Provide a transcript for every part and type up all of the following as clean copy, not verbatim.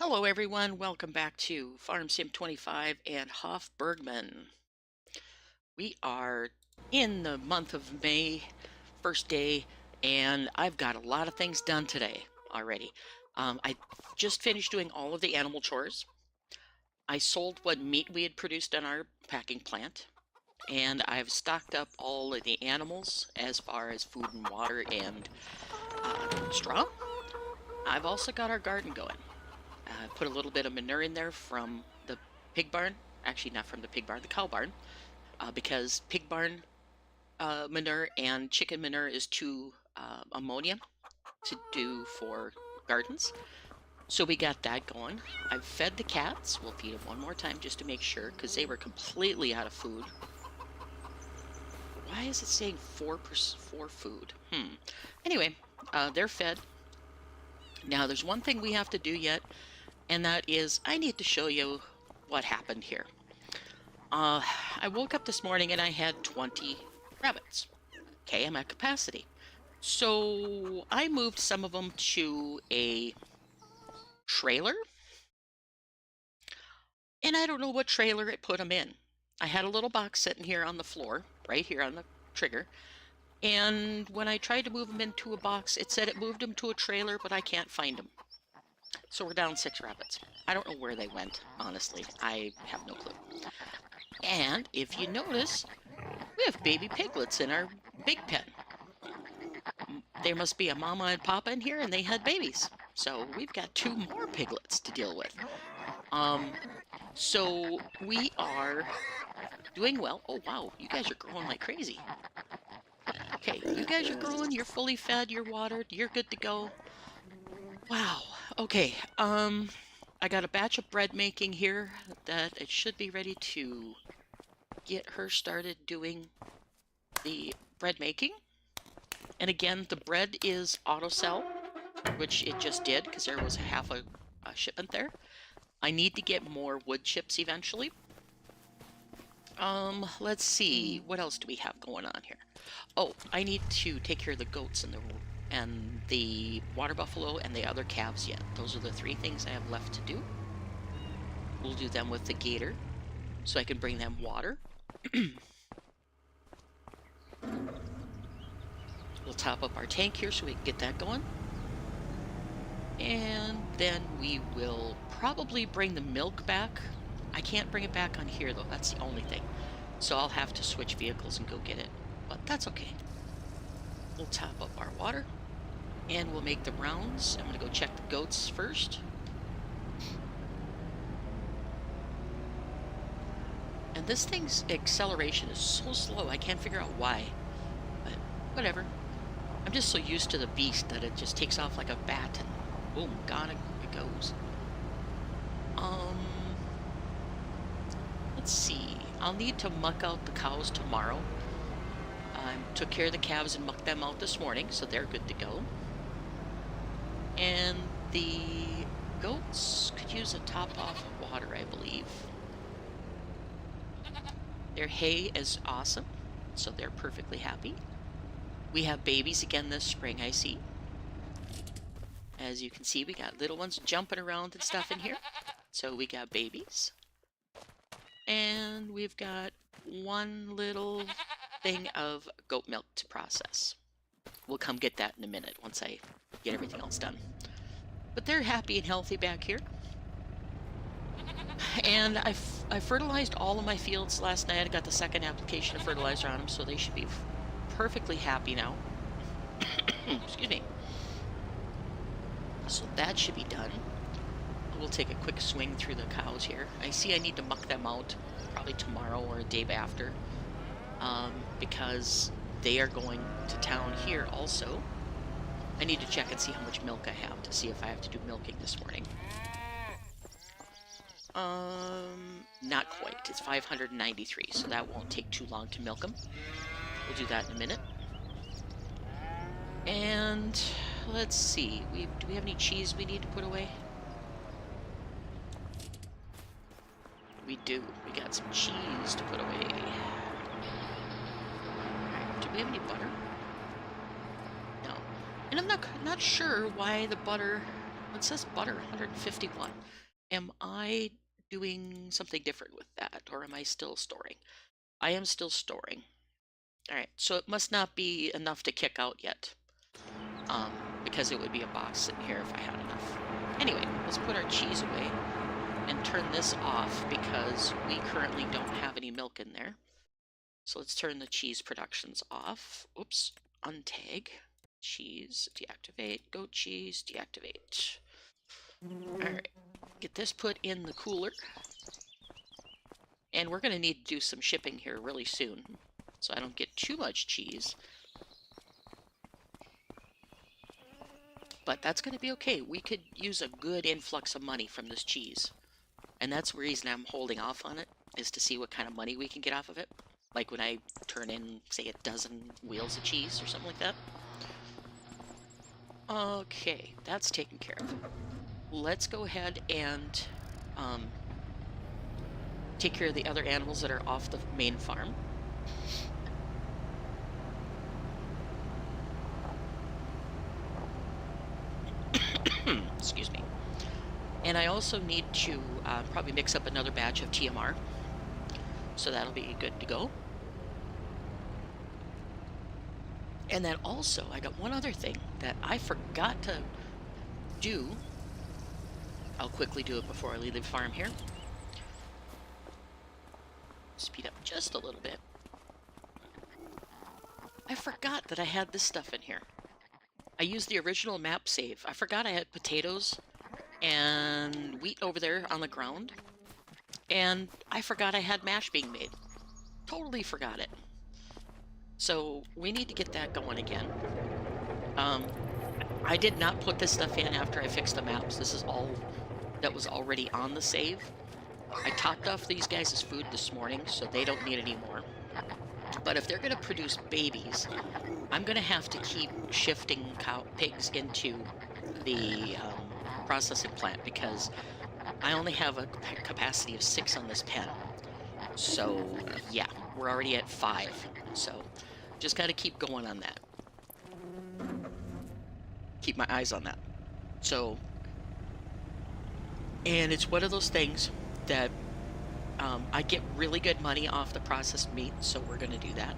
Hello everyone, welcome back to Farm Sim 25 and Hoff Bergman. We are in the month of May, first day, and I've got a lot of things done today already. I just finished doing all of the animal chores. I sold what meat we had produced on our packing plant, and I've stocked up all of the animals as far as food and water and straw. I've also got our garden going. Put a little bit of manure in there from the pig barn. Actually, not from the pig barn, the cow barn, because pig barn manure and chicken manure is too ammonia to do for gardens. So we got that going. I've fed the cats. We'll feed them one more time just to make sure, because they were completely out of food. Why is it saying 4 food? Anyway, they're fed. Now, there's one thing we have to do yet, and that is I need to show you what happened here. I woke up this morning and I had 20 rabbits. Okay, I'm at capacity. So I moved some of them to a trailer, and I don't know what trailer it put them in. I had a little box sitting here on the floor, right here on the trigger, and when I tried to move them into a box, it said it moved them to a trailer, but I can't find them. So we're down 6 rabbits. I don't know where they went, honestly. I have no clue. And if you notice, we have baby piglets in our big pen. There must be a mama and papa in here, and they had babies. So we've got 2 more piglets to deal with. So we are doing well. Oh, wow, you guys are growing like crazy. Okay, you guys are growing, you're fully fed, you're watered, you're good to go. Wow, okay, I got a batch of bread making here that it should be ready to get her started doing the bread making. And again, the bread is auto sell, which it just did because there was half a shipment there. I need to get more wood chips eventually. Let's see, what else do we have going on here? Oh, I need to take care of the goats and the water buffalo and the other calves yet. Those are the 3 things I have left to do. We'll do them with the gator so I can bring them water. We'll top up our tank here so we can get that going. And then we will probably bring the milk back. I can't bring it back on here though, that's the only thing. So I'll have to switch vehicles and go get it, but that's okay. We'll top up our water and we'll make the rounds. I'm gonna go check the goats first. And this thing's acceleration is so slow, I can't figure out why, but whatever. I'm just so used to the beast that it just takes off like a bat and boom, gone it goes. Let's see. I'll need to muck out the cows tomorrow. I took care of the calves and mucked them out this morning, so they're good to go. And the goats could use a top off of water, I believe. Their hay is awesome, so they're perfectly happy. We have babies again this spring, I see. As you can see, we got little ones jumping around and stuff in here. So we got babies. And we've got one little thing of goat milk to process. We'll come get that in a minute once I get everything else done. But they're happy and healthy back here. And I fertilized all of my fields last night. I got the second application of fertilizer on them, so they should be perfectly happy now. Excuse me. So that should be done. We'll take a quick swing through the cows here. I see I need to muck them out probably tomorrow or a day after, because they are going to town here also. I need to check and see how much milk I have to see if I have to do milking this morning. Not quite. It's 593, so that won't take too long to milk them. We'll do that in a minute. And let's see. Do we have any cheese we need to put away? We do. We got some cheese to put away. Alright, do we have any butter? No. And I'm not sure why the butter It says butter, 151. Am I doing something different with that, or am I still storing? I am still storing. All right, so it must not be enough to kick out yet, because it would be a box sitting here if I had enough. Anyway, let's put our cheese away and turn this off because we currently don't have any milk in there. So let's turn the cheese productions off. Oops, untag. Cheese, deactivate. Goat cheese, deactivate. Alright, get this put in the cooler. And we're going to need to do some shipping here really soon, so I don't get too much cheese. But that's going to be okay. We could use a good influx of money from this cheese. And that's the reason I'm holding off on it, is to see what kind of money we can get off of it. Like when I turn in, say, a dozen wheels of cheese or something like that. Okay, that's taken care of. Let's go ahead and take care of the other animals that are off the main farm. Excuse me. And I also need to probably mix up another batch of TMR. So that'll be good to go. And then also, I got one other thing that I forgot to do. I'll quickly do it before I leave the farm here. Speed up just a little bit. I forgot that I had this stuff in here. I used the original map save. I forgot I had potatoes and wheat over there on the ground. And I forgot I had mash being made. Totally forgot it. So we need to get that going again. I did not put this stuff in after I fixed the maps. This is all that was already on the save. I topped off these guys' food this morning, so they don't need any more. But if they're going to produce babies, I'm going to have to keep shifting pigs into the processing plant because I only have a capacity of 6 on this pen. So, yeah, we're already at 5. So, just got to keep going on that. Keep my eyes on that. So, and it's one of those things that I get really good money off the processed meat, so we're going to do that.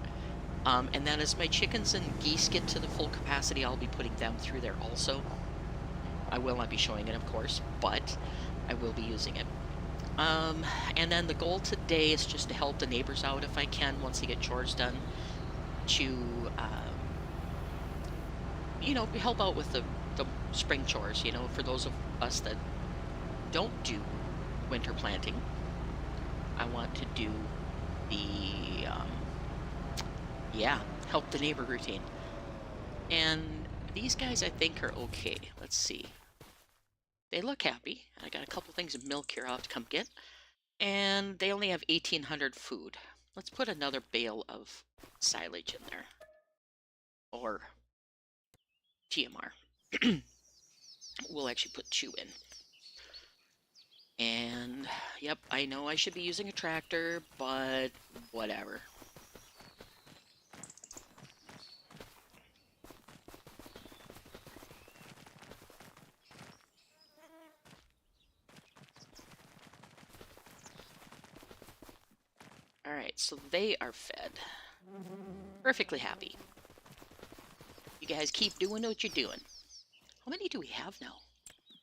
And then as my chickens and geese get to the full capacity, I'll be putting them through there also. I will not be showing it, of course, but I will be using it. And then the goal today is just to help the neighbors out if I can once they get chores done, to, you know, help out with the spring chores, you know, for those of us that don't do winter planting. I want to do the, yeah, help the neighbor routine. And these guys, I think, are okay. Let's see. They look happy. I got a couple things of milk here I'll have to come get. And they only have 1,800 food. Let's put another bale of silage in there. Or TMR. We'll actually put 2 in. And, yep, I know I should be using a tractor, but whatever. Alright, so they are fed. Perfectly happy. You guys keep doing what you're doing. How many do we have now?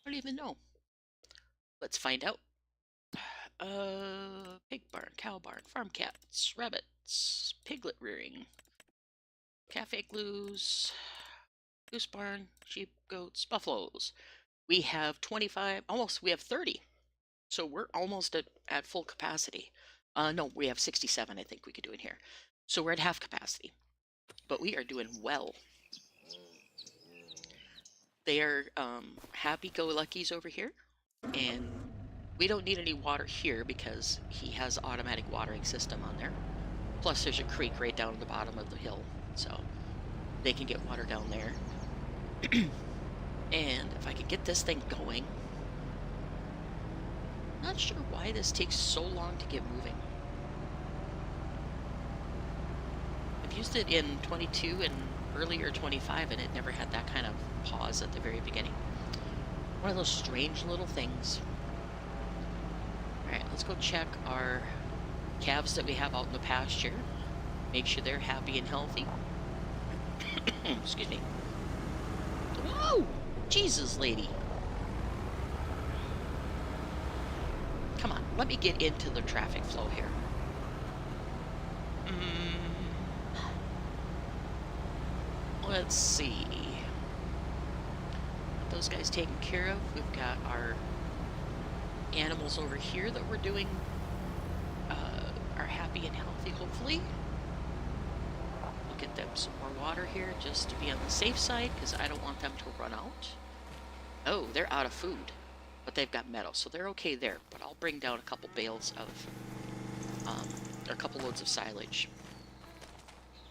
I don't even know. Let's find out. Pig barn, cow barn, farm cats, rabbits, piglet rearing, cafe glues, goose barn, sheep, goats, buffaloes. We have 25, almost, we have 30. So we're almost at full capacity. No, we have 67, I think we could do in here. So we're at half capacity, but we are doing well. They are happy-go-luckies over here, and we don't need any water here because he has automatic watering system on there. Plus there's a creek right down at the bottom of the hill, so they can get water down there. And if I could get this thing going, not sure why this takes so long to get moving. I've used it in 22 and earlier 25, and it never had that kind of pause at the very beginning. One of those strange little things. Alright, let's go check our calves that we have out in the pasture. Make sure they're happy and healthy. Excuse me. Whoa! Jesus, lady. Come on, let me get into the traffic flow here. Let's see. Those guys taken care of. We've got our animals over here that we're doing are happy and healthy, hopefully. We'll get them some more water here just to be on the safe side because I don't want them to run out. Oh, they're out of food, but they've got meadow, so they're okay there. But I'll bring down a couple bales of, or a couple loads of silage.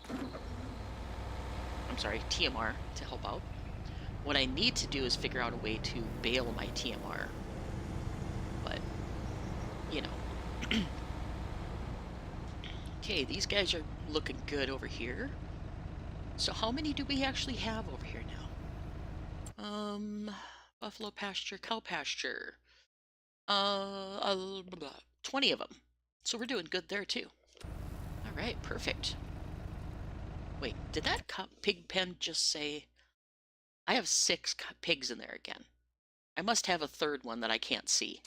I'm sorry, TMR to help out. What I need to do is figure out a way to bale my TMR. But, you know. Okay, these guys are looking good over here. So how many do we actually have over here now? Buffalo pasture, cow pasture. 20 of them. So we're doing good there too. All right, perfect. Wait, did that pig pen just say... I have 6 pigs in there again. I must have a third one that I can't see.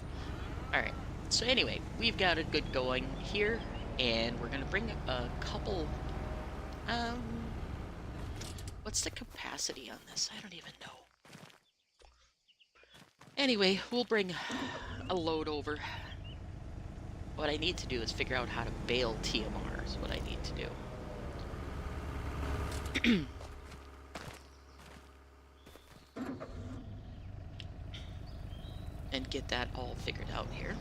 Alright, so anyway, we've got it good going here, and we're going to bring a couple... what's the capacity on this? I don't even know. Anyway, we'll bring a load over. What I need to do is figure out how to bale TMR is what I need to do. And get that all figured out here.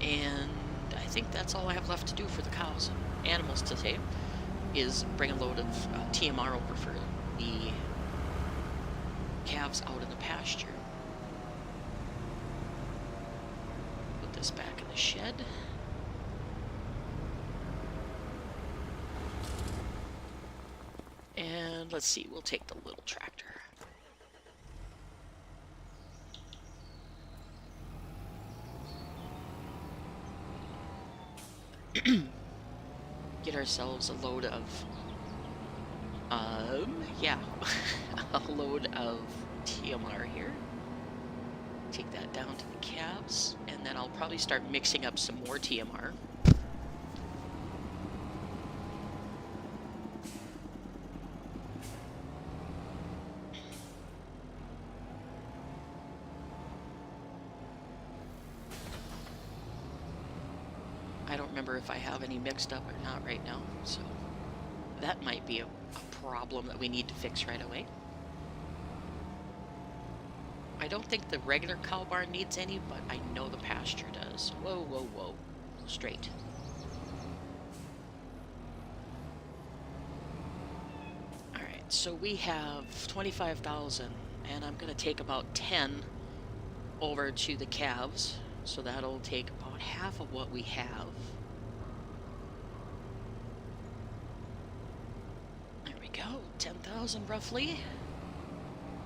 And I think that's all I have left to do for the cows and animals today, is bring a load of TMR over for the calves out in the pasture. Put this back in the shed. And let's see, we'll take the little tractor. Get ourselves a load of, yeah, a load of TMR here. Take that down to the calves, and then I'll probably start mixing up some more TMR. I don't remember if I have any mixed up or not right now, so that might be a problem that we need to fix right away. I don't think the regular cow barn needs any, but I know the pasture does. Whoa, whoa, whoa. Straight. Alright, so we have 25,000, and I'm going to take about 10 over to the calves, so that'll take about half of what we have. There we go, 10,000 roughly.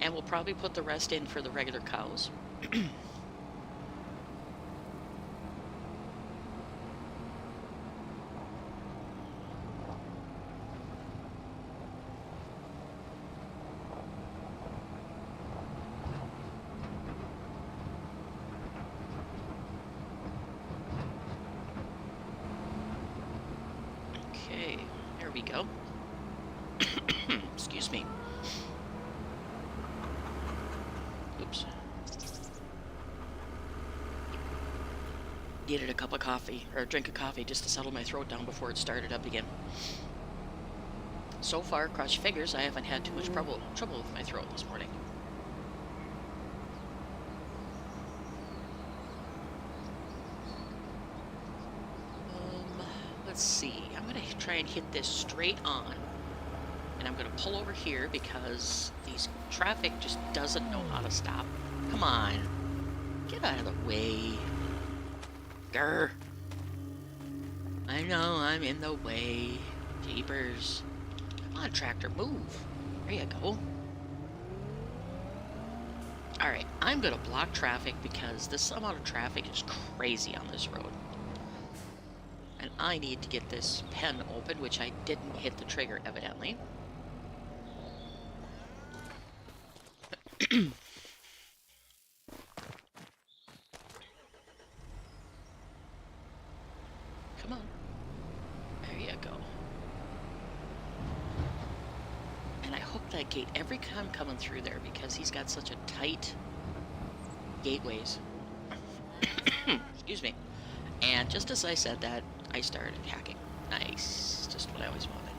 And we'll probably put the rest in for the regular cows. Okay, there we go. Excuse me. Oops. Needed a cup of coffee, or a drink of coffee, just to settle my throat down before it started up again. So far, cross your fingers, I haven't had too much trouble with my throat this morning. Let's see. I'm going to try and hit this straight on. And I'm going to pull over here because these traffic just doesn't know how to stop. Come on. Get out of the way. Grr. I know I'm in the way. Jeepers. Come on, tractor, move. There you go. Alright, I'm gonna block traffic because this amount of traffic is crazy on this road. And I need to get this pen open, which I didn't hit the trigger, evidently. Come on. There you go. And I hook that gate every time coming through there because he's got such a tight gateways. Excuse me. And just as I said that, I started hacking. Nice. Just what I always wanted.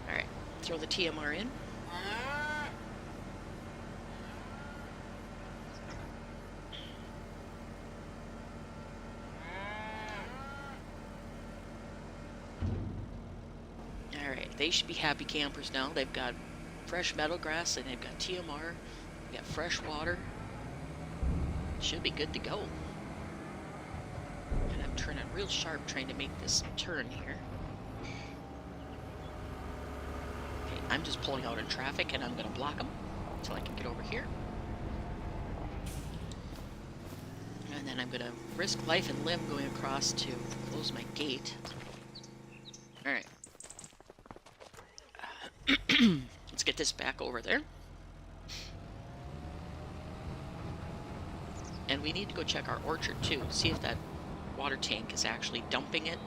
Alright. Throw the TMR in. Alright. They should be happy campers now. They've got fresh meadow grass and they've got TMR. They got fresh water. Should be good to go. And I'm turning real sharp trying to make this turn here. Okay, I'm just pulling out in traffic and I'm going to block them until I can get over here. And then I'm going to risk life and limb going across to close my gate. Alright. Let's get this back over there. And we need to go check our orchard too, see if that water tank is actually dumping it,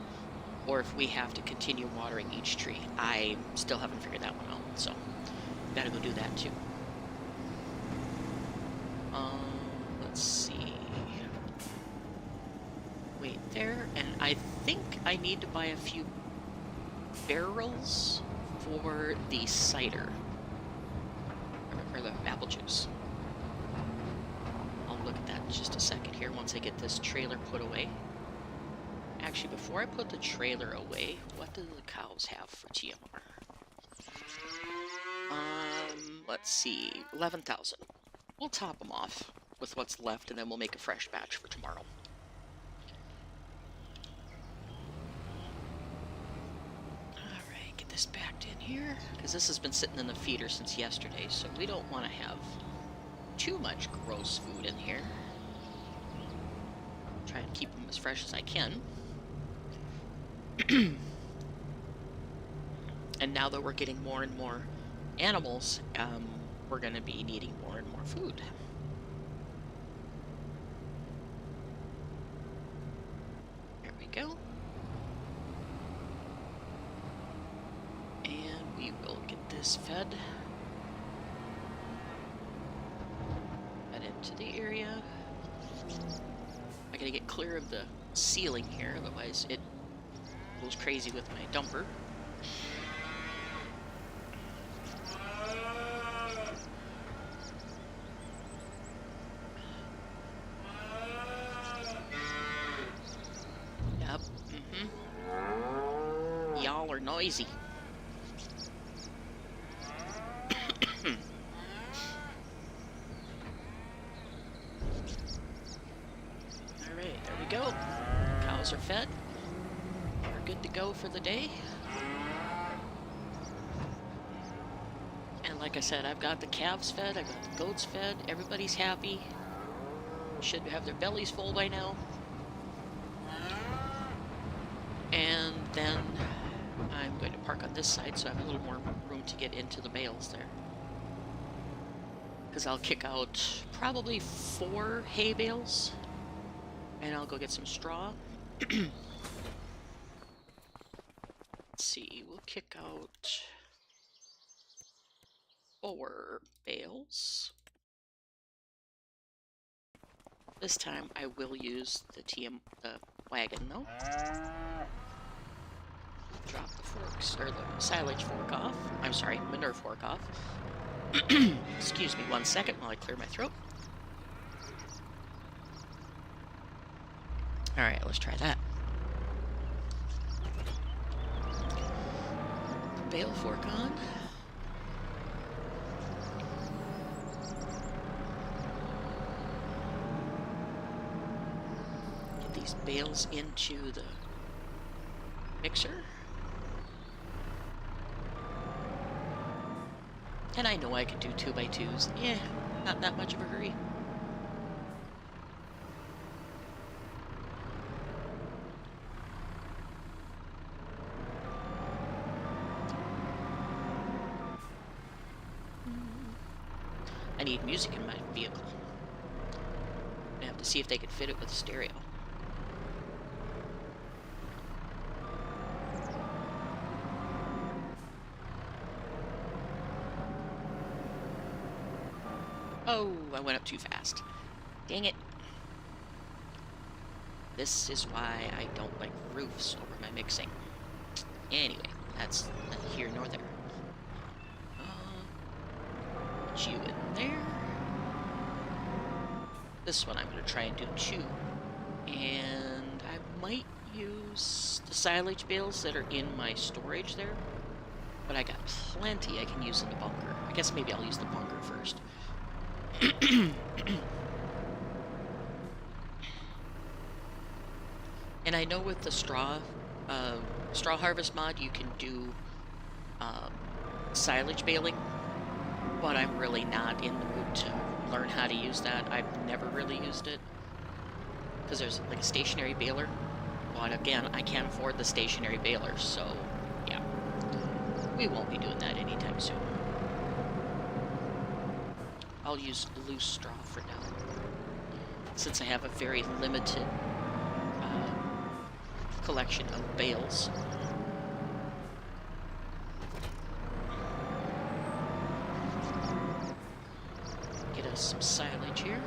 or if we have to continue watering each tree. I still haven't figured that one out, so gotta go do that too. Let's see. Wait there, and I think I need to buy a few barrels for the cider, or the apple juice. I'll look at that in just a second here once I get this trailer put away. Actually, before I put the trailer away, what do the cows have for TMR? Let's see, 11,000. We'll top them off with what's left, and then we'll make a fresh batch for tomorrow. Alright, get this backed in here, because this has been sitting in the feeder since yesterday, so we don't want to have too much gross food in here. Try and keep them as fresh as I can. And now that we're getting more and more animals, we're going to be needing more and more food. There we go. And we will get this fed. Fed into the area. I gotta get clear of the ceiling here, otherwise it goes crazy with my dumper. Yep, Y'all are noisy. Alright, there we go. Cows are fed. We're good to go for the day. And like I said, I've got the calves fed, I've got the goats fed, everybody's happy. Should have their bellies full by now. And then I'm going to park on this side so I have a little more room to get into the bales there. Because I'll kick out probably 4 hay bales. And I'll go get some straw. Let's see, we'll kick out 4 bales. This time I will use the wagon though. Drop the forks, or the silage fork off. I'm sorry, manure fork off. Excuse me 1 second while I clear my throat. Alright, let's try that. Bale fork on. Get these bales into the mixer. And I know I can do 2x2s. Yeah, not that much of a hurry. I need music in my vehicle. I have to see if they can fit it with a stereo. Oh, I went up too fast. Dang it. This is why I don't like roofs over my mixing. Anyway, that's neither here nor there. Put you in there. This one I'm going to try and do too. And I might use the silage bales that are in my storage there. But I got plenty I can use in the bunker. I guess maybe I'll use the bunker first. And I know with the straw harvest mod you can do silage baling, but I'm really not in the mood to learn how to use that. I've never really used it because there's like a stationary baler, but again, I can't afford the stationary baler, so yeah, we won't be doing that anytime soon. I'll use loose straw for now, since I have a very limited collection of bales. Get us some silage here.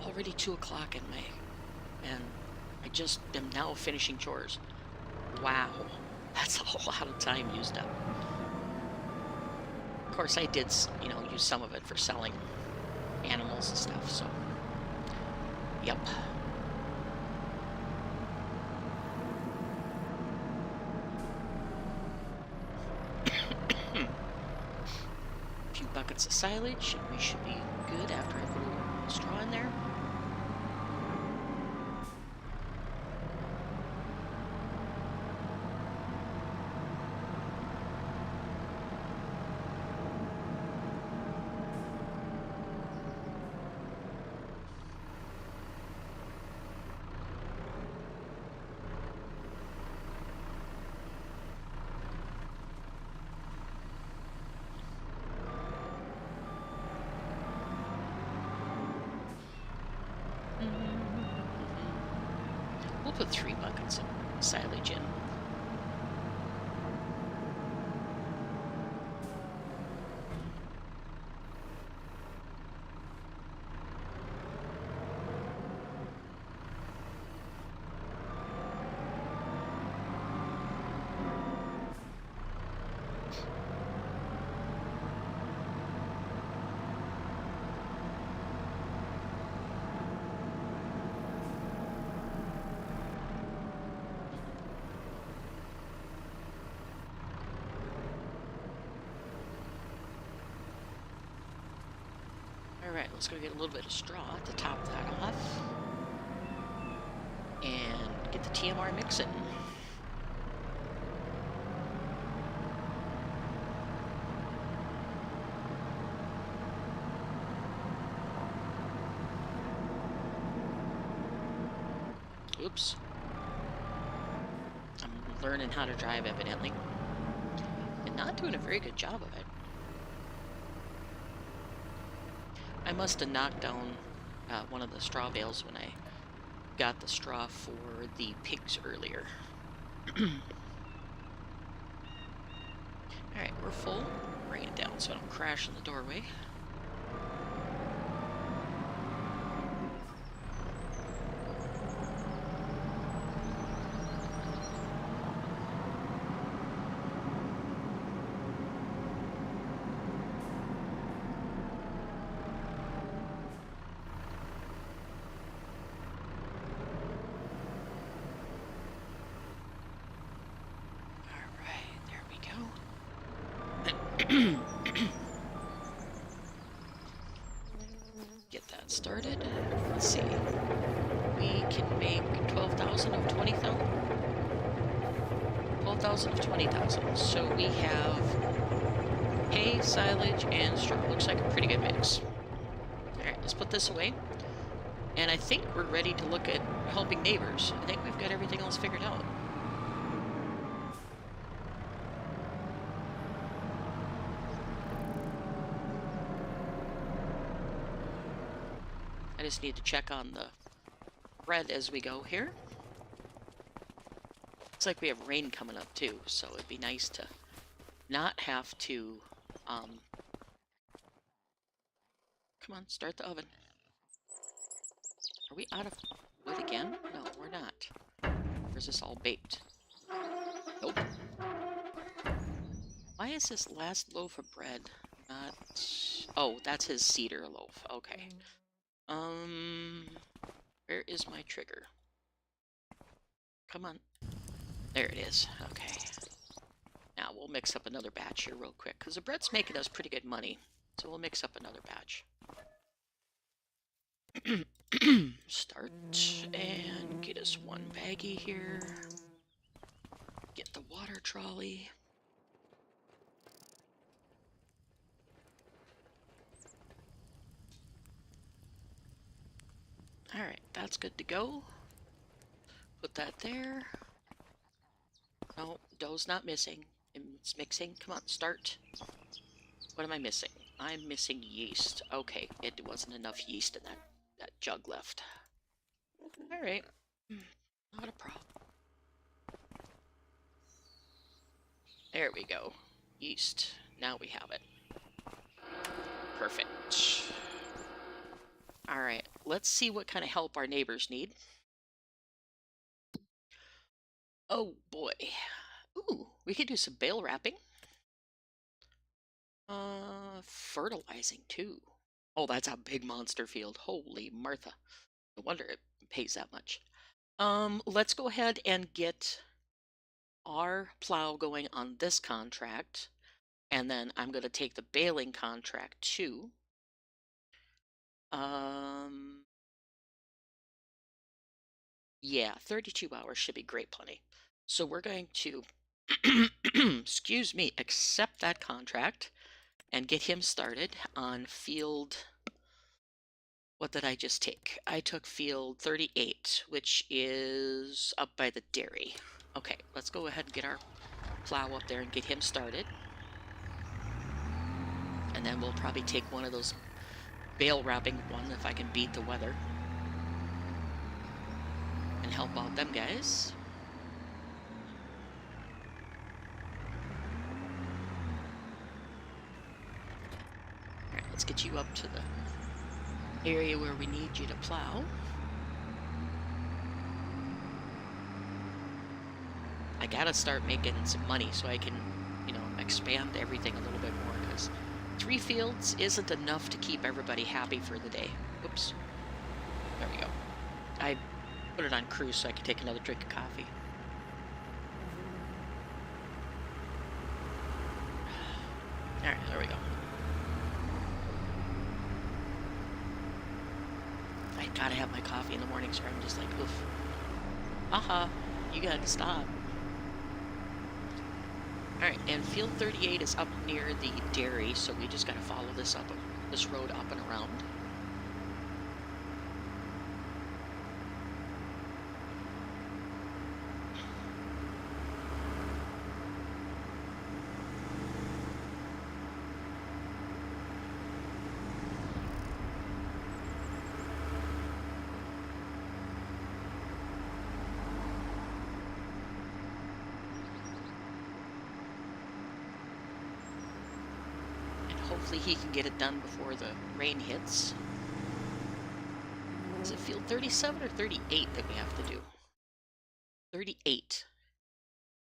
Already 2 o'clock in May, and I just am now finishing chores. Wow, that's a whole lot of time used up. Of course, I did, use some of it for selling animals and stuff, so, yep. A few buckets of silage, and we should be good after I put a little straw in there. We'll put 3 buckets of silage in. Alright, let's go get a little bit of straw to top that off. And get the TMR mixing. Oops. I'm learning how to drive, evidently. And not doing a very good job of it. I must have knocked down one of the straw bales when I got the straw for the pigs earlier. Alright, we're full. Bring it down so I don't crash in the doorway. Get that started. Let's see. We can make 12,000 of 20,000. 12,000 of 20,000. So we have hay, silage, and straw. Looks like a pretty good mix. Alright, let's put this away. And I think we're ready to look at helping neighbors. I think we've got everything else figured out. I just need to check on the bread as we go here. Looks like we have rain coming up too, so it'd be nice to not have to, come on, start the oven. Are we out of wood again? No, we're not. Or is this all baked? Nope. Why is this last loaf of bread not... Oh, that's his cedar loaf. Okay. Where is my trigger? Come on. There it is. Okay. Now we'll mix up another batch here real quick, because the bread's making us pretty good money. So we'll mix up another batch. Start and get us one baggie here. Get the water trolley. Alright, that's good to go. Put that there. No, dough's not missing. It's mixing. Come on, start. What am I missing? I'm missing yeast. Okay, it wasn't enough yeast in that jug left. Alright. Not a problem. There we go. Yeast. Now we have it. Perfect. Alright, let's see what kind of help our neighbors need. Oh boy. Ooh, we could do some bale wrapping. Fertilizing too. Oh, that's a big monster field. Holy Martha. No wonder it pays that much. Let's go ahead and get our plow going on this contract. And then I'm going to take the baling contract too. Yeah, 32 hours should be great plenty. So we're going to, excuse me, accept that contract and get him started on field, what did I just take? I took field 38, which is up by the dairy. Okay, let's go ahead and get our plow up there and get him started. And then we'll probably take one of those bale wrapping one if I can beat the weather. And help out them guys. Alright, let's get you up to the area where we need you to plow. I gotta start making some money so I can, you know, expand everything a little bit more, because 3 fields isn't enough to keep everybody happy for the day. Oops. There we go. I put it on cruise so I can take another drink of coffee. Alright, there we go. I gotta have my coffee in the morning, so I'm just like, oof. Haha, you gotta stop. Alright, and field 38 is up near the dairy, so we just gotta follow this road up and around. Hopefully he can get it done before the rain hits. Is it field 37 or 38 that we have to do? 38.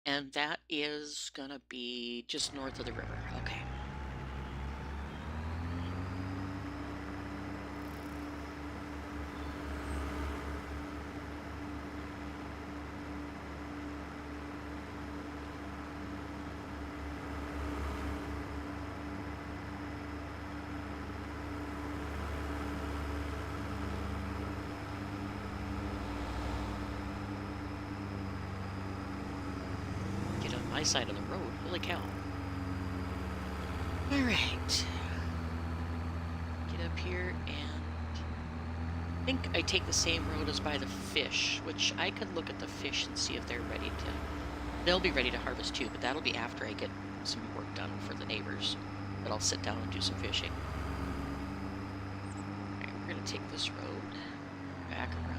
And that is gonna be just north of the river. Okay. side of the road. Holy cow. All right. Get up here, and I think I take the same road as by the fish, which I could look at the fish and see if they're ready to... They'll be ready to harvest too, but that'll be after I get some work done for the neighbors. But I'll sit down and do some fishing. All right, we're going to take this road back around.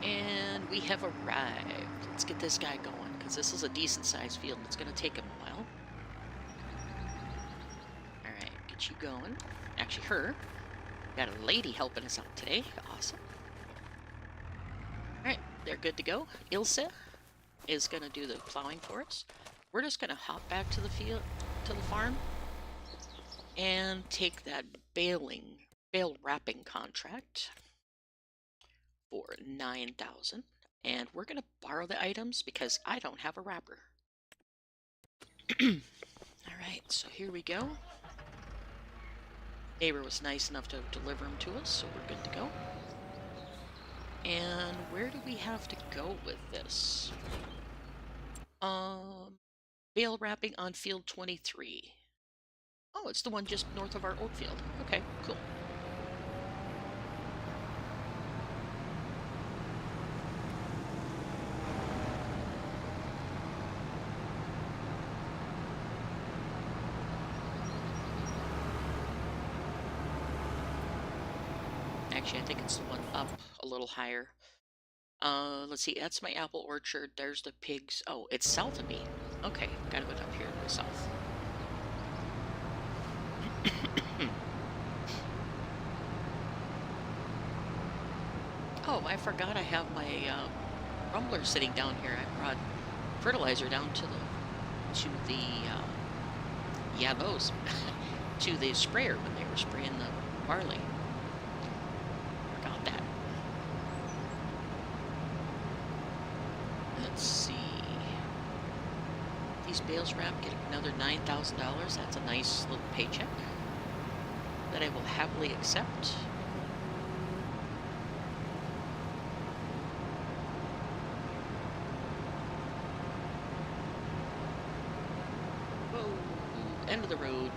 And we have arrived. Let's get this guy going, because this is a decent sized field. It's going to take him a while. Alright, get you going. Actually, her. Got a lady helping us out today. Awesome. Alright, they're good to go. Ilse is going to do the plowing for us. We're just going to hop back to the field, to the farm, and take that bale wrapping contract for 9,000, and we're gonna borrow the items because I don't have a wrapper. All right, so here we go. Neighbor was nice enough to deliver them to us, so we're good to go. And where do we have to go with this? Bale wrapping on field 23. Oh, it's the one just north of our oat field. Okay, cool. Actually, I think it's the one up a little higher. Let's see, that's my apple orchard. There's the pigs. Oh, it's south of me. Okay, gotta go up here to the south. Oh, I forgot I have my rumbler sitting down here. I brought fertilizer down to the yeah, those to the sprayer when they were spraying the barley. Forgot that. Let's see. These bales wrapped, get another $9,000. That's a nice little paycheck that I will happily accept. Whoa, end of the road.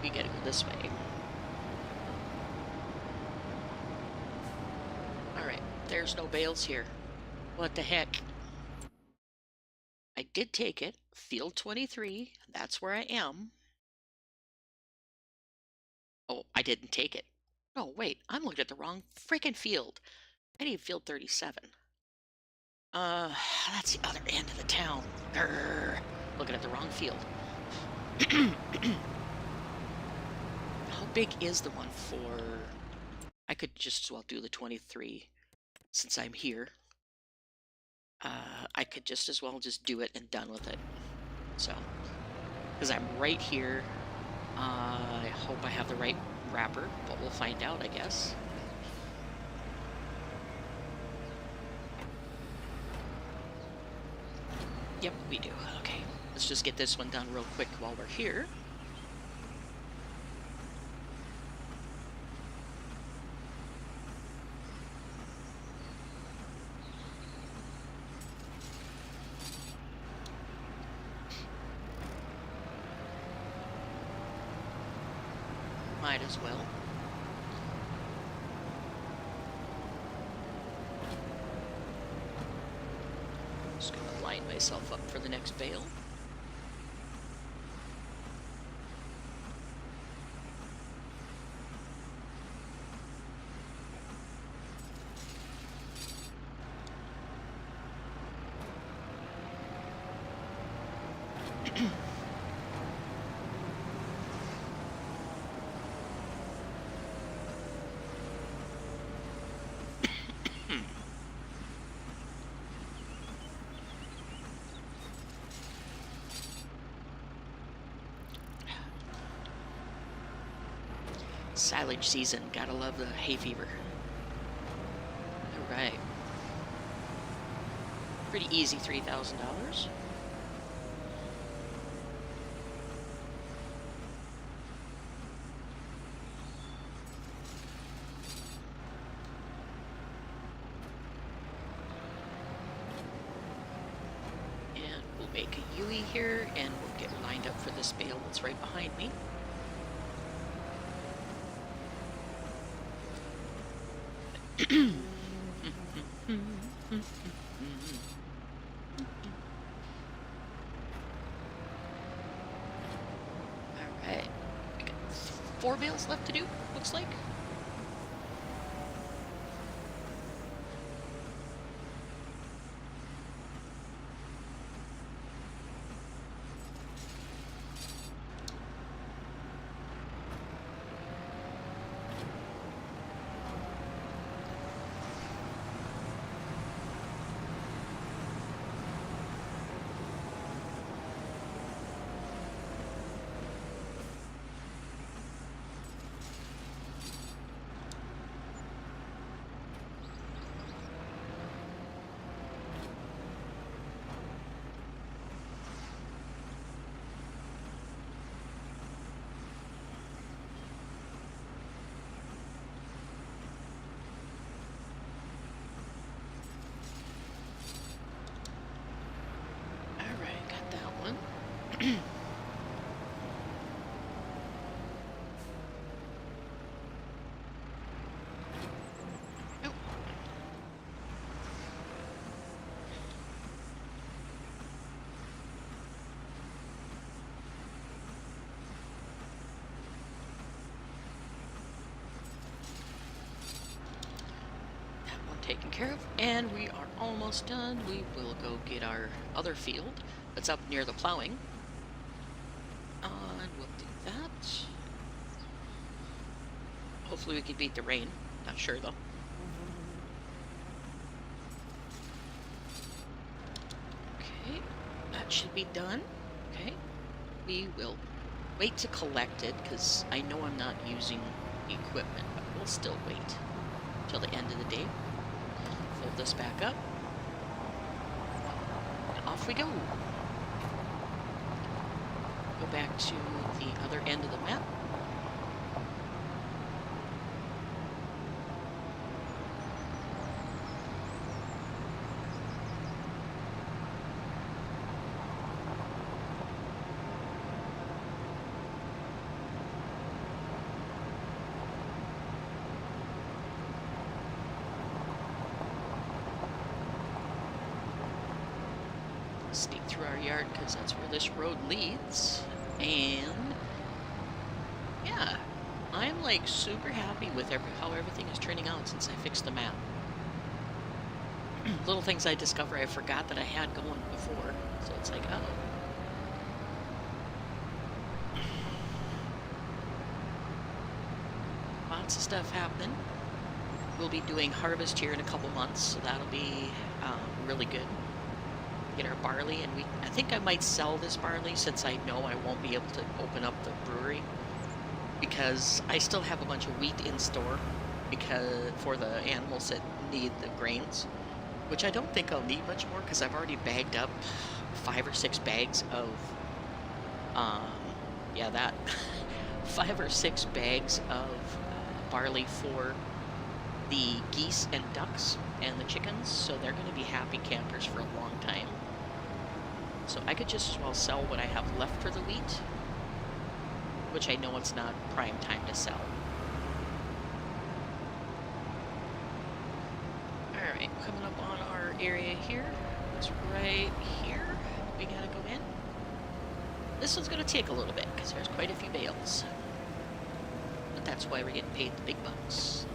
We gotta go this way. Alright, there's no bales here. What the heck? I did take it. Field 23. That's where I am. Oh, I didn't take it. Oh, wait. I'm looking at the wrong freaking field. I need field 37. That's the other end of the town. Grr. Looking at the wrong field. How big is the one for... I could just as well do the 23 since I'm here. I could just as well just do it and done with it. So, because I'm right here. I hope I have the right wrapper, but we'll find out, I guess. Yep, we do. Okay, let's just get this one done real quick while we're here. Might as well. Just gonna line myself up for the next bale. Silage season, gotta love the hay fever. All right. Pretty easy $3,000. here, and we'll get lined up for this bale that's right behind me. Alright. We got 4 bales left to do, looks like. Taken care of, and we are almost done. We will go get our other field that's up near the plowing, and we'll do that. Hopefully we can beat the rain. Not sure though. Okay, that should be done. Okay, we will wait to collect it because I know I'm not using the equipment, but we'll still wait till the end of the day. Fold this back up, and off we go. Go back to the other end of the map. Sneak through our yard because that's where this road leads, and yeah, I'm like super happy with how everything is turning out since I fixed the map. Little things I discover I forgot that I had going before, so it's like, oh. Lots of stuff happening. We'll be doing harvest here in a couple months, so that'll be really good. Get our barley, and I think I might sell this barley since I know I won't be able to open up the brewery because I still have a bunch of wheat in store for the animals that need the grains, which I don't think I'll need much more because I've already bagged up 5 or 6 bags of 5 or 6 bags of barley for the geese and ducks and the chickens, so they're going to be happy campers for a long time. So I could just as well sell what I have left for the wheat, which I know it's not prime time to sell. Alright, coming up on our area here. It's right here. We gotta go in. This one's gonna take a little bit because there's quite a few bales. But that's why we're getting paid the big bucks.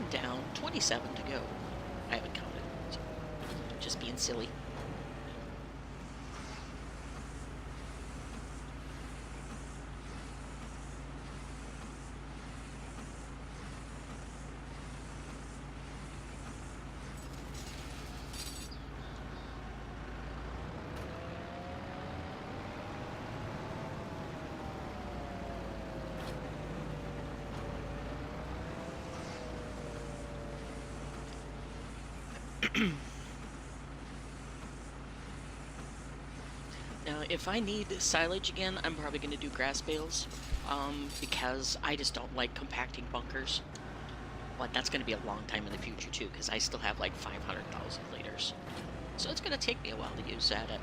Down, 27 to go. I haven't counted, so just being silly. Now, if I need silage again, I'm probably going to do grass bales, because I just don't like compacting bunkers. But that's going to be a long time in the future, too, because I still have like 500,000 liters. So it's going to take me a while to use that at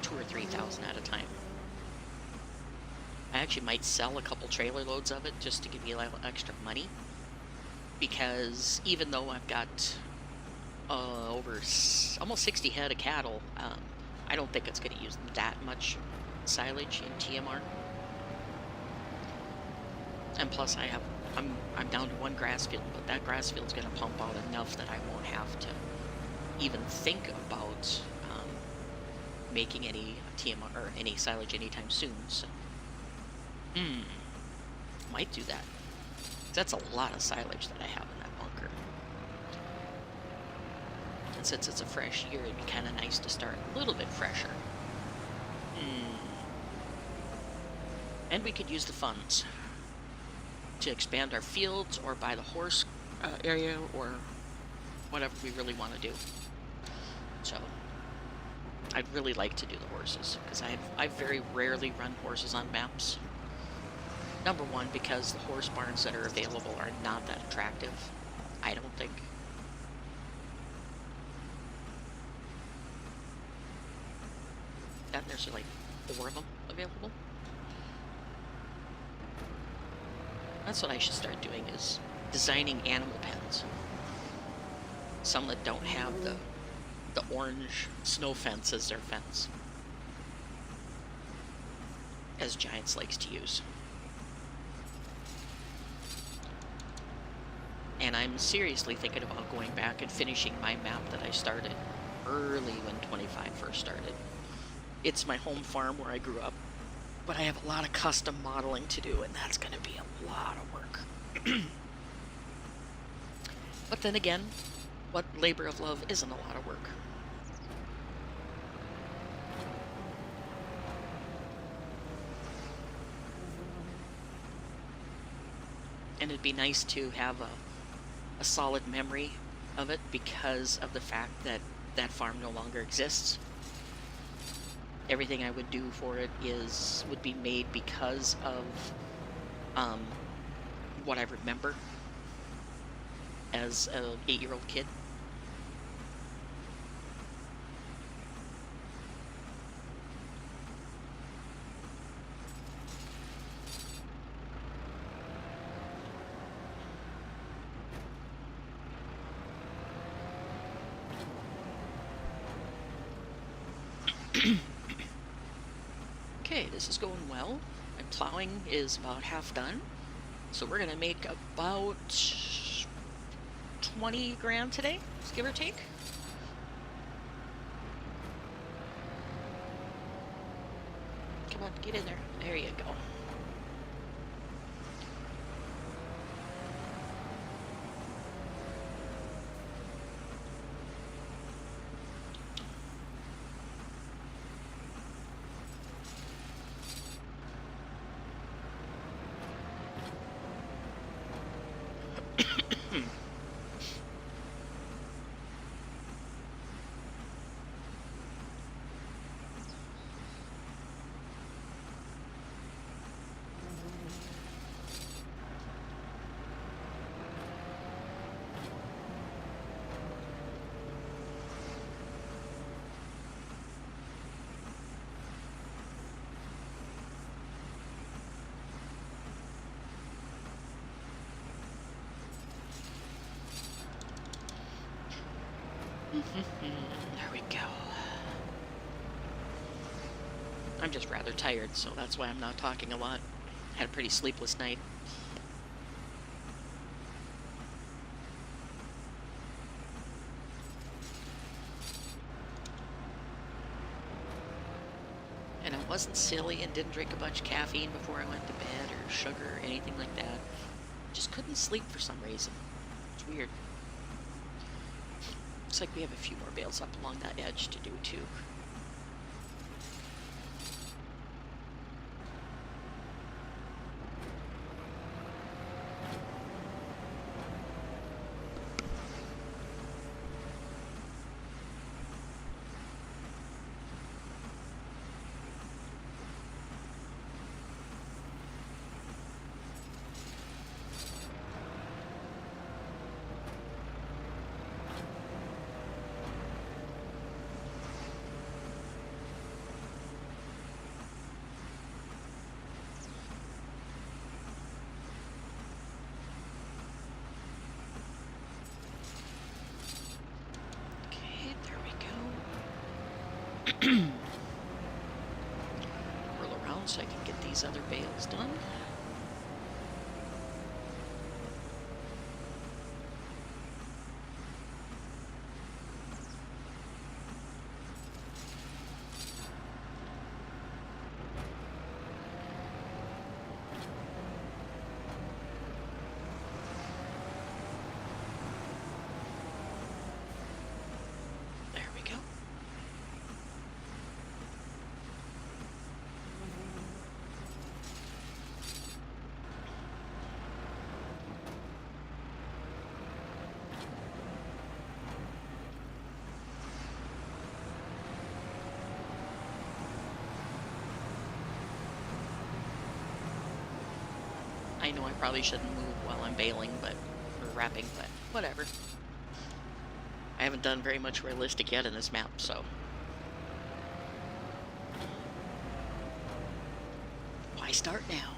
2 or 3,000 at a time. I actually might sell a couple trailer loads of it just to give me a little extra money. Because even though I've got almost 60 head of cattle, I don't think it's going to use that much silage in TMR. And plus, I'm down to one grass field, but that grass field's going to pump out enough that I won't have to even think about making any TMR or any silage anytime soon. So, might do that. That's a lot of silage that I have in that bunker. And since it's a fresh year, it'd be kind of nice to start a little bit fresher. And we could use the funds to expand our fields or buy the horse area or whatever we really want to do. So I'd really like to do the horses because I very rarely run horses on maps. Number one, because the horse barns that are available are not that attractive, I don't think. And there's like 4 of them available. That's what I should start doing, is designing animal pens. Some that don't have the orange snow fence as their fence, as Giants likes to use. And I'm seriously thinking about going back and finishing my map that I started early when 25 first started. It's my home farm where I grew up, but I have a lot of custom modeling to do, and that's going to be a lot of work. But then again, what labor of love isn't a lot of work? And it'd be nice to have a solid memory of it because of the fact that that farm no longer exists. Everything I would do for it would be made because of what I remember as an 8-year-old kid. Okay, this is going well. My plowing is about half done. So we're going to make about 20 grand today, give or take. Come on, get in there. There you go. There we go. I'm just rather tired, so that's why I'm not talking a lot. Had a pretty sleepless night. And I wasn't silly and didn't drink a bunch of caffeine before I went to bed or sugar or anything like that. Just couldn't sleep for some reason. It's weird. Looks like we have a few more bales up along that edge to do too. Whirl around so I can get these other bales done. There we go. I know I probably shouldn't move while I'm baling, or wrapping, but whatever. I haven't done very much realistic yet in this map, so. Why start now?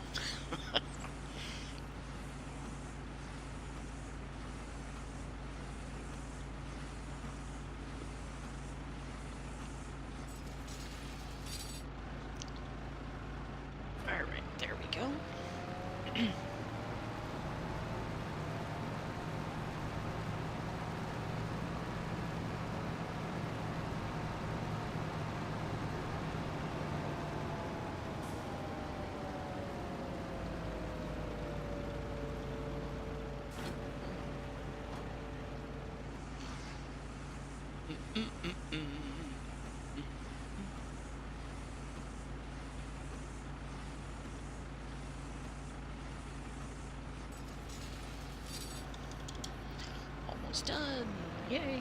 All right, there we go. Almost done. Yay.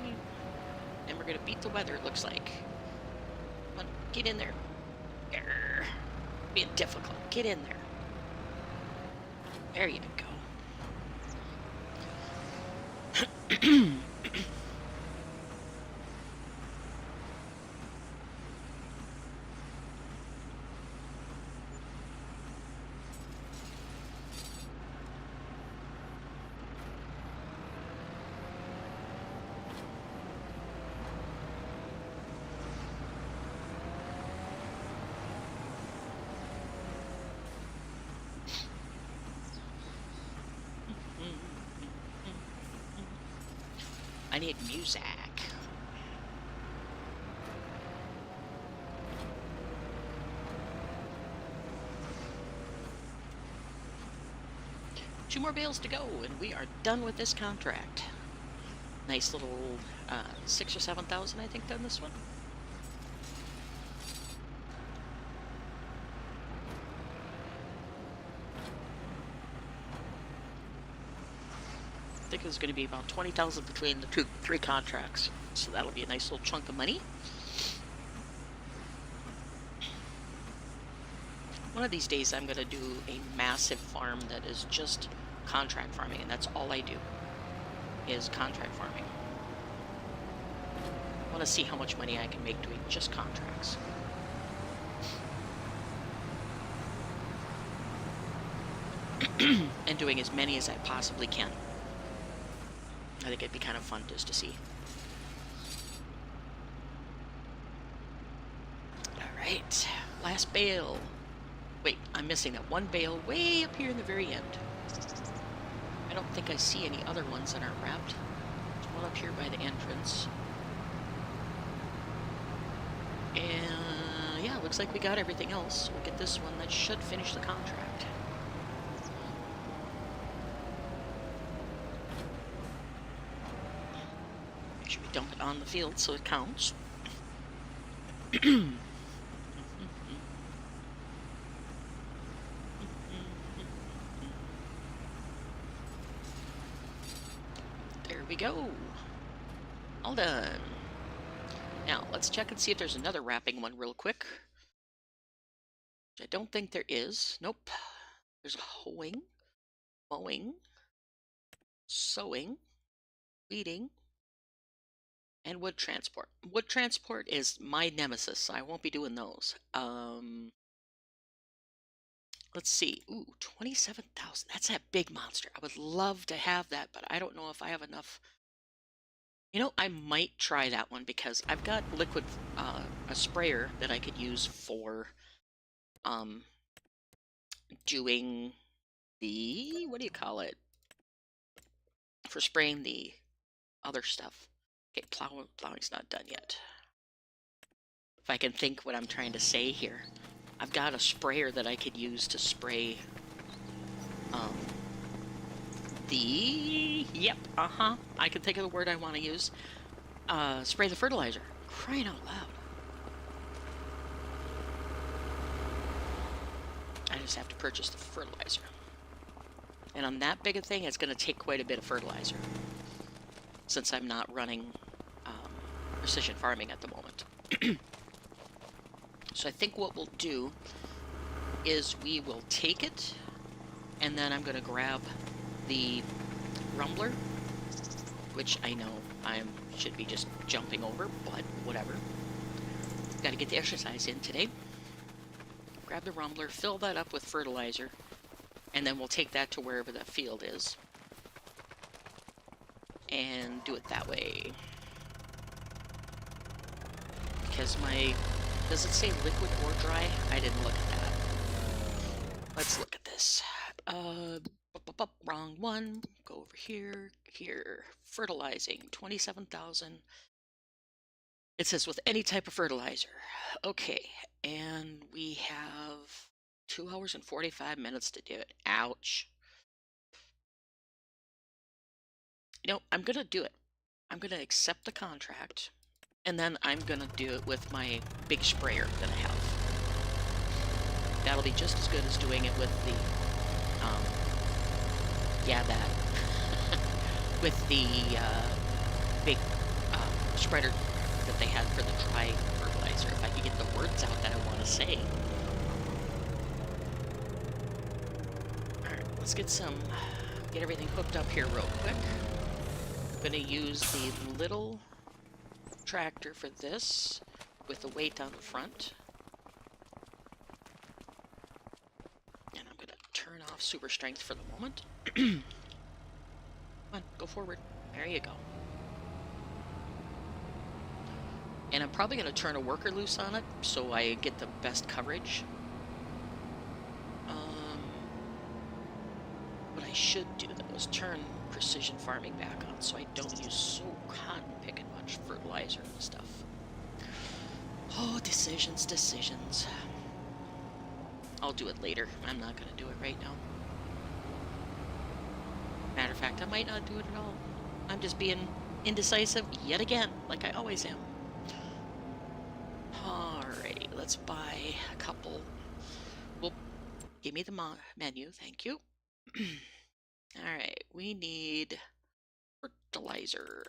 And we're gonna beat the weather, it looks like. Come on, get in there. Grr. Being difficult. Get in there. There you go. 'Cause I need music. Two more bales to go, and we are done with this contract. Nice little 6,000 or 7,000, I think, done this one. I think it was going to be about 20,000 between the three contracts, so that'll be a nice little chunk of money. One of these days I'm going to do a massive farm that is just contract farming, and that's all I do, is contract farming. I want to see how much money I can make doing just contracts. And doing as many as I possibly can. I think it'd be kind of fun just to see. Alright, last bale. Wait, I'm missing that one bale way up here in the very end. I don't think I see any other ones that aren't wrapped. There's one up here by the entrance. And yeah, looks like we got everything else. We'll get this one that should finish the contract. Make sure we dump it on the field so it counts. There we go. All done. Now, let's check and see if there's another wrapping one real quick. I don't think there is. Nope. There's hoeing, mowing, sowing, weeding, and wood transport. Wood transport is my nemesis, so I won't be doing those. Let's see. Ooh, 27,000. That's a big monster. I would love to have that, but I don't know if I have enough. You know, I might try that one because I've got liquid, a sprayer that I could use for doing the, what do you call it? For spraying the other stuff. Okay, plowing's not done yet. If I can think what I'm trying to say here. I've got a sprayer that I could use to spray yep, I can think of the word I want to use. Spray the fertilizer. Crying out loud. I just have to purchase the fertilizer. And on that big a thing, it's going to take quite a bit of fertilizer, since I'm not running precision farming at the moment. So I think what we'll do is we will take it, and then I'm going to grab the rumbler, which I know I should be just jumping over, but whatever. Got to get the exercise in today. Grab the rumbler, fill that up with fertilizer, and then we'll take that to wherever that field is and do it that way. Because does it say liquid or dry? I didn't look at that. Let's look at this. Wrong one. Go over here. Here. Fertilizing. 27,000. It says with any type of fertilizer. Okay. And we have 2 hours and 45 minutes to do it. Ouch. You know, I'm going to do it. I'm going to accept the contract. And then I'm going to do it with my big sprayer that I have. That'll be just as good as doing it with the, with the big spreader that they had for the dry fertilizer. If I could get the words out that I want to say. Alright, let's get everything hooked up here real quick. I'm going to use the little tractor for this with the weight on the front, and I'm gonna turn off super strength for the moment. Come on, go forward. There you go. And I'm probably gonna turn a worker loose on it so I get the best coverage. What I should do though is turn precision farming back on so I don't use so cotton picking much fertilizer and stuff. Oh, decisions. I'll do it later. I'm not going to do it right now. Matter of fact, I might not do it at all. I'm just being indecisive yet again, like I always am. Alrighty, let's buy a couple. Well, give me the menu, thank you. Alright, we need fertilizer.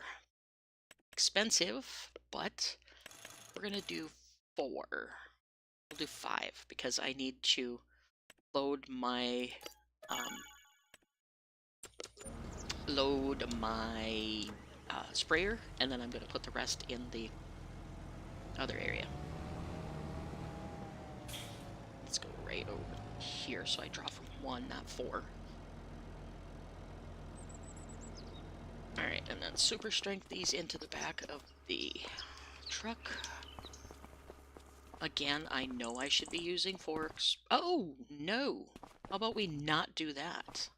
Expensive, but we're gonna do 4. We'll do 5 because I need to load my sprayer, and then I'm gonna put the rest in the other area. Let's go right over here so I draw from 1, not 4. Alright, and then super strength these into the back of the truck. Again, I know I should be using forks. Oh, no! How about we not do that?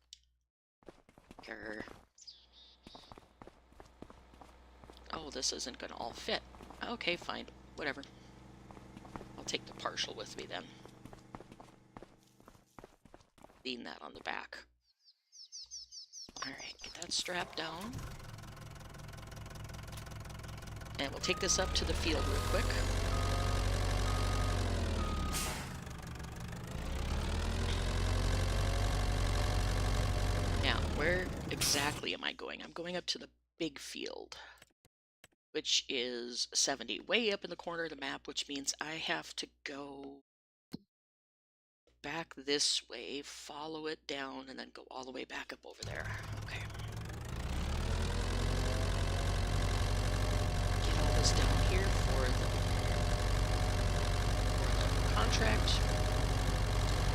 Grr. Oh, this isn't gonna all fit. Okay, fine. Whatever. I'll take the partial with me then. Lean that on the back. Alright, get that strapped down. And we'll take this up to the field real quick. Now, where exactly am I going? I'm going up to the big field, which is 70, way up in the corner of the map, which means I have to go back this way, follow it down, and then go all the way back up over there. Okay. Get all this down here for the contract.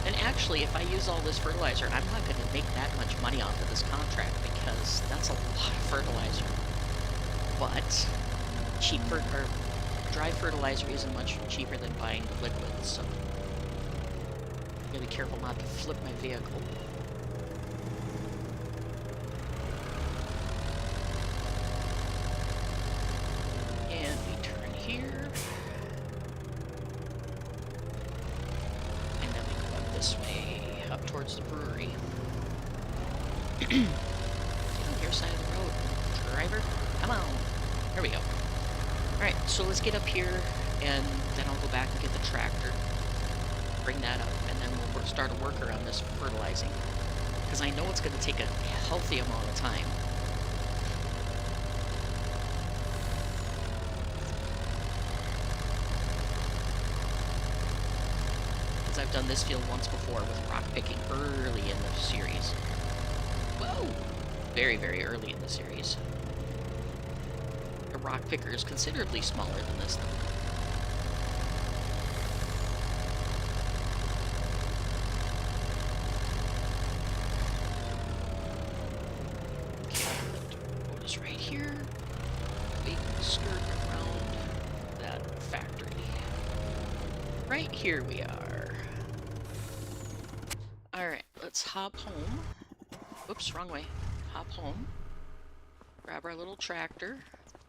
And actually, if I use all this fertilizer, I'm not going to make that much money off of this contract because that's a lot of fertilizer. But cheap dry fertilizer isn't much cheaper than buying the liquids, so gotta be careful not to flip my vehicle. And we turn here. And then we go up this way, up towards the brewery. Get on your side of the road, driver. Come on. There we go. Alright, so let's get up here, and then I'll go back and get the tractor. Bring that up, and then we'll start a worker on this fertilizing. Because I know it's going to take a healthy amount of time. Because I've done this field once before with rock picking early in the series. Whoa! Very, very early in the series. The rock picker is considerably smaller than this, though. Here, we can skirt around that factory. Right here we are. Alright, let's hop home. Oops, wrong way. Hop home. Grab our little tractor.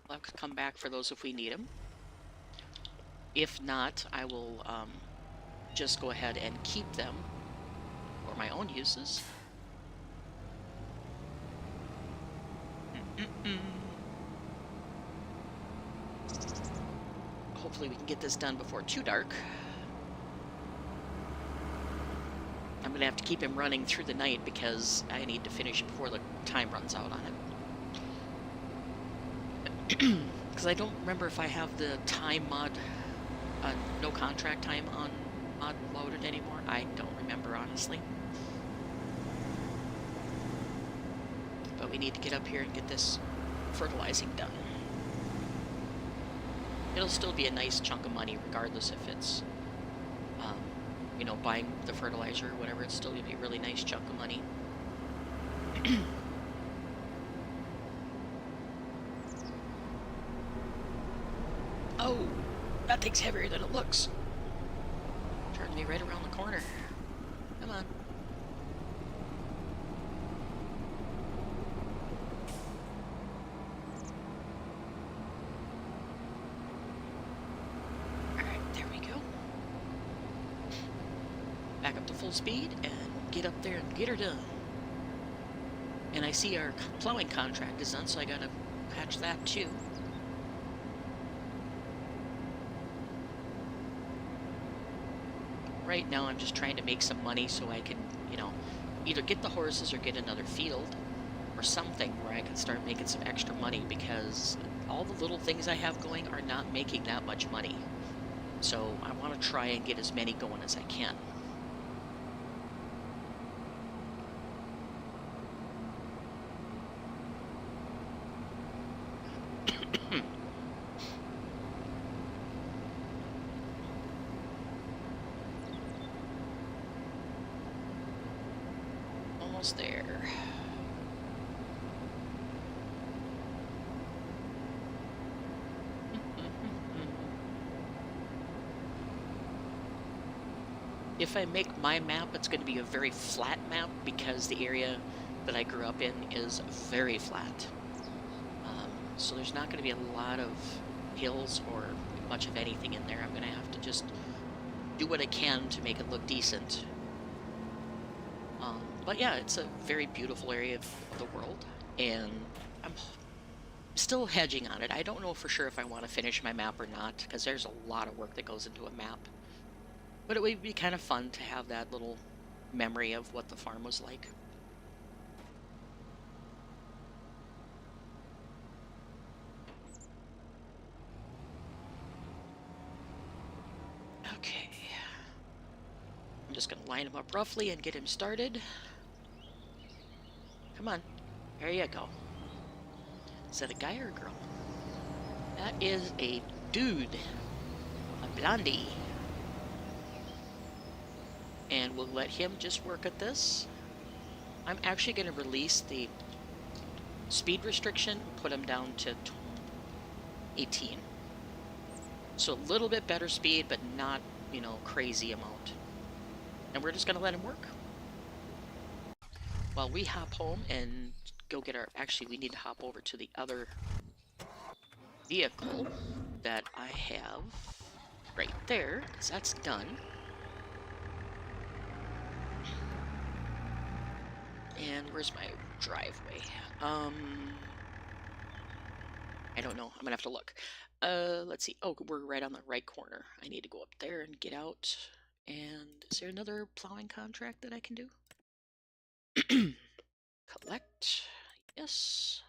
We'll have to come back for those if we need them. If not, I will just go ahead and keep them for my own uses. Hopefully we can get this done before too dark. I'm gonna have to keep him running through the night because I need to finish before the time runs out on it. Because I don't remember if I have the time mod, no contract time on mod loaded anymore. I don't remember, honestly. But we need to get up here and get this fertilizing done. It'll still be a nice chunk of money regardless if it's, you know, buying the fertilizer or whatever. It's still going to be a really nice chunk of money. Oh, that thing's heavier than it looks. Turns me right around the corner. Come on. Back up to full speed and get up there and get her done. And I see our plowing contract is done, so I gotta patch that too. Right now I'm just trying to make some money so I can, you know, either get the horses or get another field or something where I can start making some extra money, because all the little things I have going are not making that much money. So I want to try and get as many going as I can. Almost there. If I make my map, it's going to be a very flat map because the area that I grew up in is very flat. So there's not going to be a lot of hills or much of anything in there. I'm going to have to just do what I can to make it look decent. But yeah, it's a very beautiful area of the world, and I'm still hedging on it. I don't know for sure if I want to finish my map or not, because there's a lot of work that goes into a map. But it would be kind of fun to have that little memory of what the farm was like. Okay. I'm just going to line him up roughly and get him started. Come on. There you go. Is that a guy or a girl? That is a dude. A blondie. And we'll let him just work at this. I'm actually going to release the speed restriction and put him down to 18. So a little bit better speed, but not, you know, crazy amount. And we're just going to let him work. While we hop home and go get our... Actually, we need to hop over to the other vehicle that I have right there, because that's done. And where's my driveway? I don't know. I'm gonna have to look. Let's see. Oh, we're right on the right corner. I need to go up there and get out. And is there another plowing contract that I can do? Collect. Yes.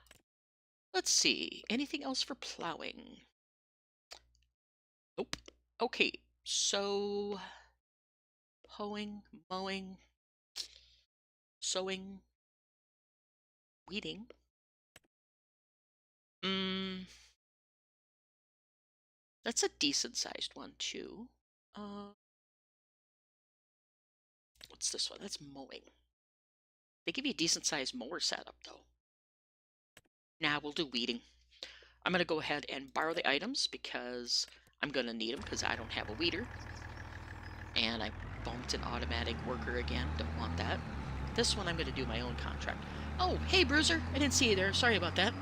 Let's see. Anything else for plowing? Nope. Okay. So, hoeing, mowing, sowing, weeding. That's a decent sized one too. What's this one? That's mowing. They give you a decent sized mower setup though. Nah, we'll do weeding. I'm gonna go ahead and borrow the items because I'm gonna need them because I don't have a weeder. And I bumped an automatic worker again. Don't want that. This one I'm gonna do my own contract. Oh, hey Bruiser. I didn't see you there. Sorry about that.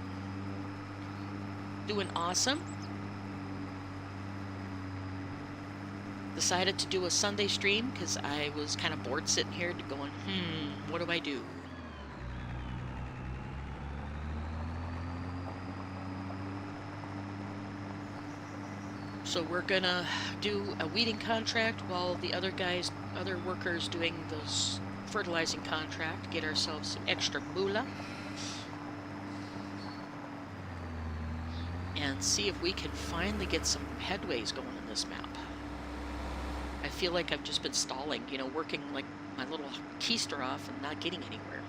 Doing awesome. Decided to do a Sunday stream because I was kind of bored sitting here going, what do I do? So we're gonna do a weeding contract while the other workers doing this fertilizing contract, get ourselves some extra moolah. And see if we can finally get some headways going in this map. I feel like I've just been stalling, you know, working like my little keister off and not getting anywhere.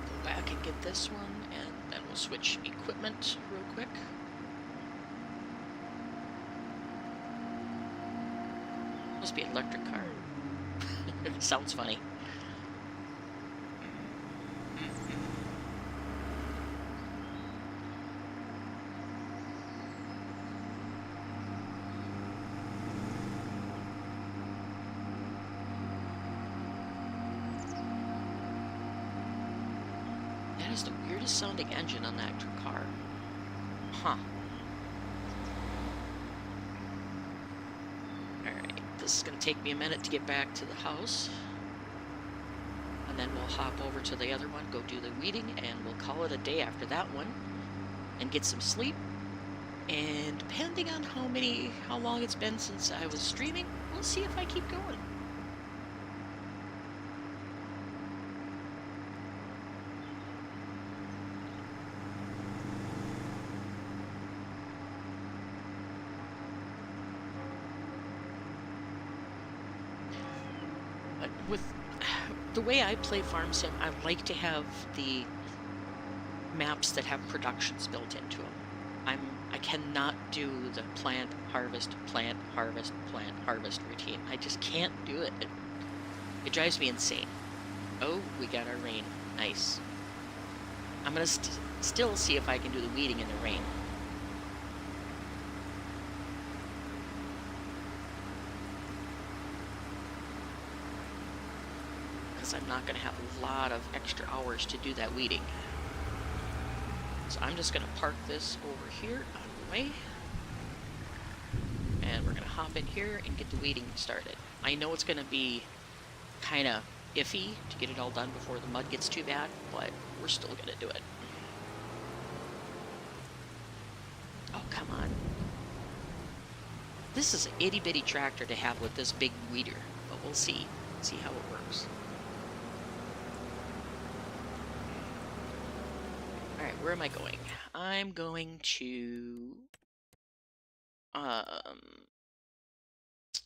Go back and get this one, and then we'll switch equipment real quick. Must be an electric car. It sounds funny. That is the weirdest sounding engine on that car. Huh. Alright, this is going to take me a minute to get back to the house. And then we'll hop over to the other one, go do the weeding, and we'll call it a day after that one. And get some sleep. And depending on how long it's been since I was streaming, we'll see if I keep going. But with the way I play Farm Sim, I like to have the maps that have productions built into them. I cannot do the plant, harvest, routine. I just can't do it. It drives me insane. Oh, we got our rain. Nice. I'm gonna still see if I can do the weeding in the rain. Because I'm not gonna have a lot of extra hours to do that weeding. So I'm just going to park this over here out of the way. And we're going to hop in here and get the weeding started. I know it's going to be kind of iffy to get it all done before the mud gets too bad, but we're still going to do it. Oh, come on. This is an itty-bitty tractor to have with this big weeder, but we'll see. See how it works. Alright, where am I going? I'm going to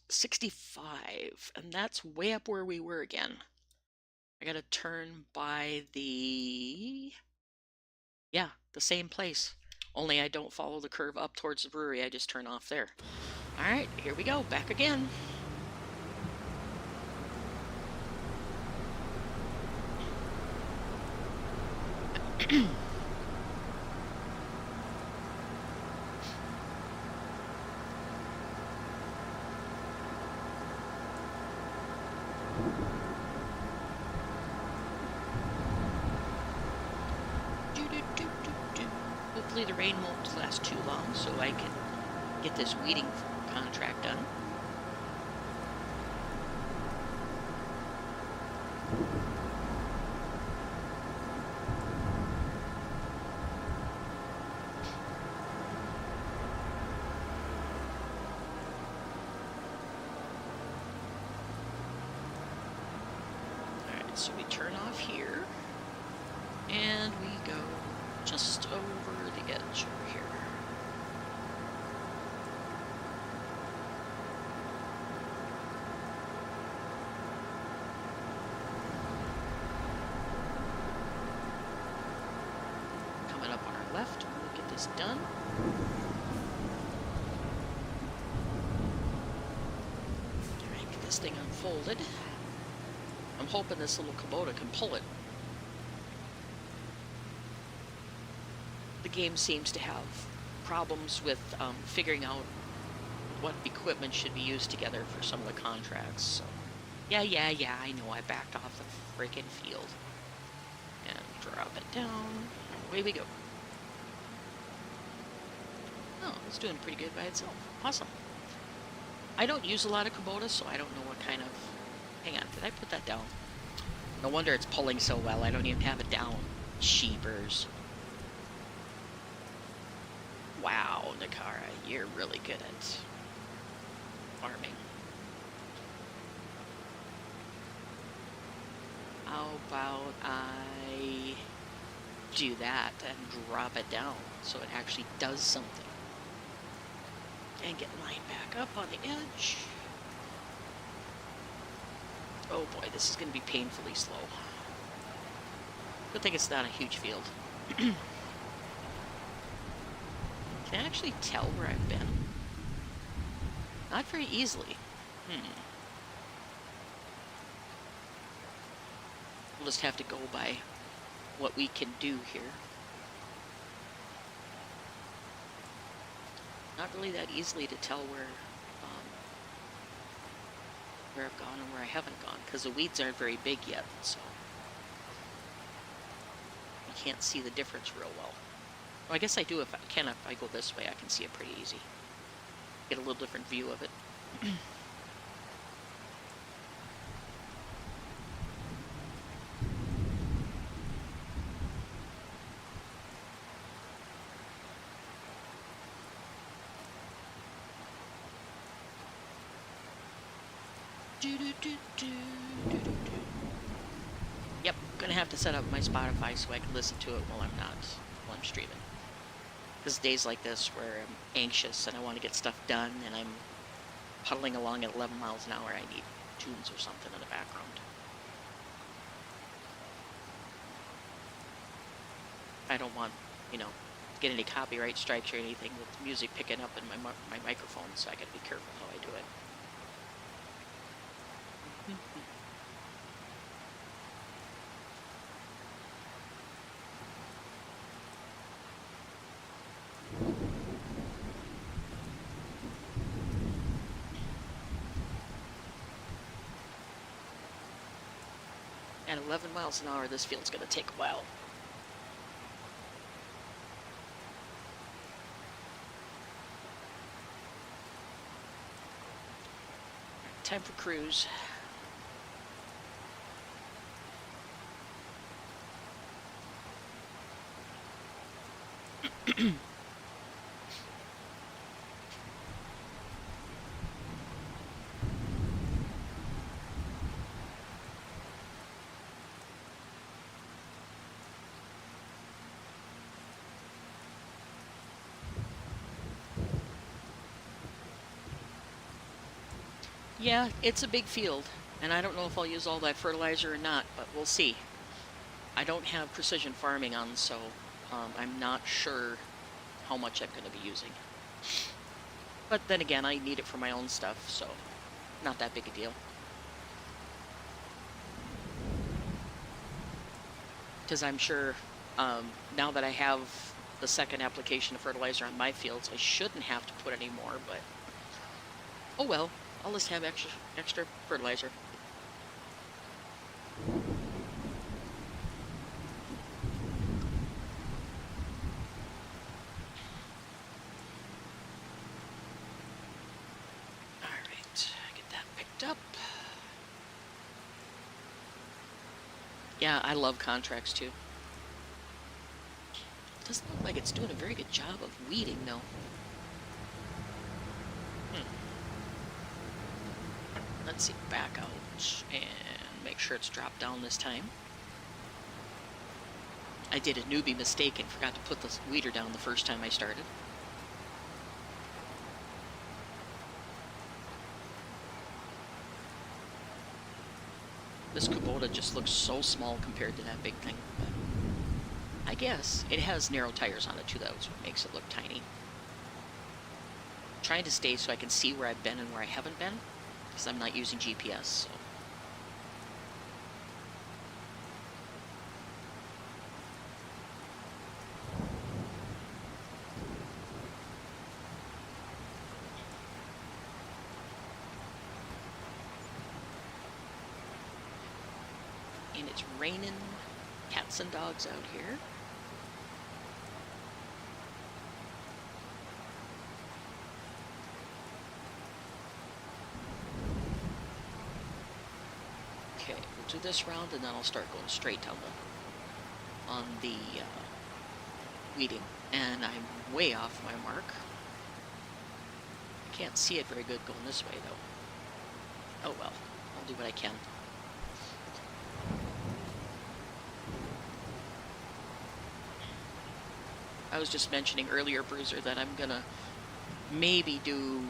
65, and that's way up where we were again. I gotta turn by the same place. Only I don't follow the curve up towards the brewery, I just turn off there. Alright, here we go, back again. Hopefully the rain won't last too long so I can get this weeding contract done. Alright, so we turn off here, and we go just over the edge over here. Coming up on our left, we'll get this done. Alright, get this thing unfolded. I'm hoping this little Kubota can pull it. The game seems to have problems with figuring out what equipment should be used together for some of the contracts. So, yeah, I know I backed off the freaking field. And drop it down. Away we go. Oh, it's doing pretty good by itself. Awesome. I don't use a lot of Kubota, so I don't know what kind of... Hang on, did I put that down? No wonder it's pulling so well. I don't even have it down. Sheepers. Wow, Nakara, you're really good at farming. How about I do that and drop it down so it actually does something? And get lined back up on the edge. Oh boy, this is going to be painfully slow. Good thing it's not a huge field. Can I actually tell where I've been? Not very easily. We'll just have to go by what we can do here. Not really that easily to tell where I've gone and where I haven't gone, because the weeds aren't very big yet, so you can't see the difference real well. Well, I guess I do if I go this way, I can see it pretty easy. Get a little different view of it. Yep, gonna have to set up my Spotify so I can listen to it while I'm streaming. Because days like this where I'm anxious and I want to get stuff done and I'm puddling along at 11 miles an hour, I need tunes or something in the background. I don't want, get any copyright strikes or anything with music picking up in my microphone, so I gotta be careful how I do it. At 11 miles an hour, this field's going to take a while. Time for cruise. Yeah, it's a big field, and I don't know if I'll use all that fertilizer or not, but we'll see. I don't have precision farming on, so I'm not sure how much I'm going to be using. But then again, I need it for my own stuff, so not that big a deal. Because I'm sure now that I have the second application of fertilizer on my fields, I shouldn't have to put any more, but oh well. I'll just have extra fertilizer. backed up. Yeah, I love contracts too. Doesn't look like it's doing a very good job of weeding though. Let's see, back out and make sure it's dropped down this time. I did a newbie mistake and forgot to put the weeder down the first time I started. This Kubota just looks so small compared to that big thing. But I guess it has narrow tires on it too, that's what makes it look tiny. I'm trying to stay so I can see where I've been and where I haven't been, because I'm not using GPS, so. And it's raining cats and dogs out here. Okay, we'll do this round and then I'll start going straight down on the weeding. And I'm way off my mark. Can't see it very good going this way though. Oh well, I'll do what I can. I was just mentioning earlier, Bruiser, that I'm gonna maybe do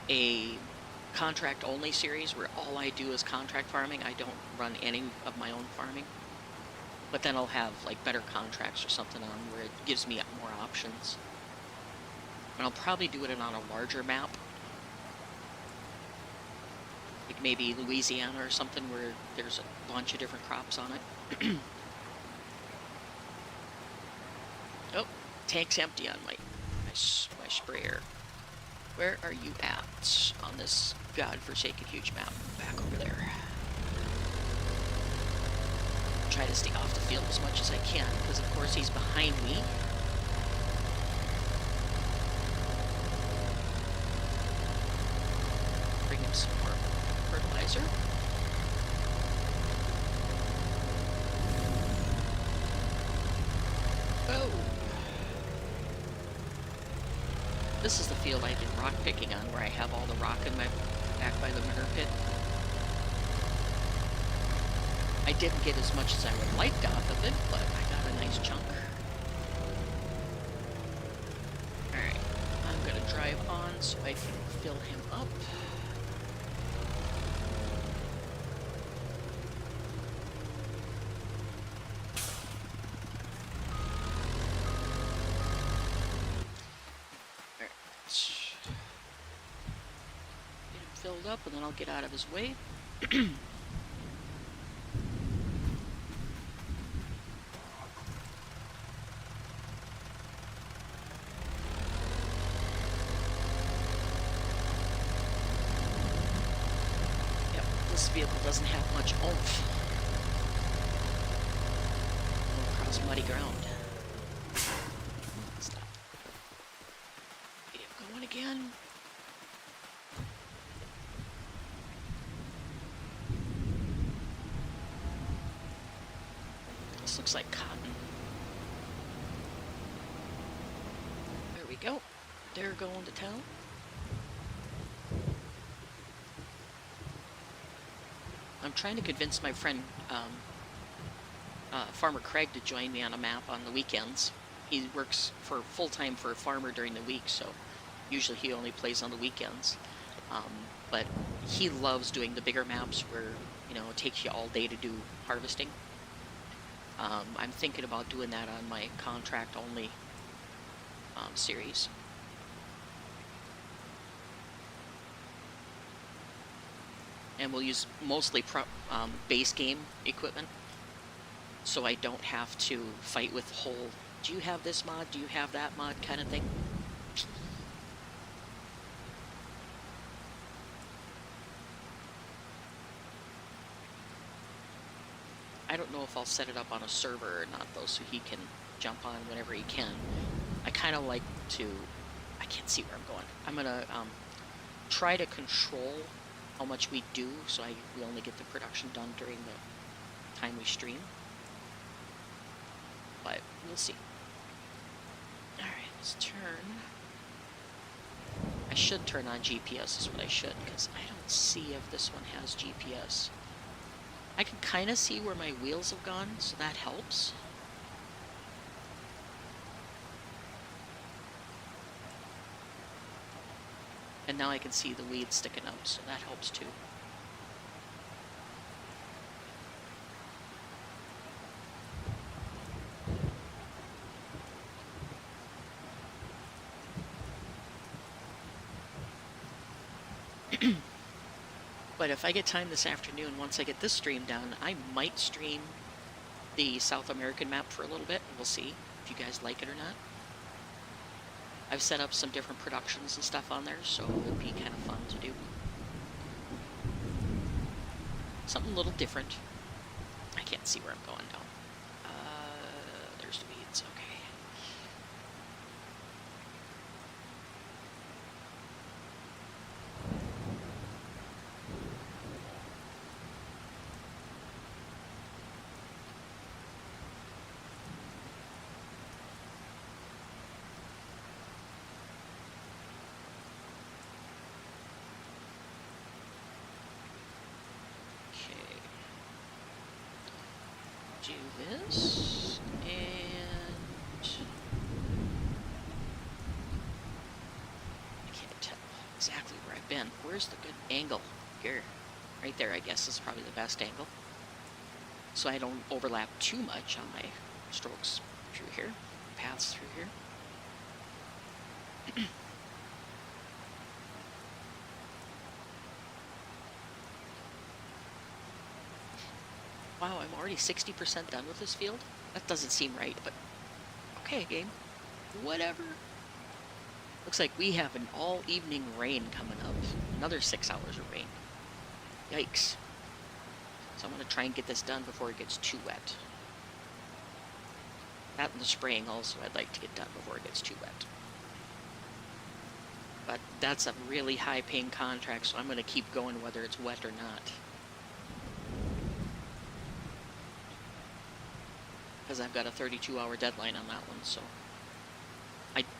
a contract only series where all I do is contract farming. I don't run any of my own farming, but then I'll have like better contracts or something on where it gives me more options. And I'll probably do it on a larger map, like maybe Louisiana or something where there's a bunch of different crops on it. Oh, tank's empty on my sprayer. Where are you at on this godforsaken huge map? Back over there. Try to stay off the field as much as I can, because of course he's behind me. Bring him some more fertilizer. Oh! This is the field I've been rock picking on, where I have all the rock in my back by the manure pit. I didn't get as much as I would like off of it, but I got a nice chunk. Alright, I'm gonna drive on so I can fill him up. Filled up, and then I'll get out of his way. Yep, this vehicle doesn't have much oomph. Going across muddy ground. Stop. Get him going again. Looks like cotton. There we go. They're going to town. I'm trying to convince my friend Farmer Craig to join me on a map on the weekends. He works for full-time for a farmer during the week, so usually he only plays on the weekends. But he loves doing the bigger maps where, you know, it takes you all day to do harvesting. I'm thinking about doing that on my contract-only series. And we'll use mostly base game equipment, so I don't have to fight with whole, do you have this mod, do you have that mod kind of thing. I don't know if I'll set it up on a server or not, though, so he can jump on whenever he can. I kind of like to... I can't see where I'm going. I'm going to try to control how much we do, so we only get the production done during the time we stream. But we'll see. Alright, let's turn. I should turn on GPS is what I should, because I don't see if this one has GPS. I can kind of see where my wheels have gone, so that helps. And now I can see the weeds sticking up, so that helps too. But if I get time this afternoon, once I get this stream done, I might stream the South American map for a little bit. We'll see if you guys like it or not. I've set up some different productions and stuff on there, so it'll be kind of fun to do. Something a little different. I can't see where I'm going now. There's the weeds, okay. Do this, and I can't tell exactly where I've been. Where's the good angle? Here. Right there, I guess, is probably the best angle. So I don't overlap too much on my strokes through here, paths through here. Wow, I'm already 60% done with this field? That doesn't seem right, but okay, game. Whatever. Looks like we have an all-evening rain coming up. Another 6 hours of rain. Yikes. So I'm going to try and get this done before it gets too wet. That and the spraying also I'd like to get done before it gets too wet. But that's a really high-paying contract, so I'm going to keep going whether it's wet or not. Because I've got a 32-hour deadline on that one, so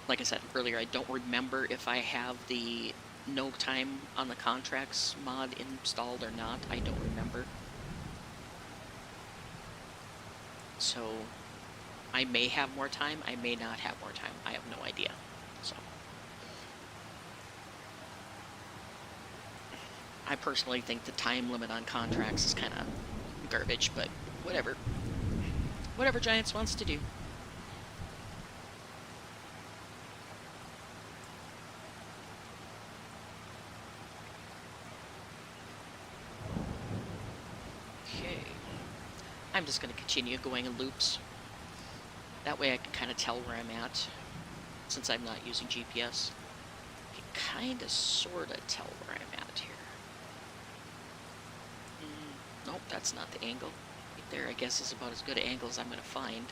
like I said earlier, I don't remember if I have the no time on the contracts mod installed or not. I don't remember. So I may have more time, I may not have more time. I have no idea. So I personally think the time limit on contracts is kind of garbage, but whatever. Whatever Giants wants to do. Okay. I'm just going to continue going in loops. That way I can kind of tell where I'm at, since I'm not using GPS. I can kind of sort of tell where I'm at here. Nope, that's not the angle. Right there, I guess, is about as good an angle as I'm going to find.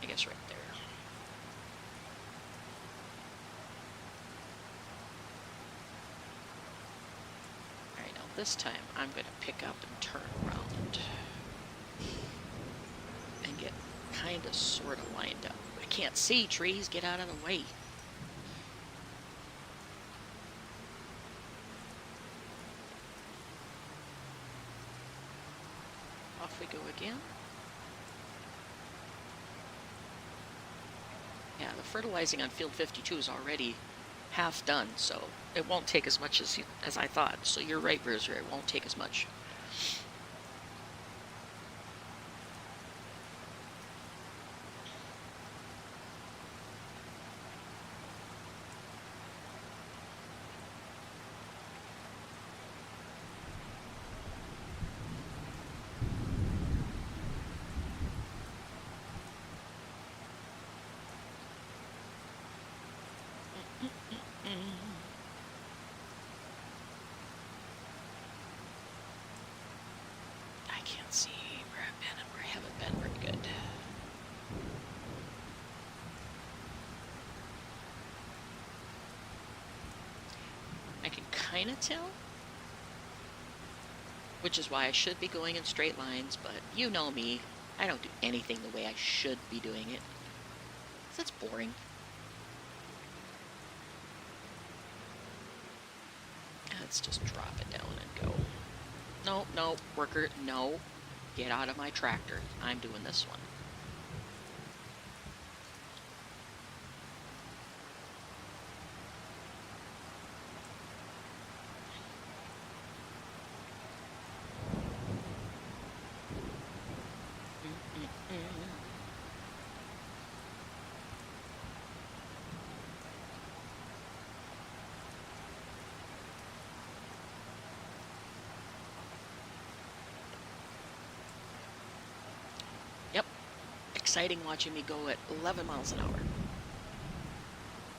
I guess right there. Alright, now this time I'm going to pick up and turn around. And get kind of sort of lined up. I can't see, trees, get out of the way. Off we go again. Yeah, the fertilizing on field 52 is already half done, so it won't take as much as I thought. So you're right, Bruiser, it won't take as much. I can't see where I've been and where I haven't been very good. Chinatown? Which is why I should be going in straight lines, but you know me. I don't do anything the way I should be doing it. That's boring. Let's just drop it down and go. No, no, worker, no. Get out of my tractor. I'm doing this one. Yep. Exciting watching me go at 11 miles an hour.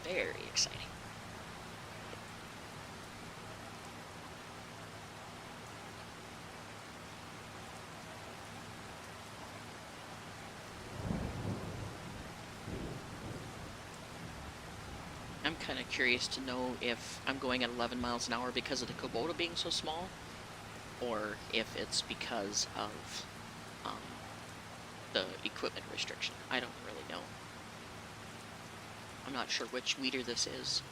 Very exciting. I'm kind of curious to know if I'm going at 11 miles an hour because of the Kubota being so small, or if it's because of the equipment restriction. I don't really know. I'm not sure which weeder this is.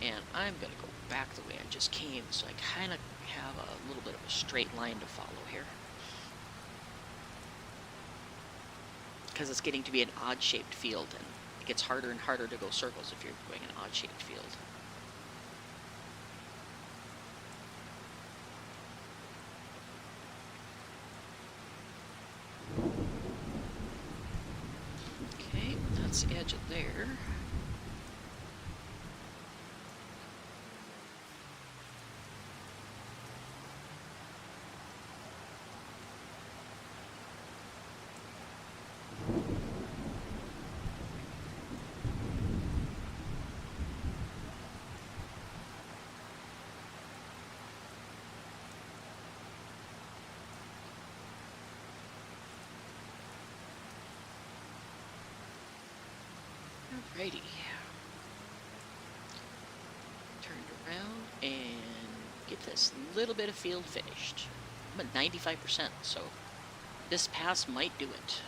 And I'm going to go back the way I just came, so I kind of have a little bit of a straight line to follow here. Because it's getting to be an odd-shaped field, and it gets harder and harder to go circles if you're going an odd-shaped field. Okay, that's the edge of there. Alrighty. Turned around and get this little bit of field finished. I'm at 95%, so this pass might do it.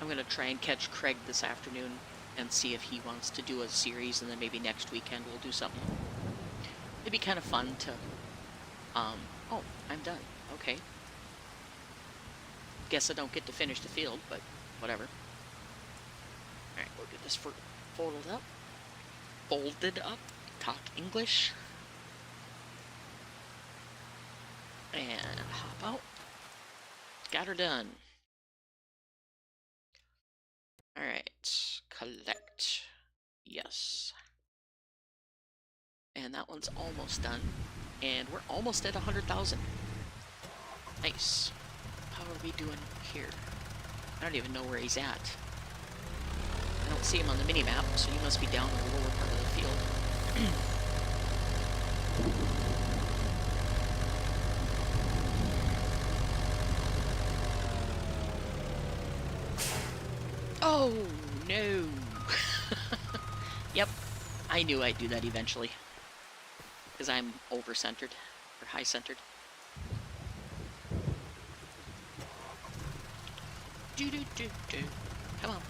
I'm going to try and catch Craig this afternoon and see if he wants to do a series, and then maybe next weekend we'll do something. It'd be kind of fun to, oh, I'm done. Okay. Guess I don't get to finish the field, but whatever. Alright, we'll get this folded up. Folded up. Talk English. And hop out. Got her done. Alright, collect. Yes. And that one's almost done. And we're almost at 100,000. Nice. How are we doing here? I don't even know where he's at. I don't see him on the mini-map, so he must be down in the lower part of the field. Oh, no. Yep, I knew I'd do that eventually. Because I'm over-centered, or high-centered. Do-do-do-do. Come on.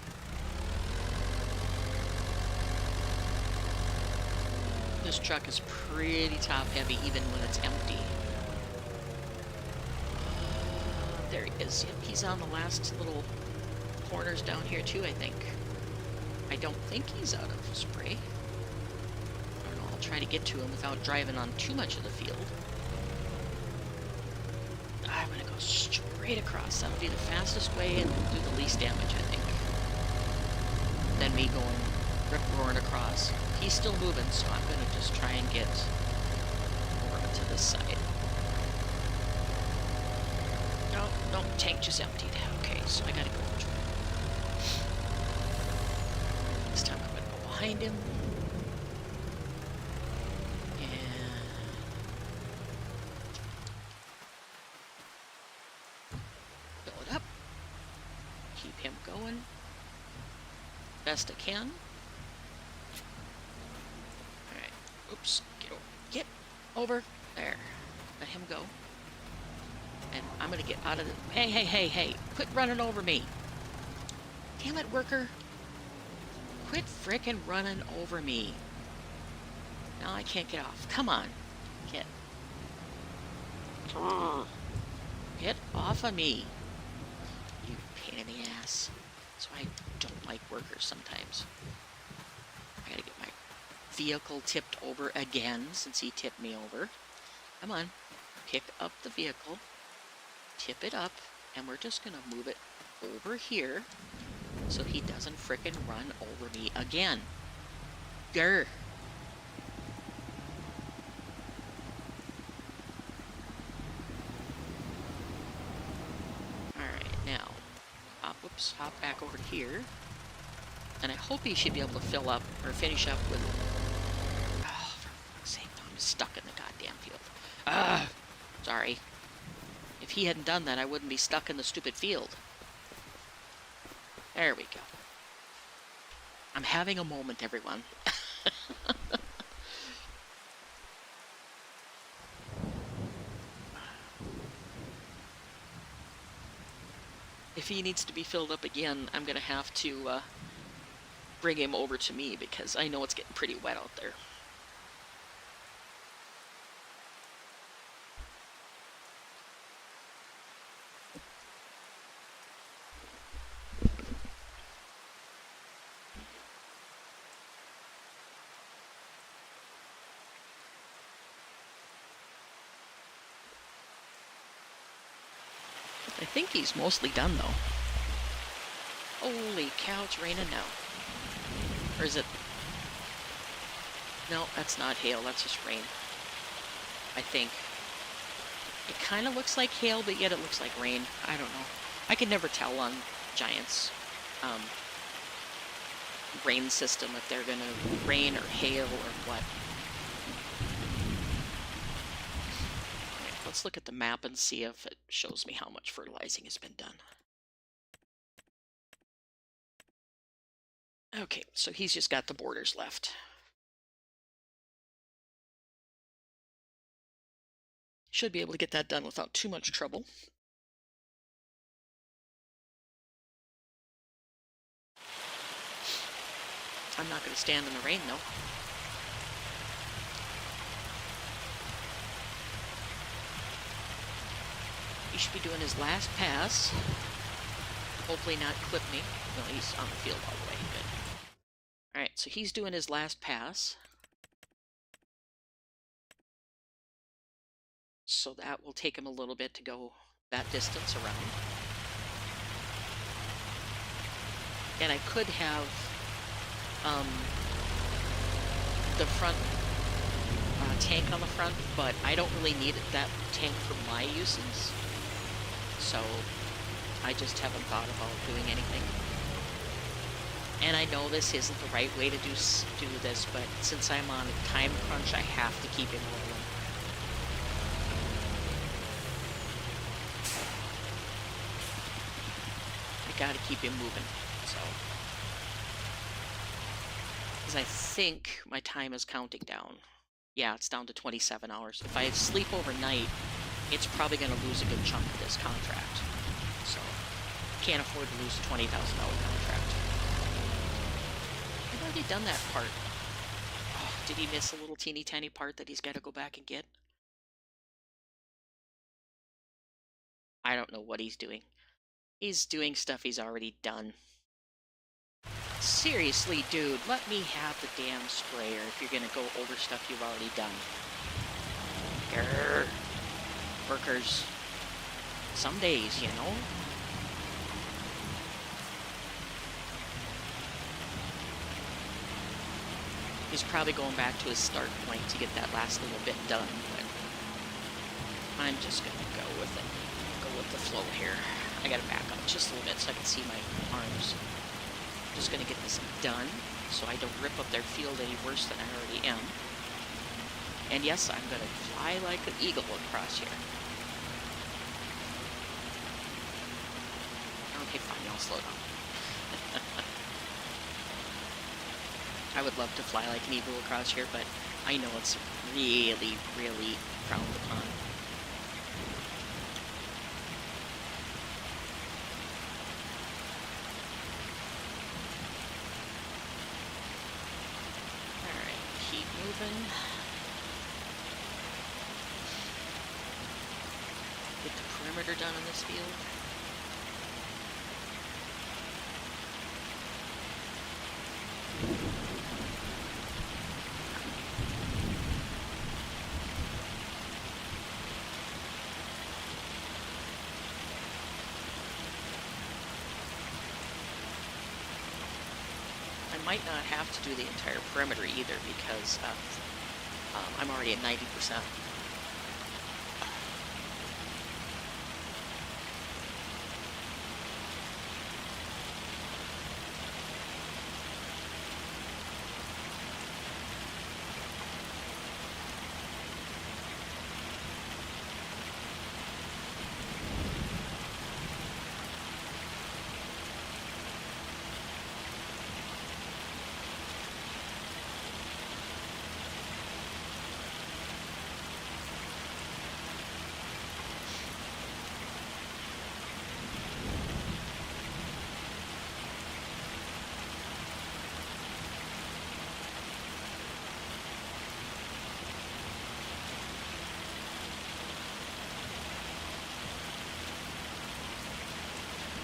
This truck is pretty top-heavy, even when it's empty. There he is. Yep, he's on the last little corners down here too, I think. I don't think he's out of spray. I don't know, I'll try to get to him without driving on too much of the field. I'm gonna go straight across. That'll be the fastest way and do the least damage, I think. Than me going rip-roaring across. He's still moving, so I'm gonna just try and get over to this side. No, tank just emptied. Okay, so I gotta go over to him. This time I'm gonna go behind him. Going best I can. Alright. Oops. Get over there. Let him go. And I'm gonna get out of the... Hey. Quit running over me. Damn it, worker. Quit frickin' running over me. Now I can't get off. Come on. Get off of me. You pain in the ass. That's why I don't like workers sometimes. I gotta get my vehicle tipped over again since he tipped me over. Come on. Pick up the vehicle. Tip it up. And we're just gonna move it over here so he doesn't frickin' run over me again. Grr. Hop back over to here. And I hope he should be able to fill up or finish up with... Oh, for fuck's sake, I'm stuck in the goddamn field. Sorry. If he hadn't done that, I wouldn't be stuck in the stupid field. There we go. I'm having a moment, everyone. If he needs to be filled up again, I'm going to have to bring him over to me because I know it's getting pretty wet out there. I think he's mostly done, though. Holy cow, it's raining now. Or is it... No, that's not hail, that's just rain. I think. It kind of looks like hail, but yet it looks like rain. I don't know. I can never tell on Giants' rain system if they're going to rain or hail or what. Let's look at the map and see if it shows me how much fertilizing has been done. Okay, so he's just got the borders left. Should be able to get that done without too much trouble. I'm not going to stand in the rain, though. He should be doing his last pass. Hopefully not clip me. No, he's on the field all the way. Good. Alright, so he's doing his last pass. So that will take him a little bit to go that distance around. And I could have the front tank on the front, but I don't really need that tank for my uses. So I just haven't thought about doing anything. And I know this isn't the right way to do this, but since I'm on a time crunch, I have to keep it rolling. I gotta keep him moving, so. Because I think my time is counting down. Yeah, it's down to 27 hours. If I sleep overnight, it's probably going to lose a good chunk of this contract. So, can't afford to lose a $20,000 contract. I've already done that part. Oh, did he miss a little teeny tiny part that he's got to go back and get? I don't know what he's doing. He's doing stuff he's already done. Seriously, dude, let me have the damn sprayer if you're going to go over stuff you've already done. Grrr. Workers. Some days, you know. He's probably going back to his start point to get that last little bit done, but I'm just gonna go with it. Go with the flow here. I gotta back up just a little bit so I can see my arms. Just gonna get this done so I don't rip up their field any worse than I already am. And yes, I'm gonna fly like an eagle across here. Okay, fine, I'll slow down. I would love to fly like an eagle across here, but I know it's really, really frowned upon. Alright, keep moving. Get the perimeter done on this field. I might not have to do the entire perimeter either because I'm already at 90%.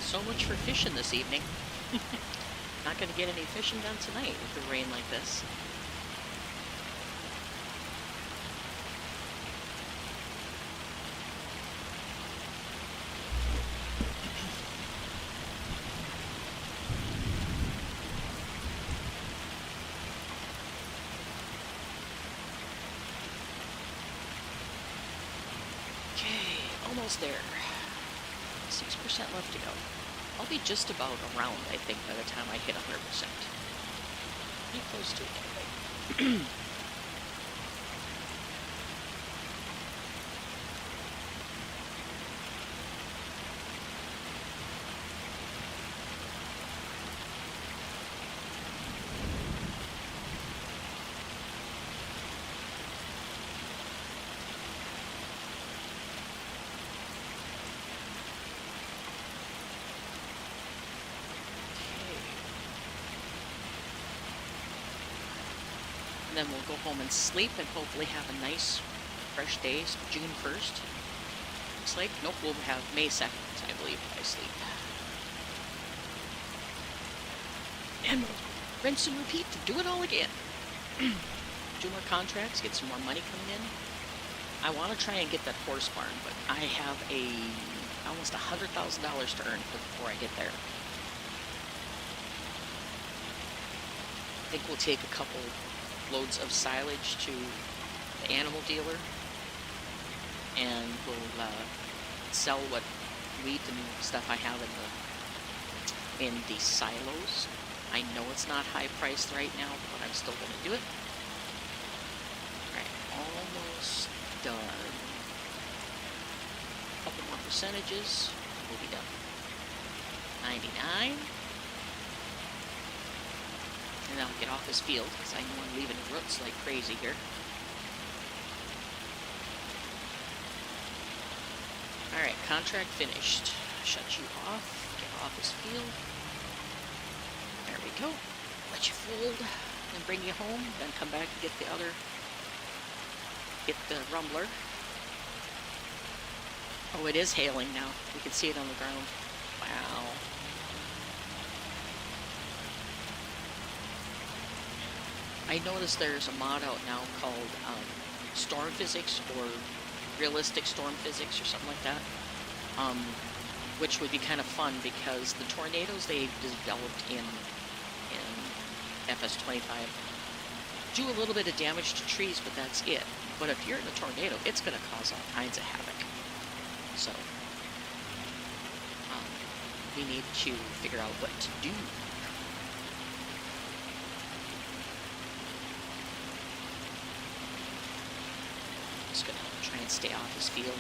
So much for fishing this evening. Not going to get any fishing done tonight with the rain like this. Okay, almost there. 6% left to go. I'll be just about around, I think, by the time I hit 100%. Pretty close to it anyway. And then we'll go home and sleep and hopefully have a nice, fresh day, June 1st. Looks like, nope, we'll have May 2nd, I believe, I sleep. And we'll rinse and repeat to do it all again. 2 more contracts, get some more money coming in. I want to try and get that horse barn, but I have almost $100,000 to earn before I get there. I think we'll take a couple loads of silage to the animal dealer, and we'll sell what wheat and stuff I have in the silos. I know it's not high priced right now, but I'm still going to do it. Alright, almost done. A couple more percentages, we'll be done. 99. And then I'll get off this field because I know I'm leaving roots like crazy here. Alright, contract finished. Shut you off. Get off this field. There we go. Let you fold and bring you home. Then come back and get the rumbler. Oh, it is hailing now. You can see it on the ground. Wow. I noticed there's a mod out now called storm physics or realistic storm physics or something like that. which would be kind of fun because the tornadoes they developed in FS25 do a little bit of damage to trees, but that's it. But if you're in a tornado, it's going to cause all kinds of havoc. So we need to figure out what to do. Just going to try and stay off this field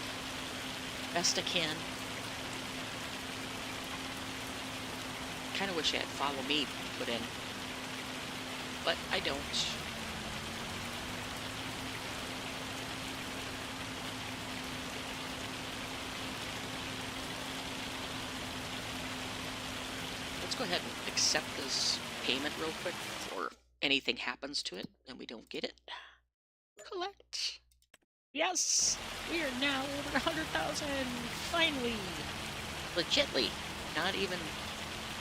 best I can. Kind of wish I had follow me put in, but I don't. Let's go ahead and accept this payment real quick before anything happens to it and we don't get it. Collect. Yes, we are now over 100,000. Finally, legitly, not even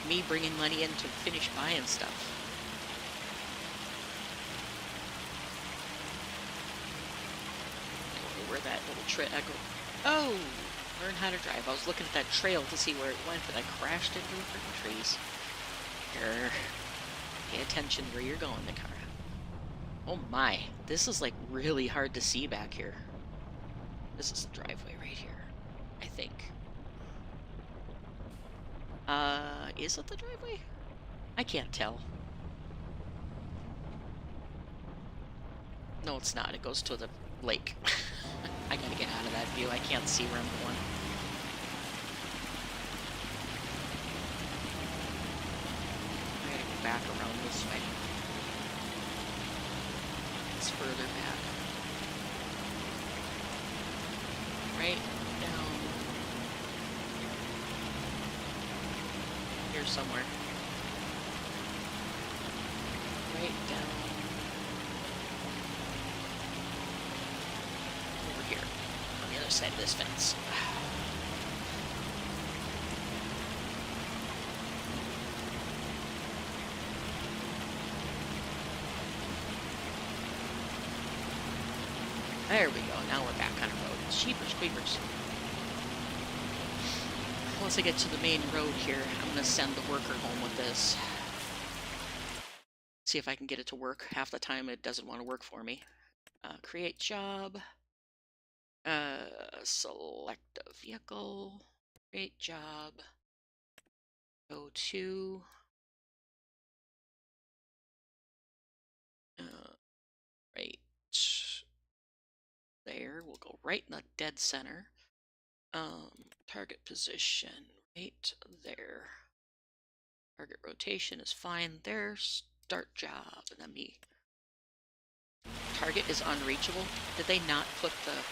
me bringing money in to finish buying stuff. I don't know where that little trail. Oh, learn how to drive. I was looking at that trail to see where it went, but I crashed into the freaking trees. Grr. Pay attention where you're going, Nakara. Oh my, this is like really hard to see back here. This is the driveway right here, I think. Is it the driveway? I can't tell. No, it's not. It goes to the lake. I gotta get out of that view. I can't see where I'm going. I gotta go back around this way. It's further back. Right down here somewhere. Right down over here on the other side of this fence. There we go. Now we're back on a road. Jeepers creepers. Once I get to the main road here, I'm going to send the worker home with this. See if I can get it to work. Half the time it doesn't want to work for me. Create job. Select a vehicle. Create job. Go to... right there. We'll go right in the dead center. Target position right there. Target rotation is fine there. Start job. And then me. Target is unreachable. Did they not put the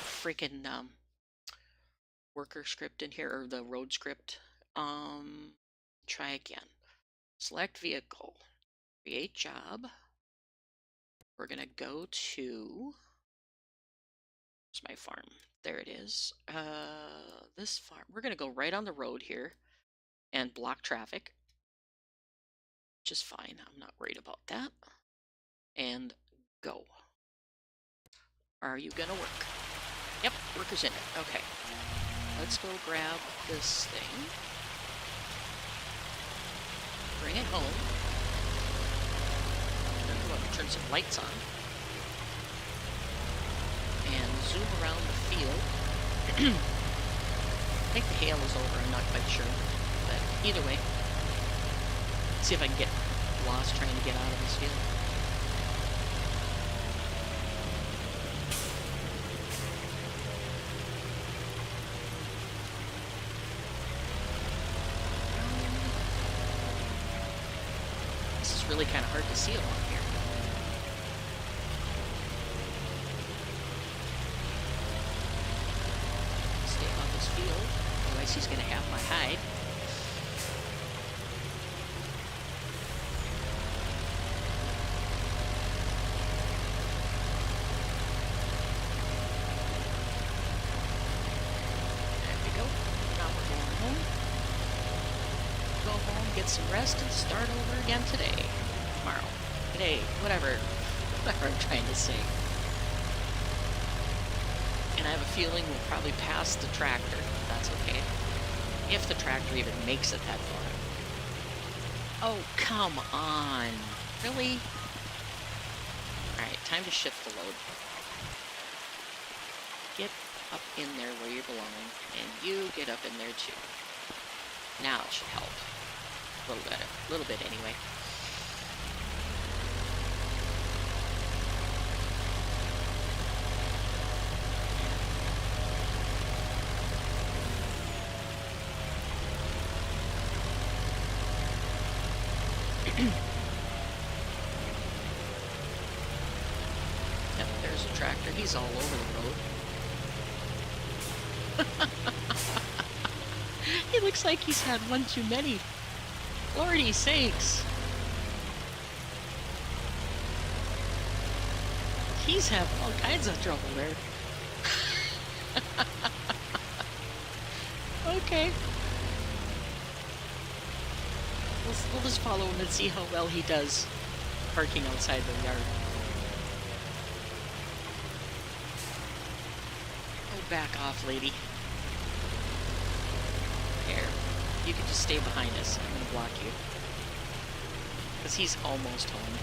freaking worker script in here, or the road script? Try again. Select vehicle. Create job. We're gonna go to... Where's my farm? There it is. This farm. We're gonna go right on the road here and block traffic, which is fine. I'm not worried about that. And go. Are you gonna work? Yep, worker's in it. Okay. Let's go grab this thing. Bring it home. Turn some lights on. And zoom around the field. I think the hail is over, I'm not quite sure. But either way, see if I can get lost trying to get out of this field. This is really kind of hard to see along here. Otherwise he's going to have my hide. There we go. Now we're going home. Go home, get some rest, and start over again today. Tomorrow. Today. Whatever I'm trying to say. And I have a feeling we'll probably pass the tractor. That's okay. If the tractor even makes it that far. Oh, come on. Really? Alright, time to shift the load. Get up in there where you belong, and you get up in there too. Now it should help. A little bit anyway. Yep, there's a tractor. He's all over the road. He looks like he's had one too many. Lordy sakes. He's having all kinds of trouble there. Okay. We'll just follow him and see how well he does parking outside the yard. Oh, back off, lady. Here, you can just stay behind us. I'm gonna block you. Because he's almost home.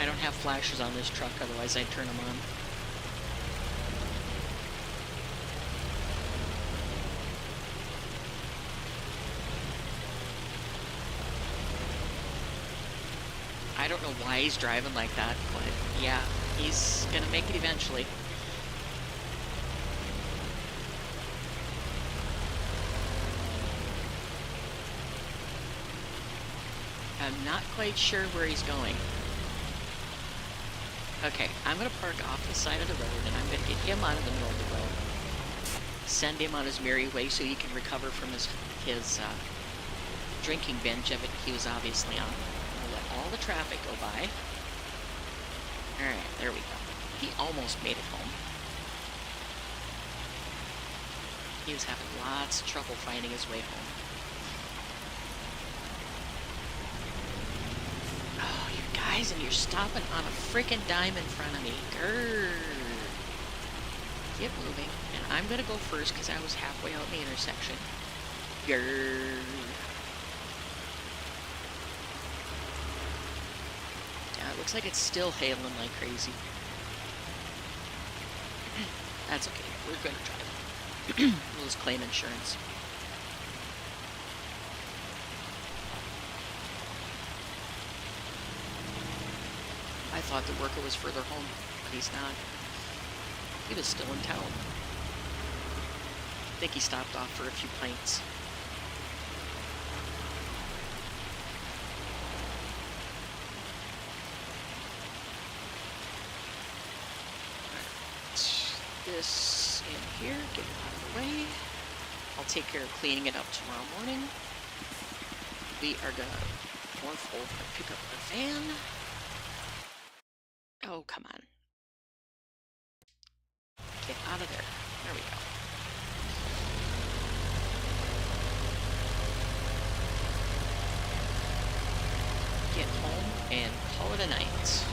I don't have flashers on this truck, otherwise I'd turn them on. I don't know why he's driving like that, but yeah, he's gonna make it eventually. I'm not quite sure where he's going. Okay, I'm gonna park off the side of the road, and I'm gonna get him out of the middle of the road. Send him on his merry way so he can recover from his drinking binge of it he was obviously on. We'll let all the traffic go by. Alright, there we go. He almost made it home. He was having lots of trouble finding his way home. Oh, you guys, and you're stopping on a frickin' dime in front of me. Grrr. Get moving. And I'm gonna go first because I was halfway out in the intersection. Grrr. Yeah, it looks like it's still hailing like crazy. That's okay. We're gonna drive. We'll just claim insurance. I thought the worker was further home, but he's not. He was still in town. I think he stopped off for a few pints. This in here, get it out of the way. I'll take care of cleaning it up tomorrow morning. We are gonna morph over and pick up the van. Oh, come on. Get out of there. There we go. Get home and call it a night.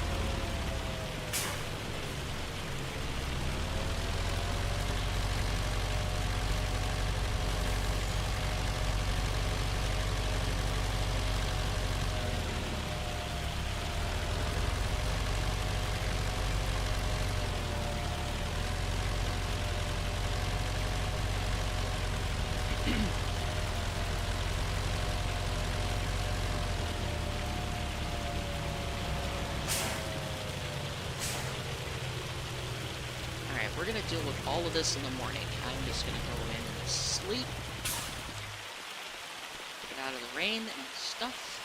We're going to deal with all of this in the morning. I'm just going to go in and sleep. Get out of the rain and stuff.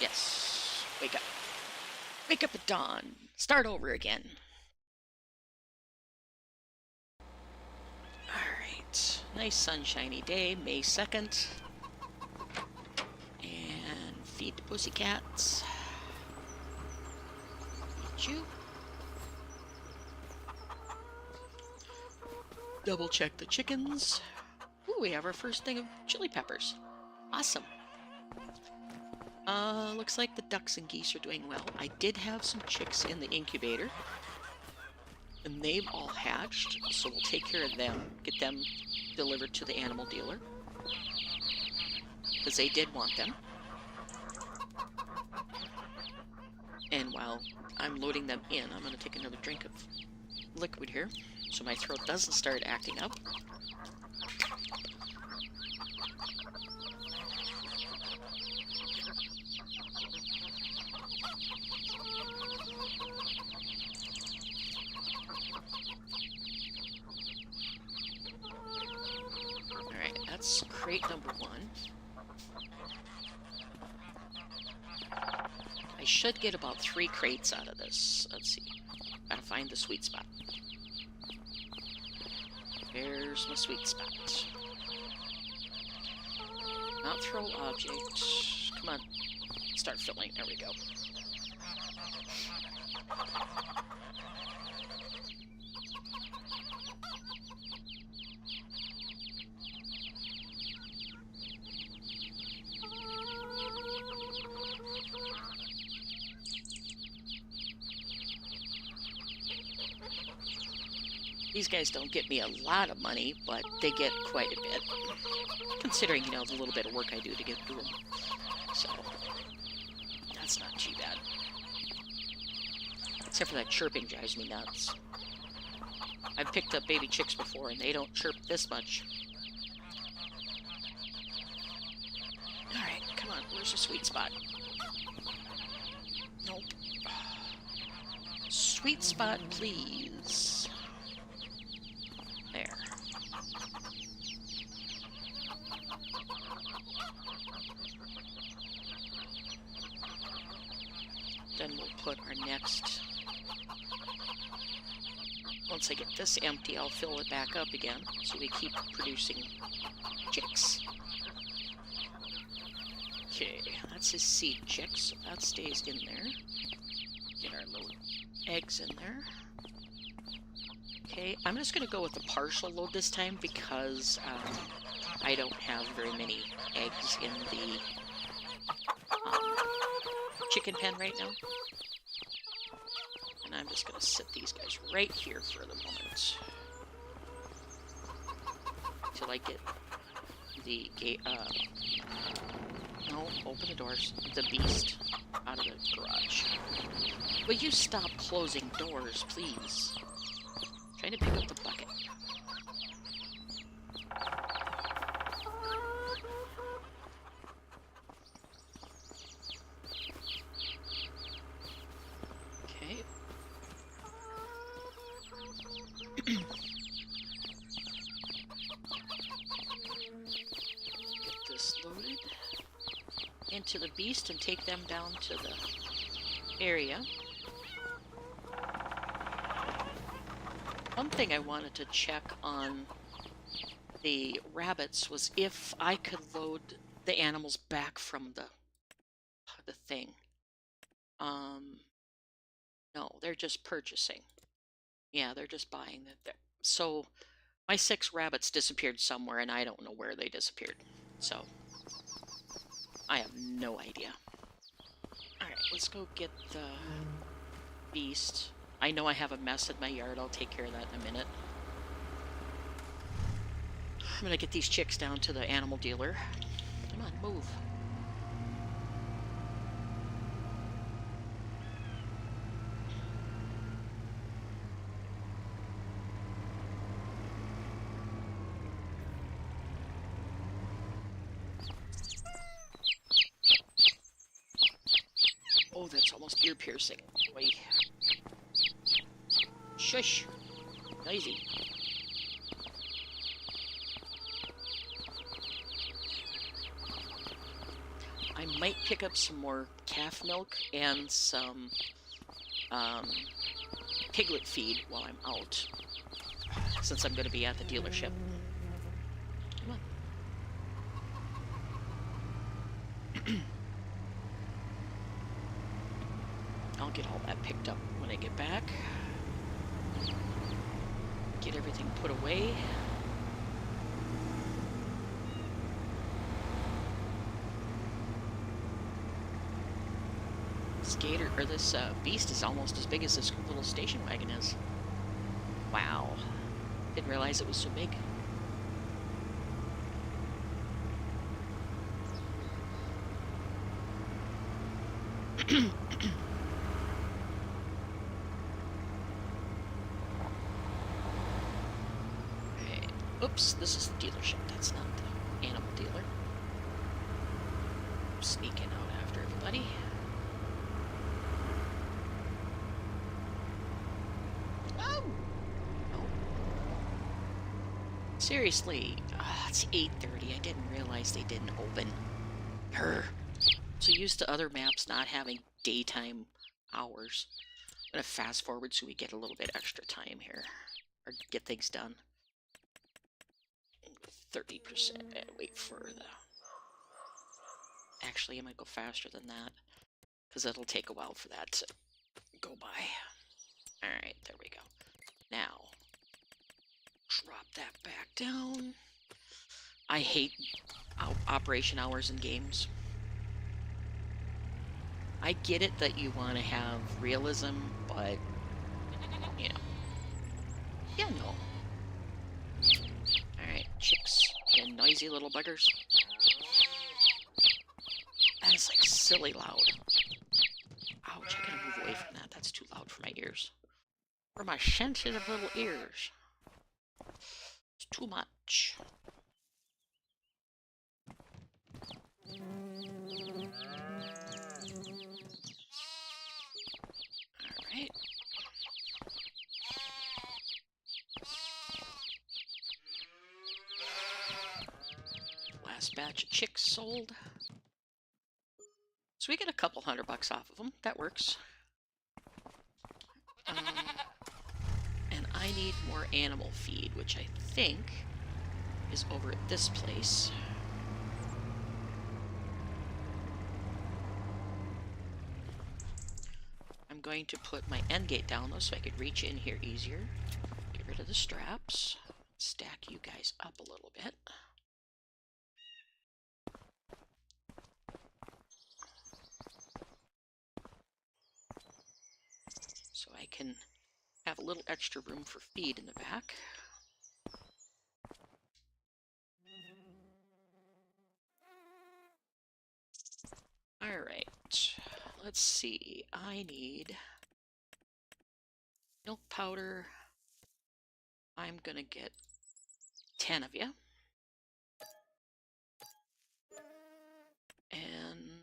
Yes. Wake up. Wake up at dawn. Start over again. Alright. Nice sunshiny day, May 2nd. And feed the pussycats. You. Double check the chickens. Ooh, we have our first thing of chili peppers. Awesome. Looks like the ducks and geese are doing well. I did have some chicks in the incubator, and they've all hatched, so we'll take care of them, get them delivered to the animal dealer, because they did want them. And while I'm loading them in, I'm going to take another drink of liquid here, so my throat doesn't start acting up. Alright, that's crate number 1. I should get about 3 crates out of this. Let's see. Gotta find the sweet spot. Where's my sweet spot? Not throw object. Come on. Start filling. There we go. These guys don't get me a lot of money, but they get quite a bit, considering, you know, the little bit of work I do to get through them. So, that's not too bad. Except for that chirping drives me nuts. I've picked up baby chicks before, and they don't chirp this much. Alright, come on, where's the sweet spot? Nope. Sweet spot, please. There. Then we'll put our next... Once I get this empty, I'll fill it back up again, so we keep producing chicks. Okay, that's his seed chick, so that stays in there. Get our little eggs in there. Okay, I'm just going to go with the partial load this time because I don't have very many eggs in the chicken pen right now. And I'm just going to sit these guys right here for the moment. Till I get the gate, no, open the doors. The beast out of the garage. Will you stop closing doors, please? Trying to pick up the bucket. Okay. Get this loaded into the beast and take them down to the area. One thing I wanted to check on the rabbits was if I could load the animals back from the thing. No, they're just purchasing. Yeah, they're just buying it. So my 6 rabbits disappeared somewhere, and I don't know where they disappeared. So I have no idea. Alright, let's go get the beast. I know I have a mess in my yard. I'll take care of that in a minute. I'm gonna get these chicks down to the animal dealer. Come on, move. Oh, that's almost ear piercing. Wait. Shush. Noisy. I might pick up some more calf milk and some piglet feed while I'm out, since I'm going to be at the dealership. Come on. I'll get all that picked up when I get back. Get everything put away. Skater, or this beast is almost as big as this little station wagon is. Wow. Didn't realize it was so big. Okay. Oops, this is the dealership. That's not the animal dealer. I'm sneaking out after everybody. Oh! No. Seriously. It's 8:30. I didn't realize they didn't open. Her. So used to other maps not having daytime hours. I'm gonna fast forward so we get a little bit extra time here. Or get things done. 30%. Wait for the... Actually, I might go faster than that. Because it'll take a while for that to go by. Alright, there we go. Now, drop that back down. I hate operation hours in games. I get it that you want to have realism, but, you know. Yeah, no. Alright, chicks and noisy little buggers. That is like silly loud. Ouch, I gotta move away from that. That's too loud for my ears. For my sensitive little ears. It's too much. Alright. Last batch of chicks sold. So we get a couple $100 off of them. That works. And I need more animal feed, which I think is over at this place. I'm going to put my end gate down though so I could reach in here easier. Get rid of the straps. Stack you guys up a little bit. So I can have a little extra room for feed in the back. Alright, let's see. I need milk powder. I'm gonna get 10 of you. And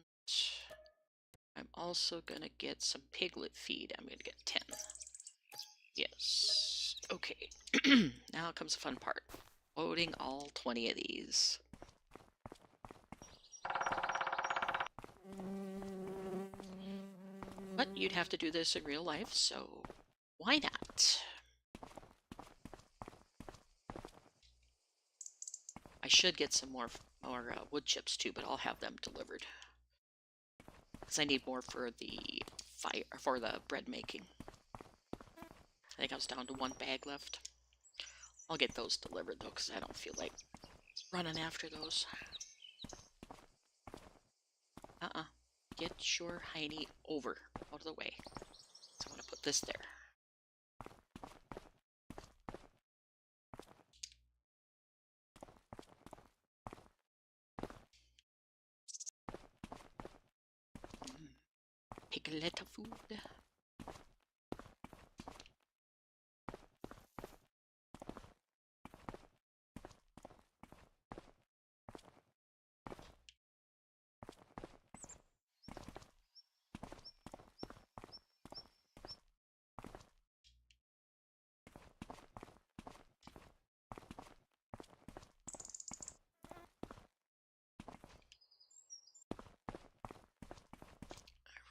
I'm also gonna get some piglet feed. I'm gonna get 10. Yes. Okay. Now comes the fun part. Loading all 20 of these. But you'd have to do this in real life, so why not? I should get some more wood chips too, but I'll have them delivered. Because I need more for the bread making. I think I was down to 1 bag left. I'll get those delivered though, because I don't feel like running after those. Get your hiney over, out of the way. So I'm going to put this there. Piglet food.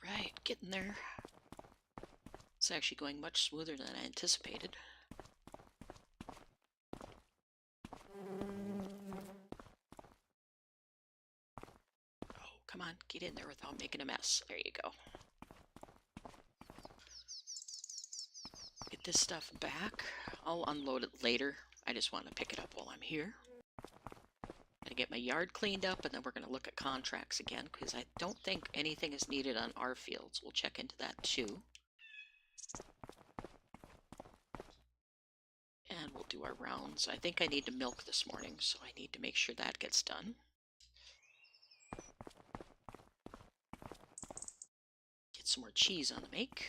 Alright, getting there. It's actually going much smoother than I anticipated. Oh, come on, get in there without making a mess. There you go. Get this stuff back. I'll unload it later. I just want to pick it up while I'm here. Gonna get my yard cleaned up, and then we're gonna look at contracts again, because I don't think anything is needed on our fields. We'll check into that too. And we'll do our rounds. I think I need to milk this morning, so I need to make sure that gets done. Get some more cheese on the make.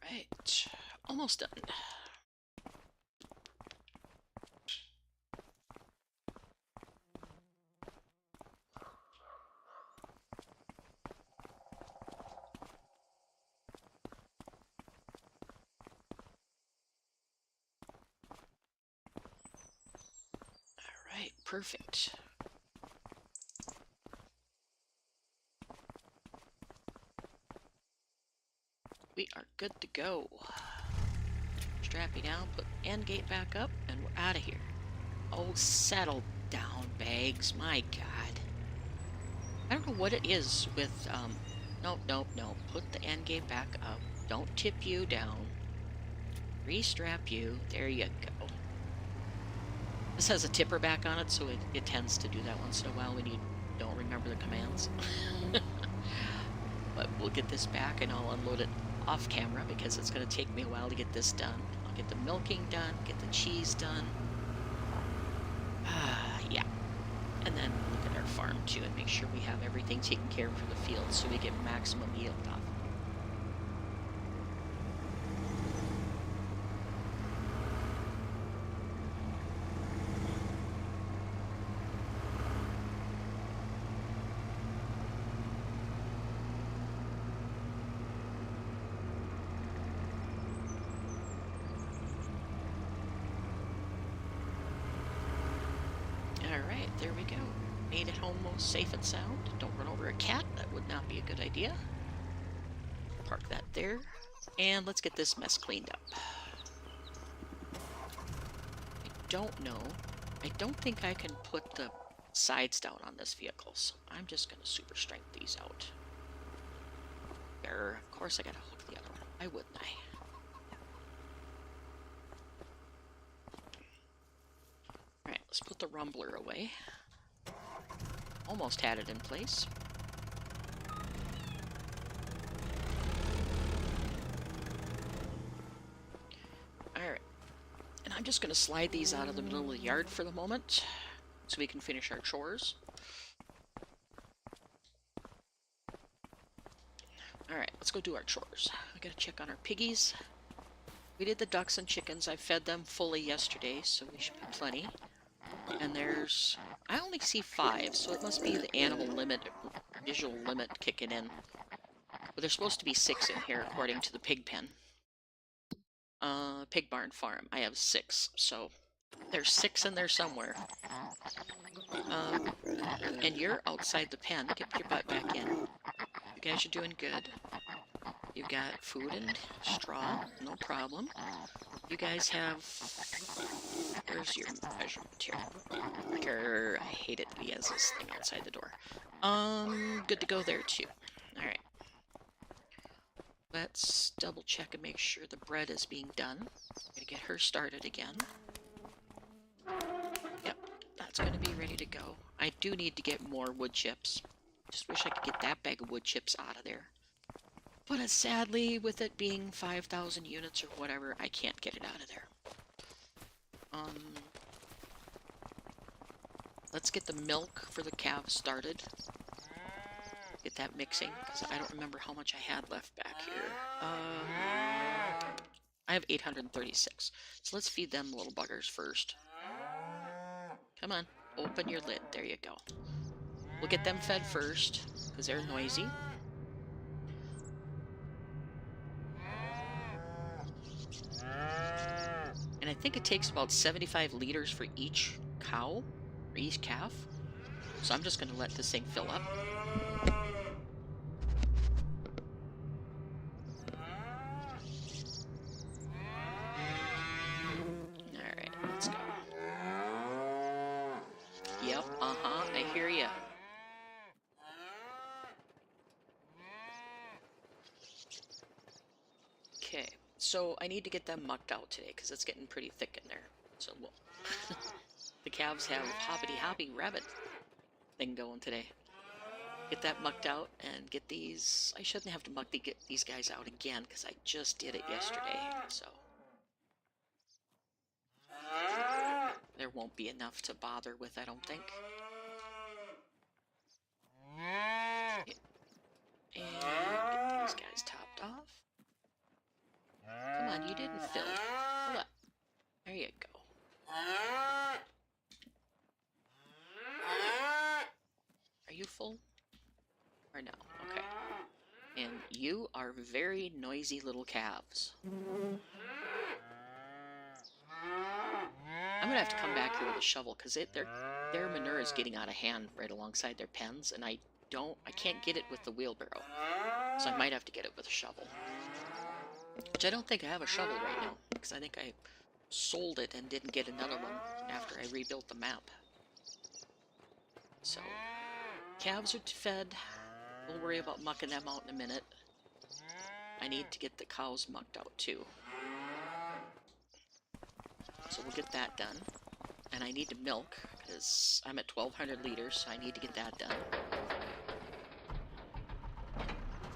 Alright, almost done. Alright, perfect. We are good to go. Strap you down, put end gate back up, and we're out of here. Oh, settle down, Bags. My God. I don't know what it is with, no. Put the end gate back up. Don't tip you down. Restrap you. There you go. This has a tipper back on it, so it tends to do that once in a while when you don't remember the commands. But we'll get this back, and I'll unload it off camera because it's going to take me a while to get this done. I'll get the milking done, get the cheese done. Yeah. And then look at our farm too and make sure we have everything taken care of for the field so we get maximum yield off. Alright, there we go. Made it home most safe and sound. Don't run over a cat. That would not be a good idea. Park that there. And let's get this mess cleaned up. I don't know. I don't think I can put the sides down on this vehicle, so I'm just going to super strength these out. There. Of course I got to hook the other one. Why wouldn't I? Alright, let's put the rumbler away. Almost had it in place. Alright. And I'm just going to slide these out of the middle of the yard for the moment so we can finish our chores. Alright, let's go do our chores. We gotta check on our piggies. We did the ducks and chickens. I fed them fully yesterday, so we should be plenty. And there's... I only see 5, so it must be the animal limit, visual limit kicking in. But there's supposed to be 6 in here, according to the pig pen. Pig barn farm. I have 6, so there's 6 in there somewhere. And you're outside the pen. Get your butt back in. You guys are doing good. You got food and straw, no problem. You guys have... Where's your measurement here? I hate it. He has this thing outside the door. Good to go there too. Alright. Let's double check and make sure the bread is being done. Gonna get her started again. Yep, that's gonna be ready to go. I do need to get more wood chips. Just wish I could get that bag of wood chips out of there. But sadly, with it being 5,000 units or whatever, I can't get it out of there. Let's get the milk for the calves started. Get that mixing, because I don't remember how much I had left back here. I have 836. So let's feed them little buggers first. Come on, open your lid. There you go. We'll get them fed first, because they're noisy. And I think it takes about 75 liters for each cow, or each calf. So I'm just going to let this thing fill up. So I need to get them mucked out today because it's getting pretty thick in there. So we'll the calves have hoppity hoppy rabbit thing going today. Get that mucked out and get these. I shouldn't have to get these guys out again because I just did it yesterday. So there won't be enough to bother with, I don't think. And get these guys topped off. Come on, you didn't fill. Hold up. There you go. Are you full? Or no? Okay. And you are very noisy little calves. I'm gonna have to come back here with a shovel because their manure is getting out of hand right alongside their pens, and I can't get it with the wheelbarrow, so I might have to get it with a shovel. Which I don't think I have a shovel right now because I think I sold it and didn't get another one after I rebuilt the map. So calves are fed. We'll worry about mucking them out in a minute. I need to get the cows mucked out too. So we'll get that done. And I need to milk, because I'm at 1,200 liters, so I need to get that done.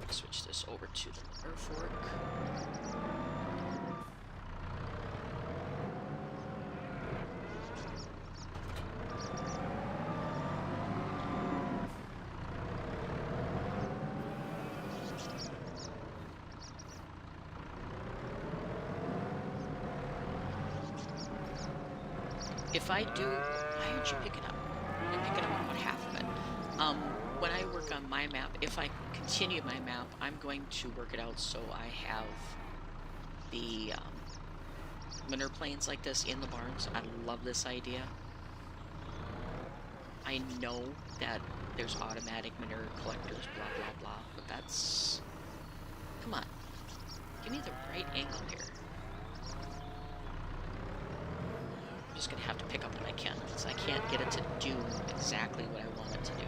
Switch this over to the manure fork. If I do, why aren't you picking up? You're picking up about half of it. When I work on my map, if I continue my map, I'm going to work it out so I have the manure planes like this in the barns. I love this idea. I know that there's automatic manure collectors, blah, blah, blah, but that's... Come on. Give me the right angle here. I'm just going to have to pick up what I can, because I can't get it to do exactly what I want it to do.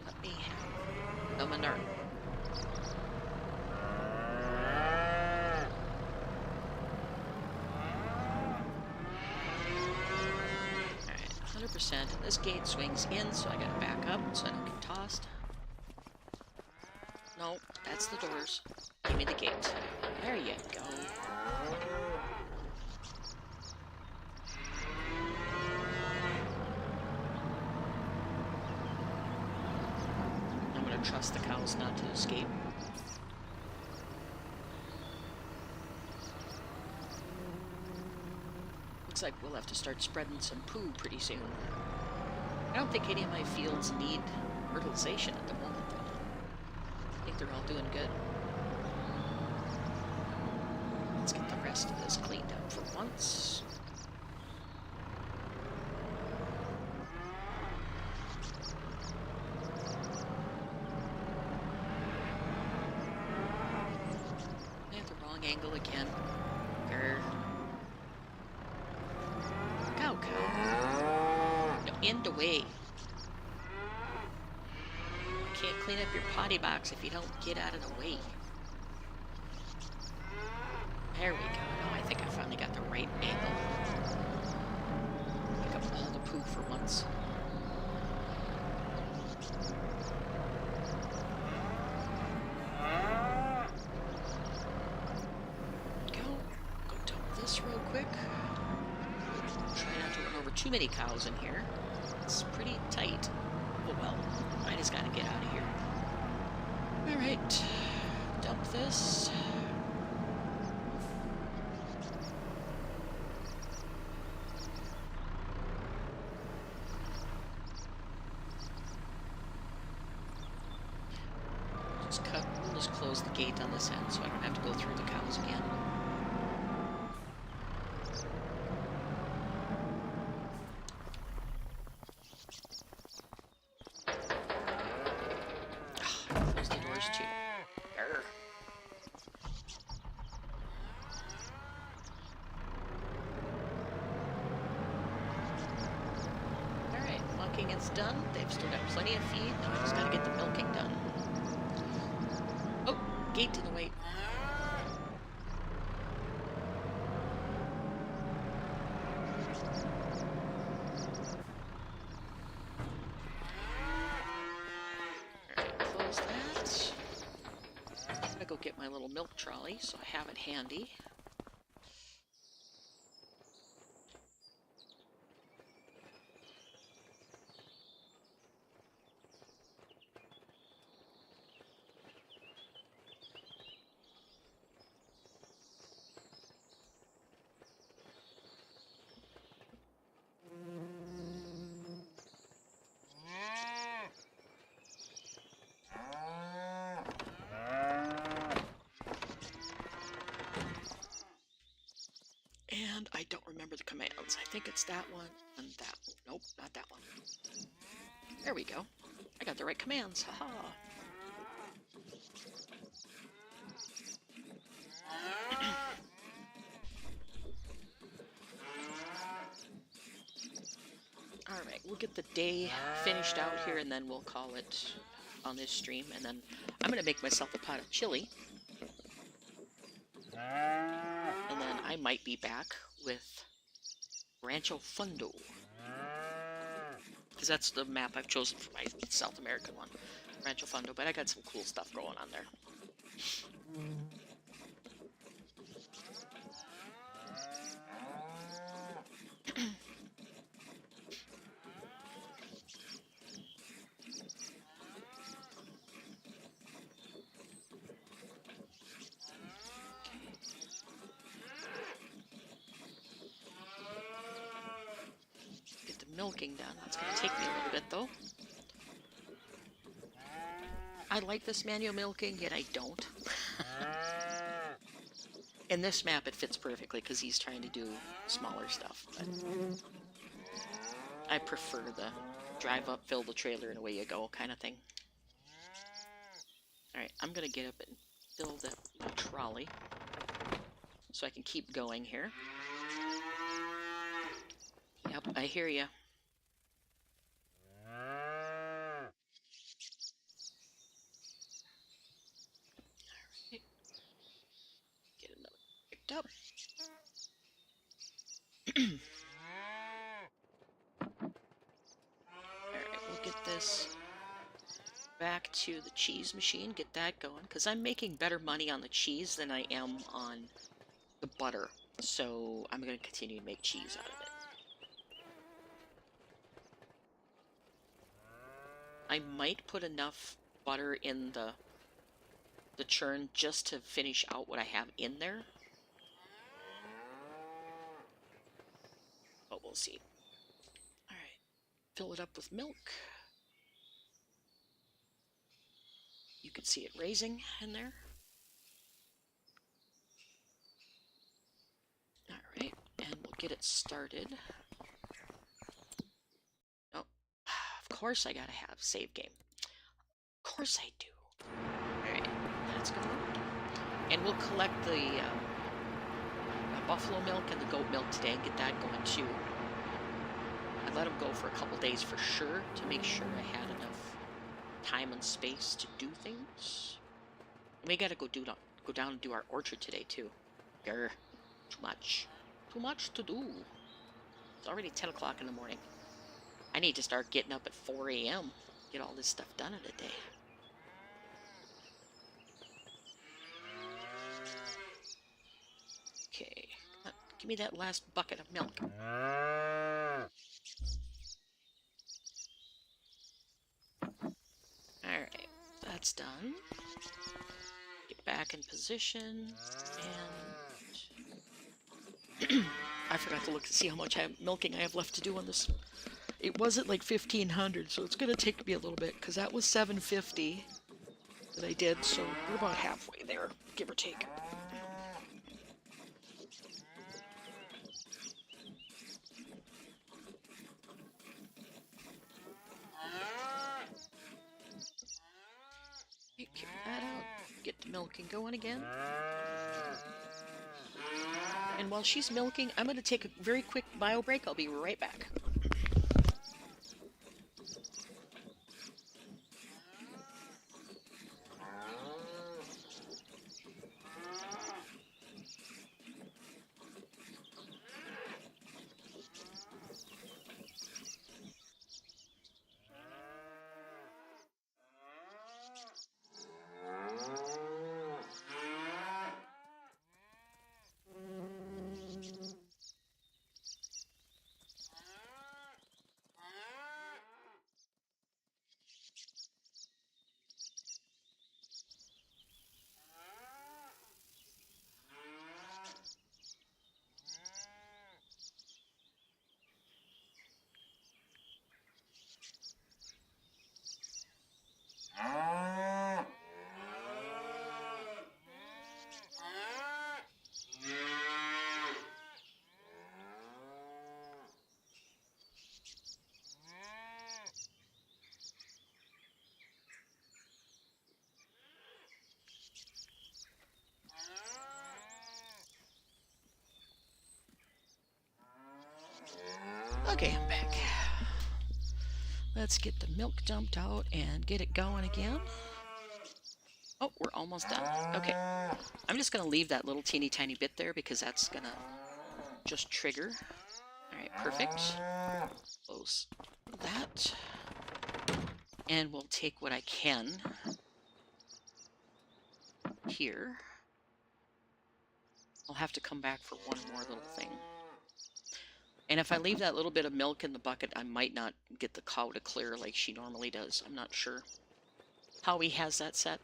Let me have the manure. Alright, 100%. This gate swings in, so I gotta back up so I don't get tossed. No, that's the doors. Give me the gate. There you go. I'm gonna trust the cows not to escape. Looks like we'll have to start spreading some poo pretty soon. I don't think any of my fields need fertilization at the moment, though. I think they're all doing good. Let's get the rest of this cleaned up for once. I have the wrong angle again. Cow, cow. No, in the way. You can't clean up your potty box if you don't get out of the way. There we go. Now I think I finally got the right angle. Pick up all the poo for once. Go dump this real quick. Try not to run over too many cows in here. It's pretty tight. Oh well, I just gotta get out of here. Alright, dump this. We'll just close the gate on this end so I don't have to go through the cows again. Close the doors too. Arr. Alright, mucking is done. They've still got plenty of feed. Now I just gotta get the milking done. gate in the way. Alright, close that. I'm gonna go get my little milk trolley so I have it handy. And I don't remember the commands. I think it's that one and that one. Nope, not that one. There we go. I got the right commands. Haha. Alright, we'll get the day finished out here and then we'll call it on this stream. And then I'm going to make myself a pot of chili. And then I might be back with Rancho Fondo. Because that's the map I've chosen for my South American one. Rancho Fondo, but I got some cool stuff going on there. Milking done. That's going to take me a little bit though. I like this manual milking, yet I don't. In this map it fits perfectly because he's trying to do smaller stuff. But I prefer the drive up, fill the trailer, and away you go kind of thing. Alright, I'm going to get up and fill the trolley so I can keep going here. Yep, I hear ya. Get another picked up. Alright, we'll get this back to the cheese machine, get that going, because I'm making better money on the cheese than I am on the butter. So I'm going to continue to make cheese out of it. I might put enough butter in the churn just to finish out what I have in there. But we'll see. Alright, fill it up with milk. You can see it raising in there. Alright, and we'll get it started. Oh, of course I gotta have save game. Of course I do. Alright, that's good. And we'll collect the buffalo milk and the goat milk today and get that going too. I let them go for a couple days for sure to make sure I had enough time and space to do things. And we gotta go down and do our orchard today too. Grr, too much to do. It's already 10 o'clock in the morning. I need to start getting up at 4 a.m. get all this stuff done in a day. Okay, give me that last bucket of milk. Alright, that's done. Get back in position, and I forgot to look to see how much milking I have left to do on this. It was at like 1,500, so it's going to take me a little bit, because that was 750 that I did, so we're about halfway there, give or take. Get that out, get the milking going again. And while she's milking, I'm going to take a very quick bio break. I'll be right back. Okay, I'm back. Let's get the milk dumped out and get it going again. Oh, we're almost done. Okay, I'm just going to leave that little teeny tiny bit there because that's going to just trigger. All right, perfect. Close that. And we'll take what I can here. I'll have to come back for one more little thing. And if I leave that little bit of milk in the bucket, I might not get the cow to clear like she normally does. I'm not sure how he has that set.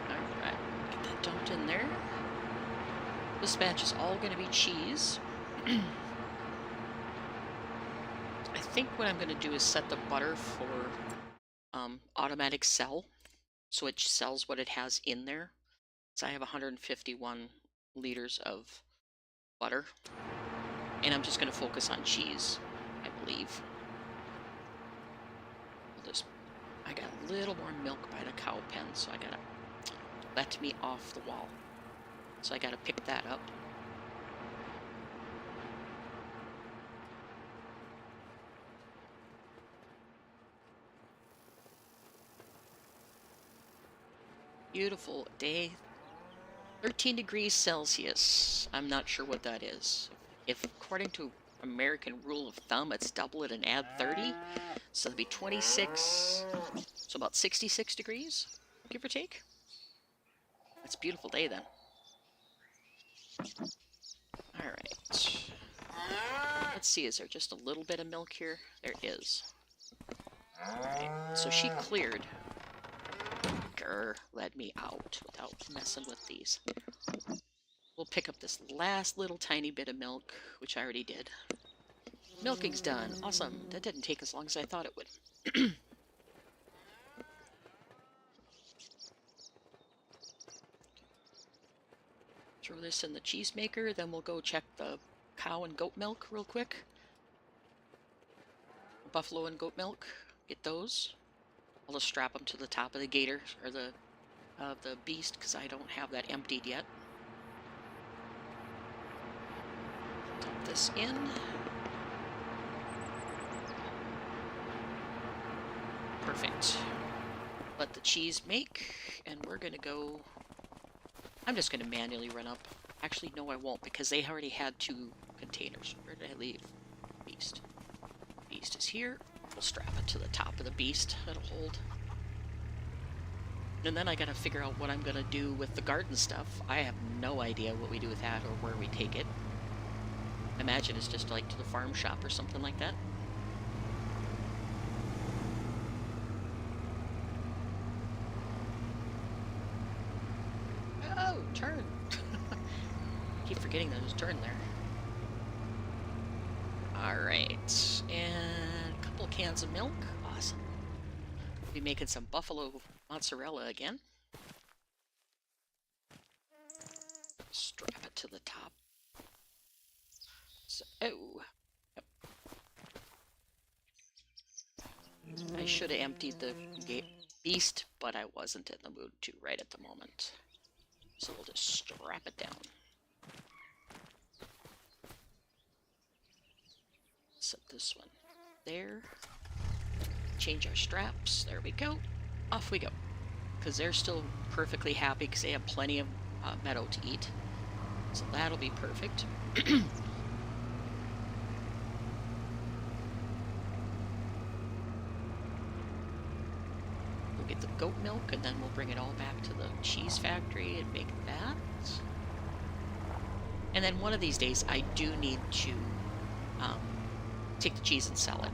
Alright, get that dumped in there. This batch is all going to be cheese. I think what I'm going to do is set the butter for automatic sell, so it sells what it has in there. So I have 151 liters of butter, and I'm just going to focus on cheese, I believe. I got a little more milk by the cow pen, so I gotta let me off the wall. So I gotta pick that up. Beautiful day. 13 degrees Celsius. I'm not sure what that is. If according to American rule of thumb, it's double it and add 30. So it'll be 26, so about 66 degrees, give or take. It's a beautiful day then. All right. Let's see, is there just a little bit of milk here? There is. All right, so she cleared. Grr, let me out without messing with these. We'll pick up this last little tiny bit of milk, which I already did. Milking's done. Awesome. That didn't take as long as I thought it would. Throw this in the cheese maker, then we'll go check the cow and goat milk real quick. Buffalo and goat milk, get those. I'll just strap them to the top of the gator, or the beast, because I don't have that emptied yet. Dump this in. Perfect. Let the cheese make, and we're gonna go... I'm just gonna manually run up. Actually, no, I won't, because they already had 2 containers. Where did I leave? Beast. Beast is here. We'll strap it to the top of the beast. That'll hold. And then I gotta figure out what I'm gonna do with the garden stuff. I have no idea what we do with that or where we take it. I imagine it's just like to the farm shop or something like that. Oh, turn! Keep forgetting there's a turn there. Alright, and a couple of cans of milk. Awesome. We'll be making some buffalo mozzarella again. Strap it to the top. So, oh! Yep. I should have emptied the beast, but I wasn't in the mood to right at the moment. So we'll just strap it down. Set this one there. Change our straps. There we go. Off we go. Because they're still perfectly happy because they have plenty of meadow to eat. So that'll be perfect. We'll get the goat milk and then we'll bring it all back to the cheese factory and make that. And then one of these days I do need to take the cheese and sell it.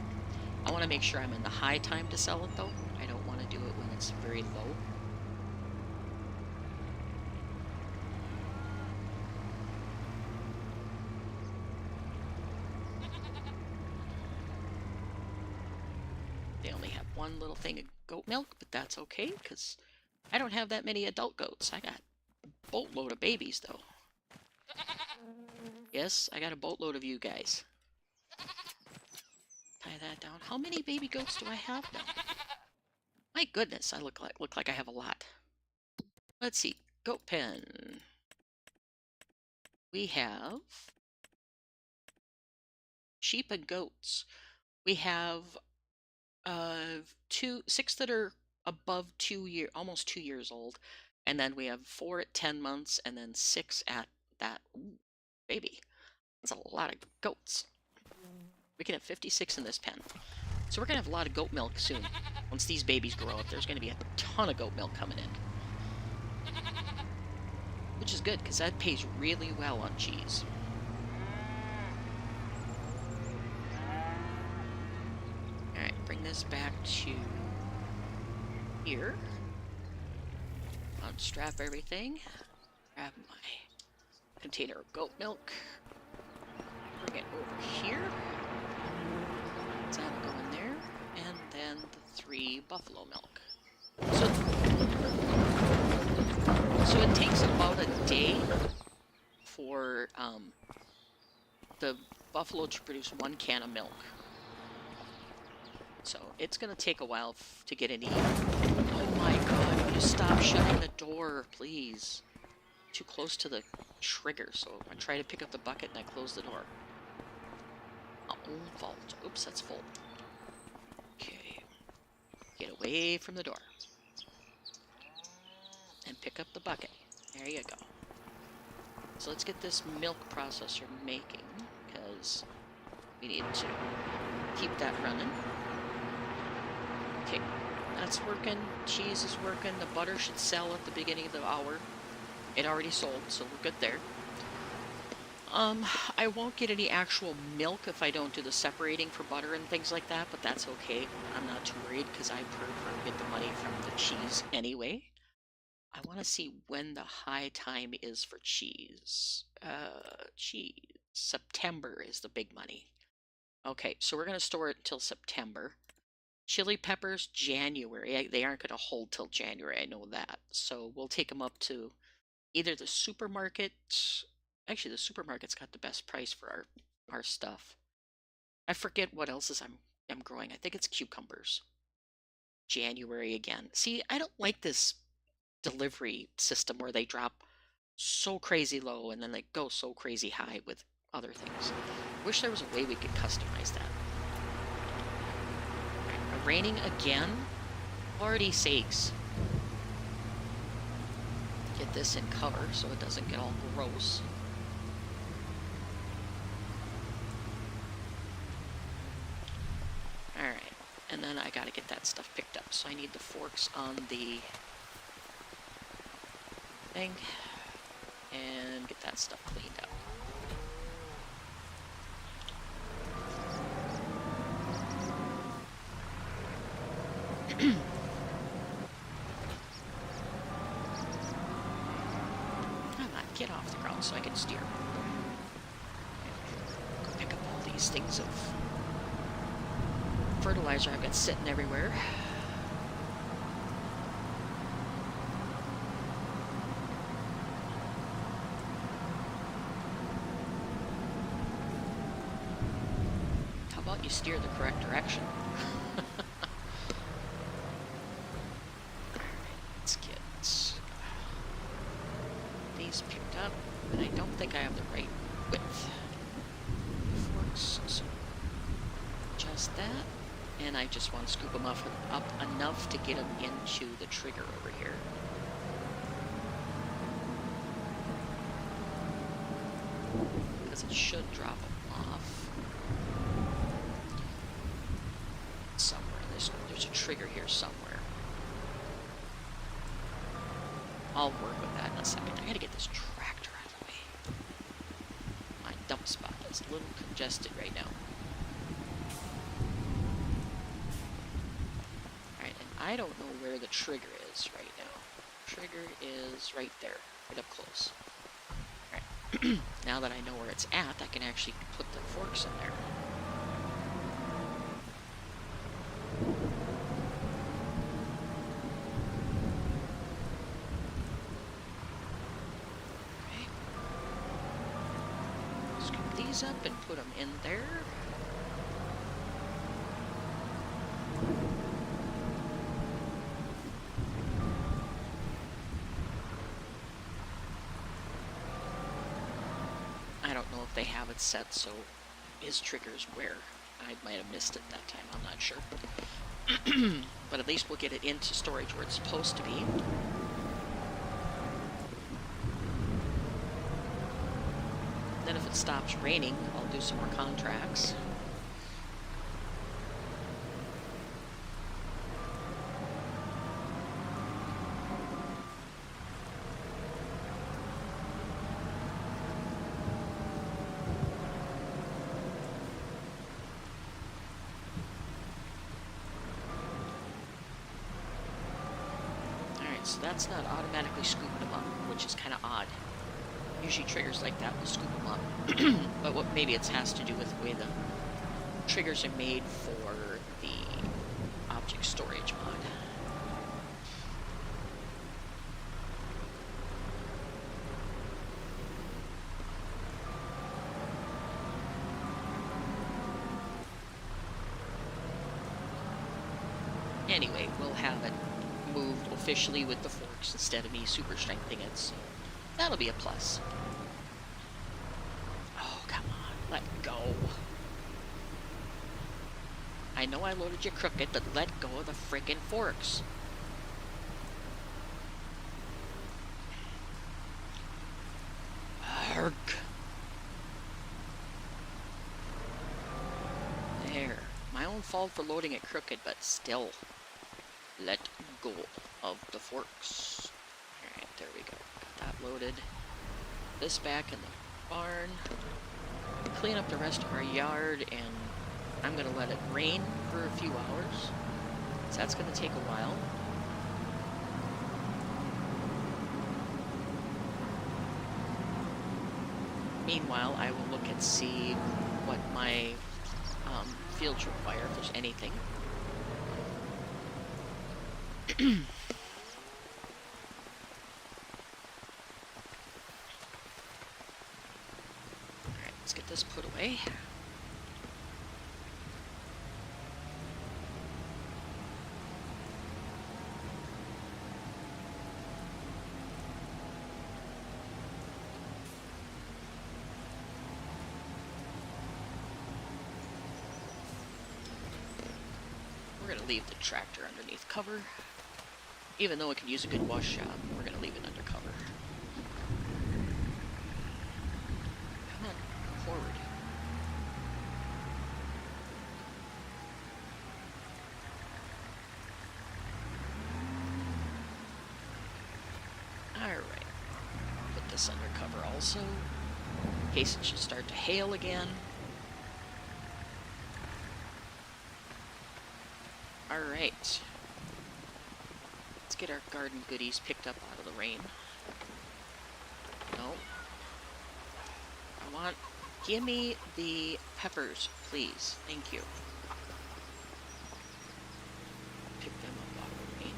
I want to make sure I'm in the high time to sell it though. I don't want to do it when it's very low. They only have one little thing of goat milk, but that's okay because I don't have that many adult goats. I got a boatload of babies though. Yes, I got a boatload of you guys. Tie that down. How many baby goats do I have now? My goodness, I look like I have a lot. Let's see. Goat pen. We have sheep and goats. We have six that are above almost 2 years old, and then we have 4 at 10 months, and then 6 at that. Ooh, baby. That's a lot of goats. We can have 56 in this pen. So we're going to have a lot of goat milk soon. Once these babies grow up, there's going to be a ton of goat milk coming in. Which is good, because that pays really well on cheese. Alright, bring this back to here. Unstrap everything. Grab my container of goat milk. Bring it over here. That'll go in there. And then the 3 buffalo milk. So it takes about a day for the buffalo to produce 1 can of milk. So it's going to take a while to get any. Oh my god, will you stop shutting the door, please? Too close to the trigger, so I try to pick up the bucket and I close the door. Vault. Oops, that's full. Okay. Get away from the door. And pick up the bucket. There you go. So let's get this milk processor making, because we need to keep that running. Okay, that's working. Cheese is working. The butter should sell at the beginning of the hour. It already sold, so we're good there. I won't get any actual milk if I don't do the separating for butter and things like that, but that's okay. I'm not too worried, because I prefer to get the money from the cheese anyway. I want to see when the high time is for cheese. Cheese. September is the big money. Okay, so we're going to store it until September. Chili peppers, January. They aren't going to hold till January, I know that. So we'll take them up to either the supermarket. Actually, the supermarket's got the best price for our stuff. I forget what else I'm growing. I think it's cucumbers. January again. See, I don't like this delivery system where they drop so crazy low and then they go so crazy high with other things. Wish there was a way we could customize that. Right, raining again? Lordy sakes. Get this in cover so it doesn't get all gross. Alright, and then I gotta get that stuff picked up. So I need the forks on the thing and get that stuff cleaned up. Come on, get off the ground so I can steer. Go pick up all these things of fertilizer I've got sitting everywhere. How about you steer the correct direction? Let's get these picked up, and I don't think I have the right width. Forks, so just that. And I just want to scoop them up enough to get them into the trigger over here. Because it should drop them off. Somewhere. There's a trigger here somewhere. I'll work with that in a second. I gotta get this tractor out of the way. My dump spot is a little congested right now. I don't know where the trigger is right now. Trigger is right there, right up close. Alright, now that I know where it's at, I can actually put the forks in there. Okay. these up and put them in there. I don't know if they have it set so his trigger's where. I might have missed it that time, I'm not sure. But at least we'll get it into storage where it's supposed to be. Then if it stops raining, I'll do some more contracts. So that's not automatically scooping them up, which is kind of odd. Usually triggers like that will scoop them up. But what maybe it has to do with the way the triggers are made for the object storage mod. Anyway, we'll have it moved officially with the forks instead of me super strengthening it, so that'll be a plus. Oh, come on, let go. I know I loaded you crooked, but let go of the frickin' forks. Arg. There. My own fault for loading it crooked, but still. Let go of the forks. Alright, there we go. Got that loaded. This back in the barn. Clean up the rest of our yard, and I'm going to let it rain for a few hours. So that's going to take a while. Meanwhile, I will look and see what my fields require, if there's anything. Alright, let's get this put away. We're going to leave the tractor underneath cover. Even though it can use a good wash job, we're going to leave it under cover. Come on, forward. Alright. Put this under cover also, in case it should start to hail again. Alright. Let's get our garden goodies picked up out of the rain. No. Give me the peppers, please. Thank you. Pick them up out of the rain.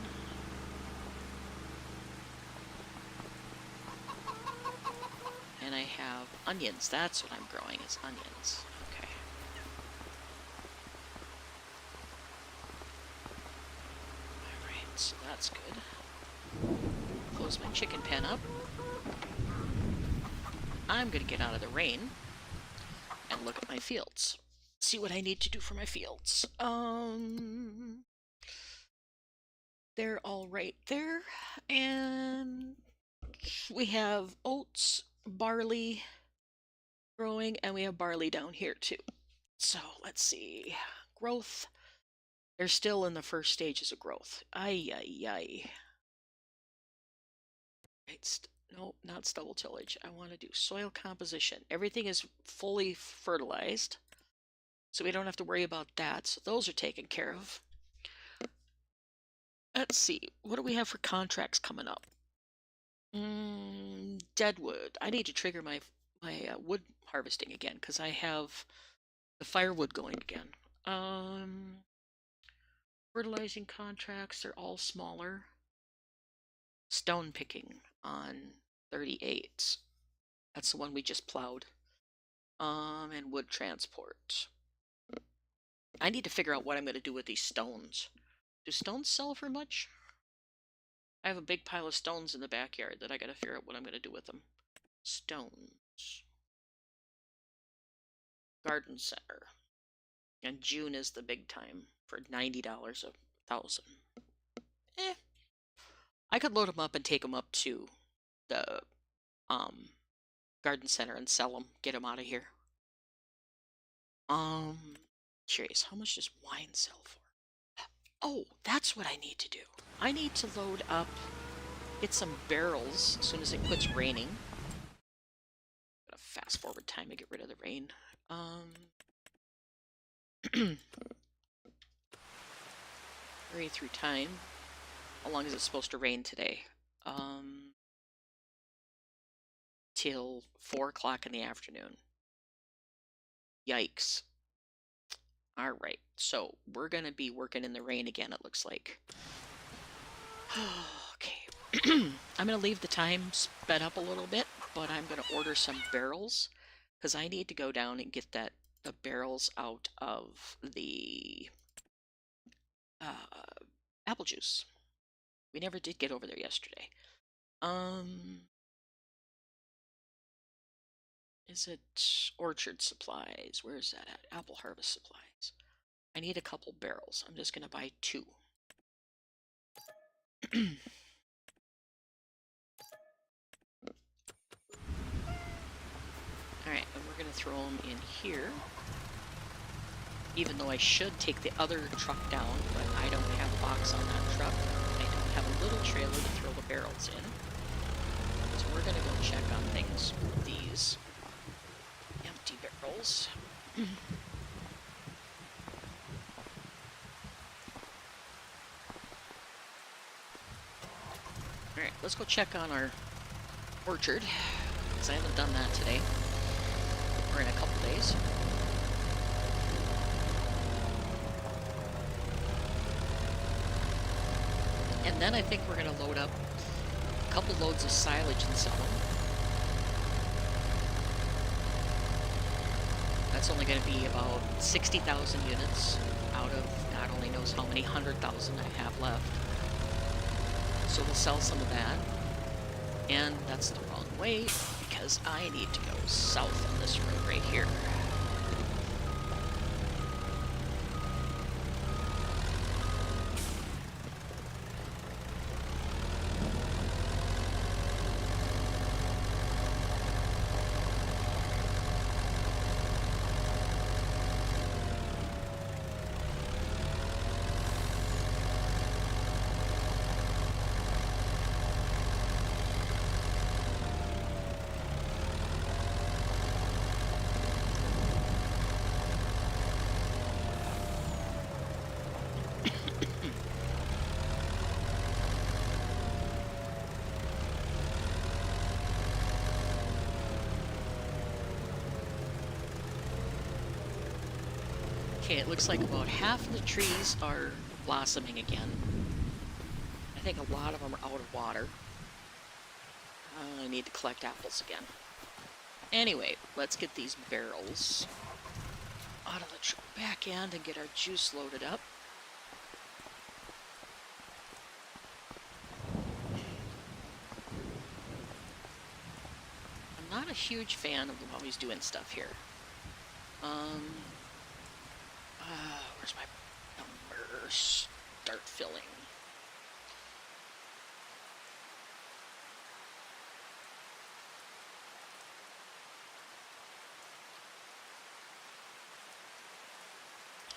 And I have onions. That's what I'm growing, is onions. Okay. Alright, so that's good. Close my chicken pen up. I'm going to get out of the rain and look at my fields. See what I need to do for my fields. They're all right there. And we have oats, barley growing, and we have barley down here too. So let's see. Growth. They're still in the first stages of growth. Ay, ay, ay. No, not stubble tillage. I want to do soil composition. Everything is fully fertilized, so we don't have to worry about that. So those are taken care of. Let's see. What do we have for contracts coming up? Deadwood. I need to trigger my wood harvesting again because I have the firewood going again. Fertilizing contracts, they're all smaller. Stone picking on 38. That's the one we just plowed. And wood transport. I need to figure out what I'm going to do with these stones. Do stones sell for much? I have a big pile of stones in the backyard that I got to figure out what I'm going to do with them. Stones. Garden center. And June is the big time for $90 a thousand. I could load them up and take them up to the garden center and sell them, get them out of here. Curious, how much does wine sell for? Oh, that's what I need to do. I need to load up, get some barrels as soon as it quits raining. Gotta fast forward time to get rid of the rain. Hurry through time. How long is it supposed to rain today? Till 4 o'clock in the afternoon. Yikes. Alright, so we're gonna be working in the rain again, it looks like. Okay. I'm gonna leave the time sped up a little bit, but I'm gonna order some barrels, because I need to go down and get the barrels out of the apple juice. We never did get over there yesterday. Is it orchard supplies? Where is that at? Apple harvest supplies. I need a couple barrels. I'm just going to buy 2. Alright, and we're going to throw them in here. Even though I should take the other truck down, but I don't have a box on that truck. I don't have a little trailer to throw the barrels in. So we're going to go check on things with these empty barrels. Alright, let's go check on our orchard, because I haven't done that today, or in a couple days. And then I think we're going to load up a couple loads of silage and sell them. That's only going to be about 60,000 units out of God only knows how many 100,000 I have left. So we'll sell some of that. And that's the wrong way, because I need to go south on this road right here. Okay, it looks like about half of the trees are blossoming again. I think a lot of them are out of water. I need to collect apples again. Anyway, let's get these barrels out of the back end and get our juice loaded up. I'm not a huge fan of them always doing stuff here. Where's my number? Start filling.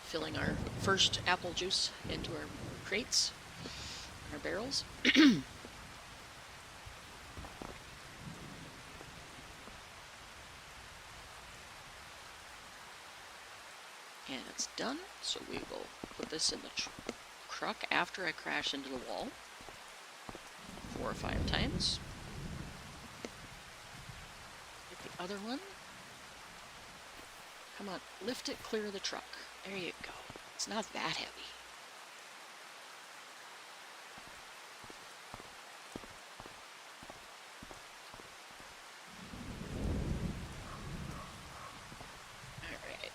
Filling our first apple juice into our crates, our barrels. And it's done, so we will put this in the truck after I crash into the wall 4 or 5 times. Get the other one. Come on, lift it clear of the truck. There you go. It's not that heavy.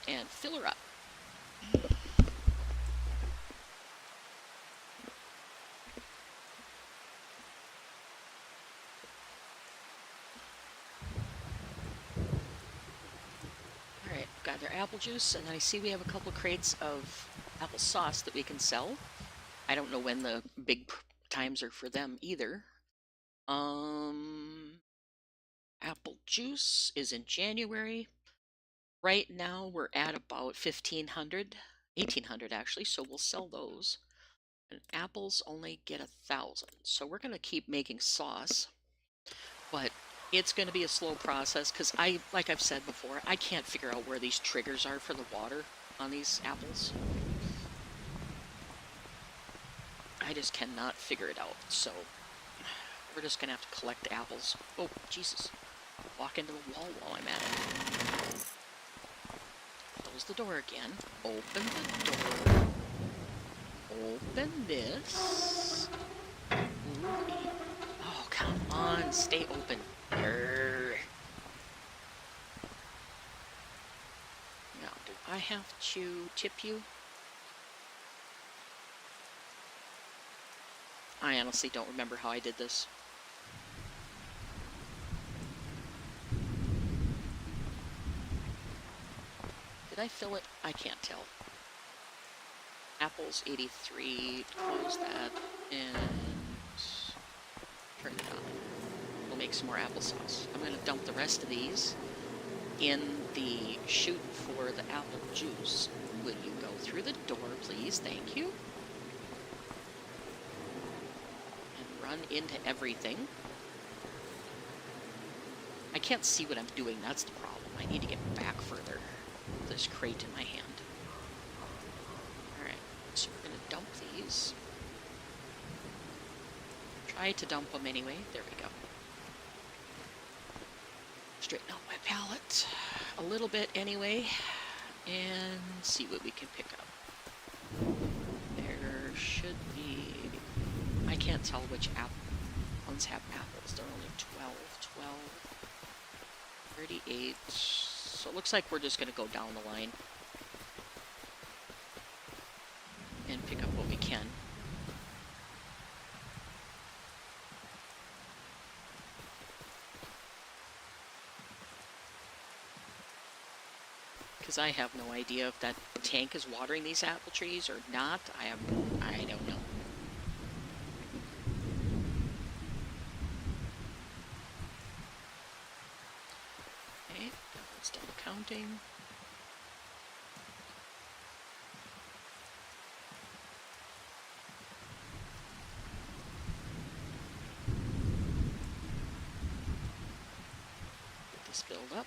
and fill her up. All right, got their apple juice, and I see we have a couple crates of apple sauce that we can sell. I don't know when the big times are for them either. Apple juice is in January. Right now we're at about 1,500, 1,800 actually, so we'll sell those. And apples only get 1,000, so we're going to keep making sauce, but it's going to be a slow process because like I've said before, I can't figure out where these triggers are for the water on these apples. I just cannot figure it out, so we're just going to have to collect apples. Oh, Jesus. Walk into the wall while I'm at it. Close the door again. Open the door. Open this. Oh, come on. Stay open. Now, do I have to tip you? I honestly don't remember how I did this. Did I fill it? I can't tell. Apples 83, close that, and turn it on. We'll make some more applesauce. I'm going to dump the rest of these in the chute for the apple juice. Will you go through the door, please? Thank you. And run into everything. I can't see what I'm doing, that's the problem. I need to get back further with this crate in my hand. Alright, so we're going to dump these. Try to dump them anyway. There we go. Straighten out my palette a little bit anyway, and see what we can pick up. There should be... I can't tell which ones have apples. There are only 12, 38. So it looks like we're just going to go down the line and pick up what we can. Because I have no idea if that tank is watering these apple trees or not. I don't know. Okay, that one's done counting. Get this filled up.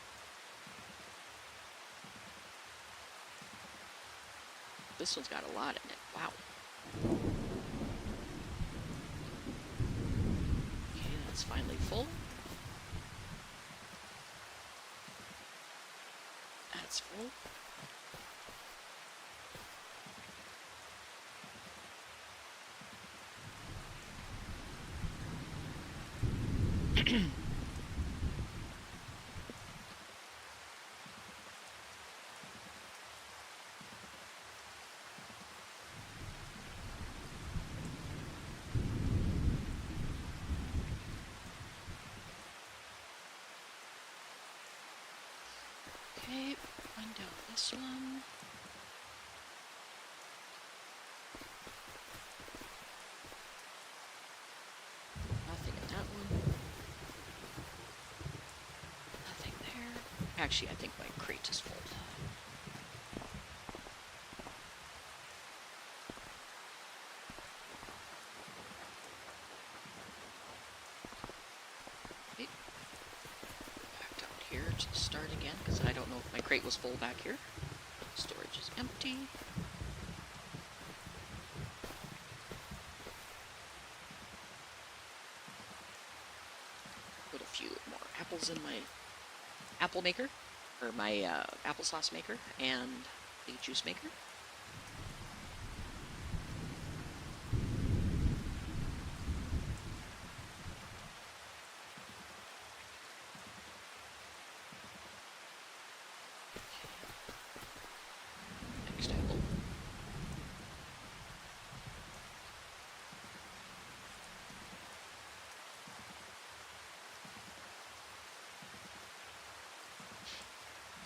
This one's got a lot in it. Wow. Okay, that's finally full. That's full. Okay, run down this one. Nothing in that one. Nothing there. Actually, I think my crate is full. Okay. Back down here to start again, because I don't know if my crate was full back here. Storage is empty. Put a few more apples in my apple maker, or my applesauce maker, and the juice maker.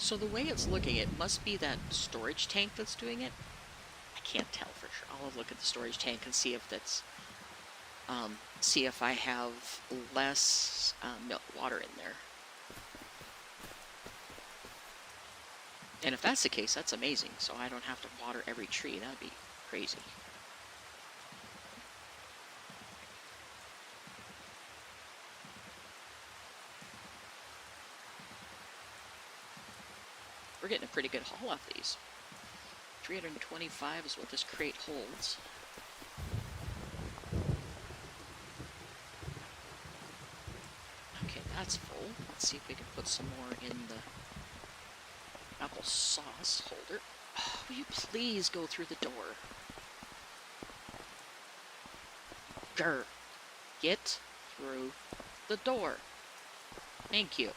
So the way it's looking, it must be that storage tank that's doing it. I can't tell for sure. I'll look at the storage tank and see if that's, see if I have less milk water in there. And if that's the case, that's amazing. So I don't have to water every tree. That'd be crazy. We're getting a pretty good haul off these. 325 is what this crate holds. Okay, that's full. Let's see if we can put some more in the apple sauce holder. Oh, will you please go through the door? Grr. Get through the door. Thank you.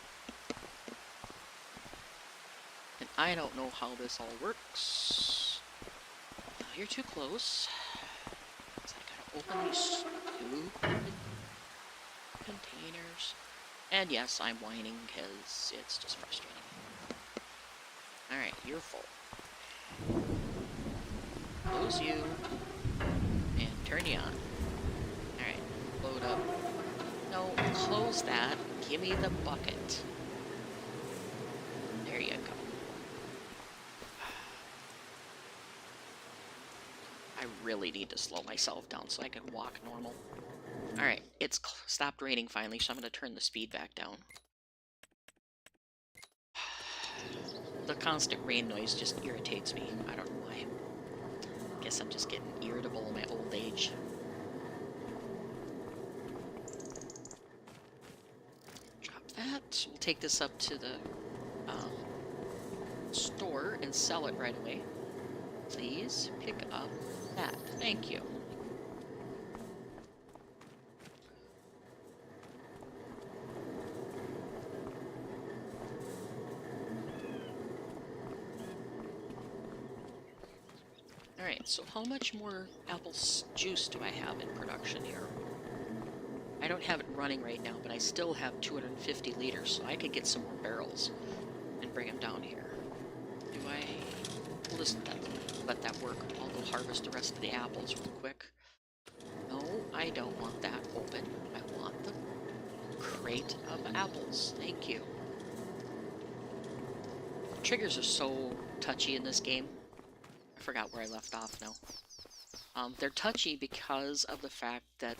And I don't know how this all works. Oh, you're too close. So I gotta open these stupid containers. And yes, I'm whining because it's just frustrating. Alright, you're full. Close you. And turn you on. Alright, load up. No, close that. Give me the bucket. There you go. I really need to slow myself down so I can walk normal. Alright, it's stopped raining finally, so I'm going to turn the speed back down. The constant rain noise just irritates me. I don't know why. Guess I'm just getting irritable in my old age. Drop that. We'll take this up to the store and sell it right away. Please pick up that. Thank you. Alright, so how much more apple juice do I have in production here? I don't have it running right now, but I still have 250 liters, so I could get some more barrels and bring them down here. Do I... We'll just let that work. I'll go harvest the rest of the apples real quick. No, I don't want that open. I want the crate of apples. Thank you. Triggers are so touchy in this game. I forgot where I left off now. They're touchy because of the fact that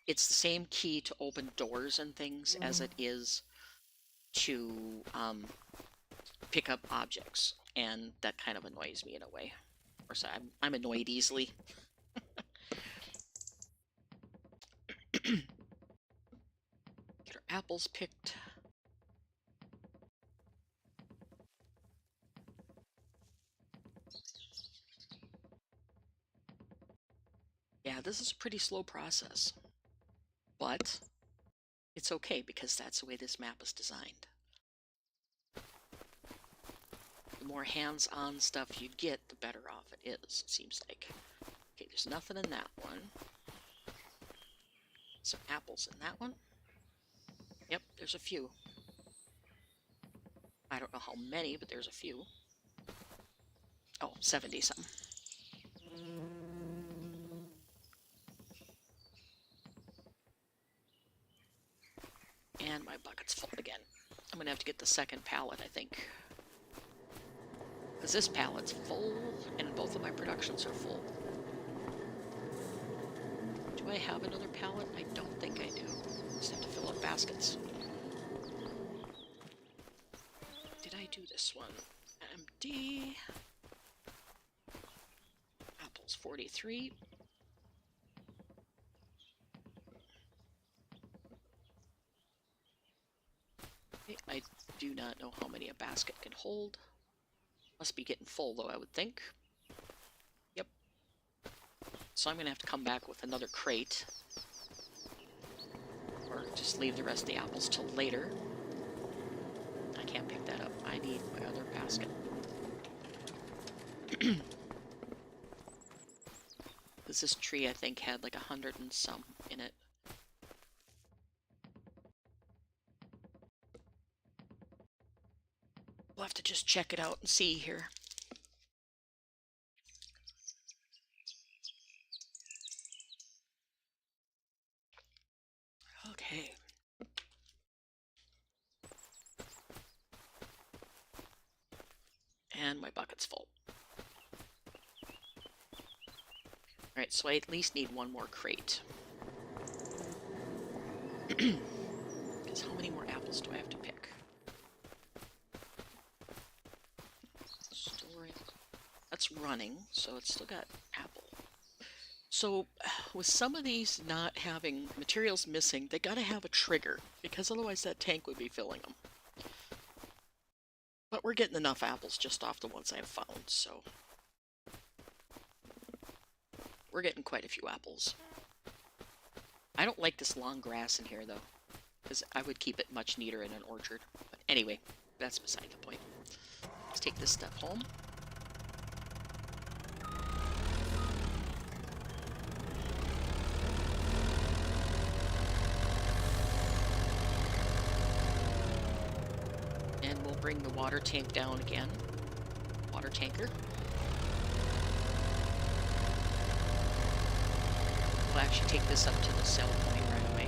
it's the same key to open doors and things as it is to pick up objects, and that kind of annoys me in a way. Of course, I'm annoyed easily. Get our apples picked. Yeah, this is a pretty slow process, but it's okay because that's the way this map is designed. The more hands-on stuff you get, the better off it is, it seems like. Okay, there's nothing in that one. Some apples in that one. Yep, there's a few. I don't know how many, but there's a few. Oh, 70-some. And my bucket's full again. I'm gonna have to get the second pallet, I think. Because this pallet's full, and both of my productions are full. Do I have another pallet? I don't think I do. Just have to fill up baskets. Did I do this one? Empty. Apples 43. Okay, I do not know how many a basket can hold. Must be getting full though, I would think. Yep. So I'm going to have to come back with another crate. Or just leave the rest of the apples till later. I can't pick that up. I need my other basket. Because this tree, I think, had like 100 and some in it. We'll have to just check it out and see here. Okay. And my bucket's full. Alright, so I at least need one more crate. Because how many more apples do I have to pick? Story. That's running, so it's still got apple. So with some of these not having materials missing, they gotta have a trigger, because otherwise that tank would be filling them. But we're getting enough apples just off the ones I've found, so we're getting quite a few apples. I don't like this long grass in here, though, because I would keep it much neater in an orchard. But anyway, that's beside the point. Let's take this stuff home. And we'll bring the water tank down again. Water tanker. We'll actually take this up to the sell point right away.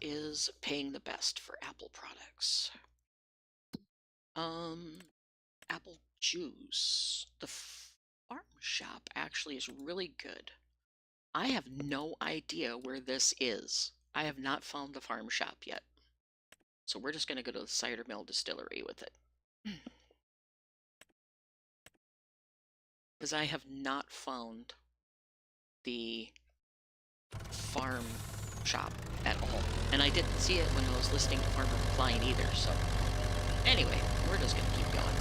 Is paying the best for apple products? Apple juice. The farm shop actually is really good. I have no idea where this is. I have not found the farm shop yet. So we're just going to go to the cider mill distillery with it. Because I have not found the farm shop at all. And I didn't see it when I was listening to Farmer Klein either, so anyway, we're just gonna keep going.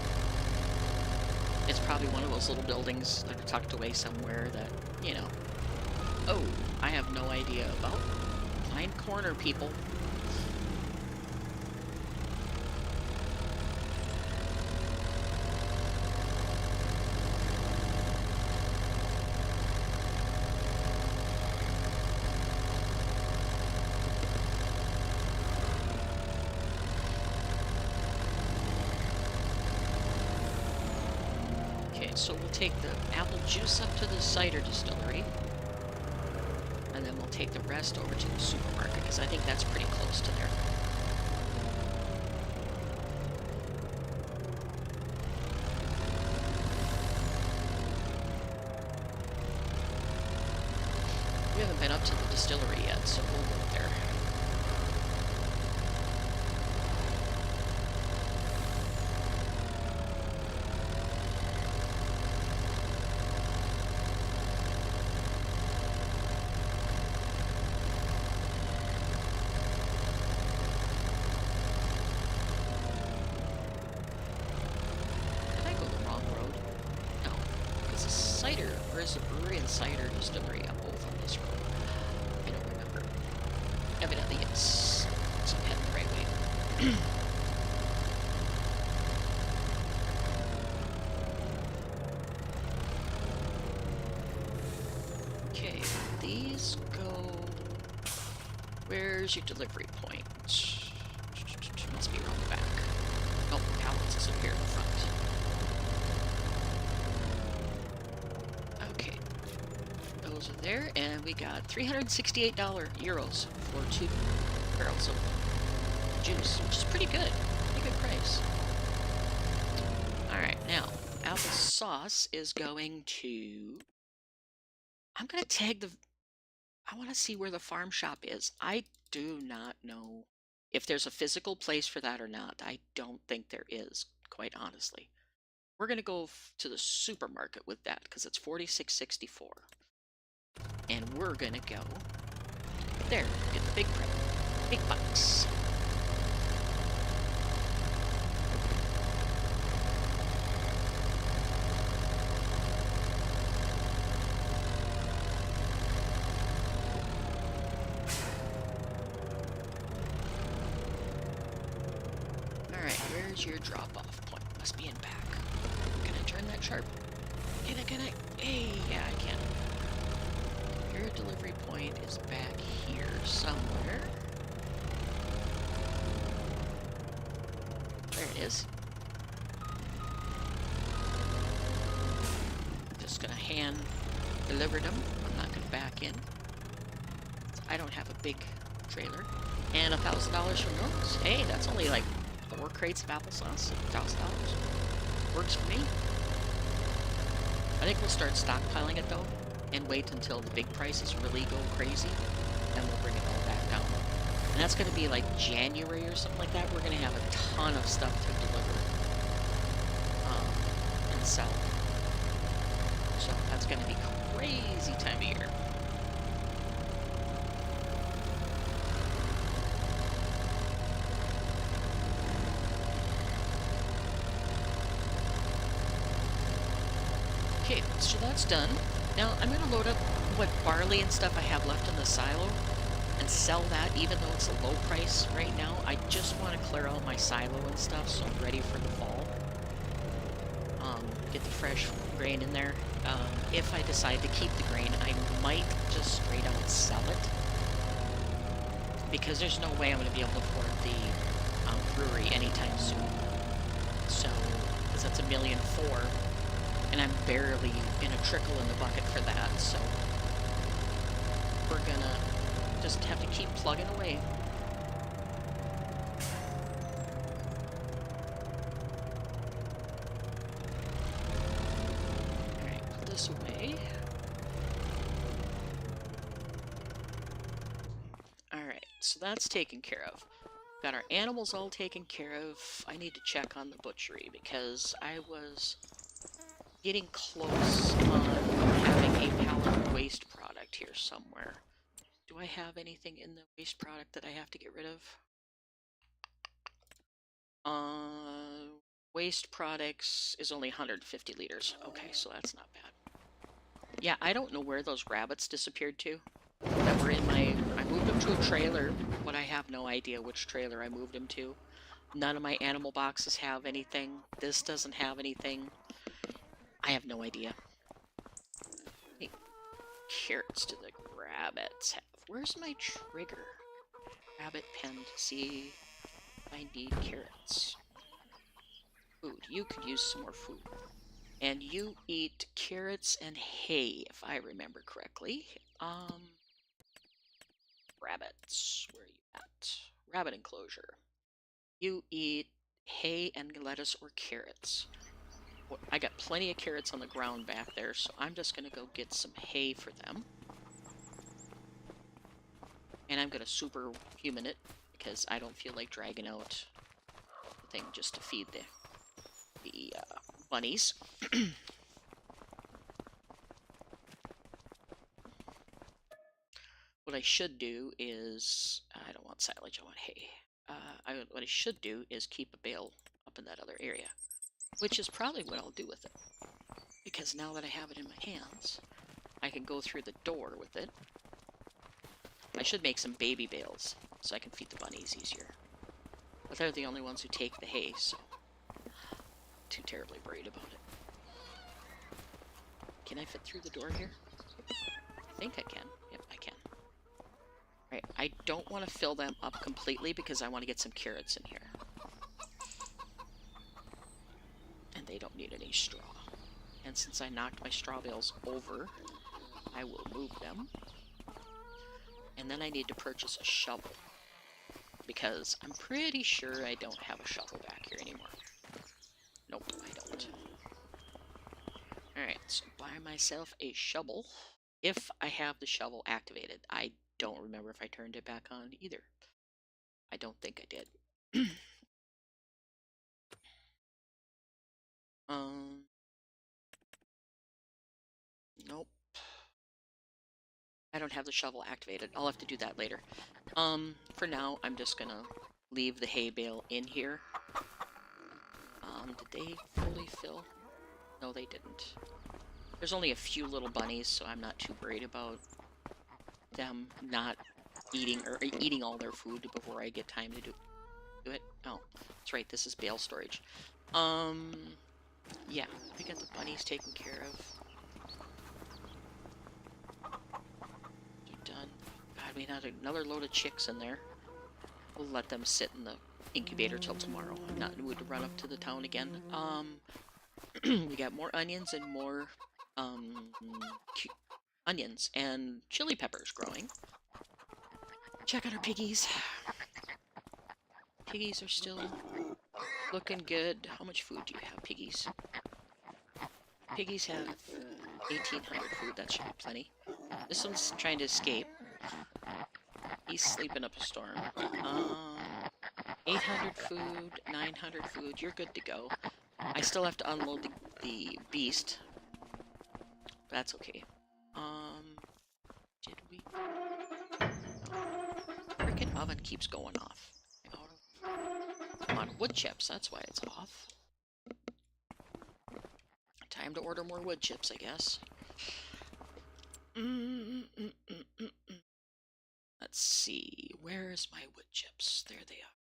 It's probably one of those little buildings that are tucked away somewhere that, you know. Oh, I have no idea about. Klein Corner, people. So we'll take the apple juice up to the cider distillery, and then we'll take the rest over to the supermarket, because I think that's pretty close to there. We haven't been up to the distillery yet, so we'll go there. There's a brewery and cider distillery up both on this road. I don't remember. Evidently it's I'm heading the right way. Okay, these go... Where's your delivery point? Must be around the back. Oh, pallets is up here in the front. Are there, and we got €368 for 2 barrels of juice, which is pretty good price. All right, now Applesauce is going to... I'm going to tag the... I want to see where the farm shop is. I do not know if there's a physical place for that or not. I don't think there is, quite honestly. We're going to go to the supermarket with that because it's $46.64. And we're going to go there, get the big box. Alright, where's your drop-off point? Must be in back. Can I turn that sharp? Can I? Hey, yeah, I can. Your delivery point is back here somewhere. There it is. Just gonna hand deliver them. I'm not gonna back in. I don't have a big trailer. And $1,000 from yours. Hey, that's only like 4 crates of applesauce. $1,000. Works for me. I think we'll start stockpiling it though, and wait until the big prices really go crazy, and we'll bring it all back down. And that's going to be like January or something like that. We're going to have a ton of stuff to deliver and sell. So that's going to be crazy time of year. Okay, so that's done. Now I'm going to load up what barley and stuff I have left in the silo and sell that, even though it's a low price right now. I just want to clear out my silo and stuff so I'm ready for the fall. Get the fresh grain in there. If I decide to keep the grain, I might just straight out sell it, because there's no way I'm going to be able to afford the brewery anytime soon. So, because that's $1.4 million. And I'm barely in a trickle in the bucket for that, so we're gonna just have to keep plugging away. Alright, put this away. Alright, so that's taken care of. Got our animals all taken care of. I need to check on the butchery because I was getting close on having a pallet of waste product here somewhere. Do I have anything in the waste product that I have to get rid of? Waste products is only 150 liters. Okay, so that's not bad. Yeah, I don't know where those rabbits disappeared to. That were in my... I moved them to a trailer, but I have no idea which trailer I moved them to. None of my animal boxes have anything. This doesn't have anything. I have no idea. How many carrots do the rabbits have? Where's my trigger? Rabbit pen to see if I need carrots. Food. You could use some more food. And you eat carrots and hay, if I remember correctly. Rabbits. Where are you at? Rabbit enclosure. You eat hay and lettuce or carrots. I got plenty of carrots on the ground back there, so I'm just going to go get some hay for them. And I'm going to superhuman it, because I don't feel like dragging out the thing just to feed the bunnies. What I should do is... I don't want silage, I want hay. What I should do is keep a bale up in that other area, which is probably what I'll do with it. Because now that I have it in my hands, I can go through the door with it. I should make some baby bales, so I can feed the bunnies easier. But they're the only ones who take the hay, so... too terribly worried about it. Can I fit through the door here? I think I can. Yep, I can. Right, I don't want to fill them up completely because I want to get some carrots in here. And they don't need any straw. And since I knocked my straw bales over, I will move them. And then I need to purchase a shovel, because I'm pretty sure I don't have a shovel back here anymore. Nope, I don't. Alright, so buy myself a shovel. If I have the shovel activated. I don't remember if I turned it back on either. I don't think I did. Nope. I don't have the shovel activated. I'll have to do that later. For now, I'm just gonna leave the hay bale in here. Did they fully fill? No, they didn't. There's only a few little bunnies, so I'm not too worried about them not eating or eating all their food before I get time to do it. Oh, that's right. This is bale storage. Yeah, we got the bunnies taken care of. They're done. God, we had another load of chicks in there. We'll let them sit in the incubator till tomorrow. I'm not in the mood to run up to the town again. We got more onions and more onions and chili peppers growing. Check out our piggies. Piggies are still looking good. How much food do you have, piggies? Piggies have 1,800 food. That should be plenty. This one's trying to escape. He's sleeping up a storm. 800 food, 900 food. You're good to go. I still have to unload the beast. That's okay. Did we? Frickin' oven keeps going off. I'm out of wood chips. That's why it's off. Time to order more wood chips, I guess. Let's see. Where's my wood chips? There they are.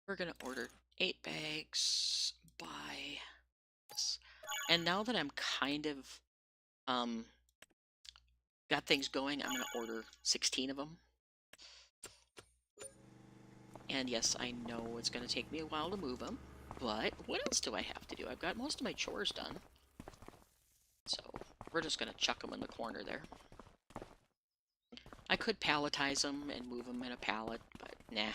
We're gonna order 8 bags. Buy this. And now that I'm kind of got things going, I'm gonna order 16 of them. And yes, I know it's gonna take me a while to move them, but what else do I have to do? I've got most of my chores done. So we're just gonna chuck them in the corner there. I could palletize them and move them in a pallet, but nah.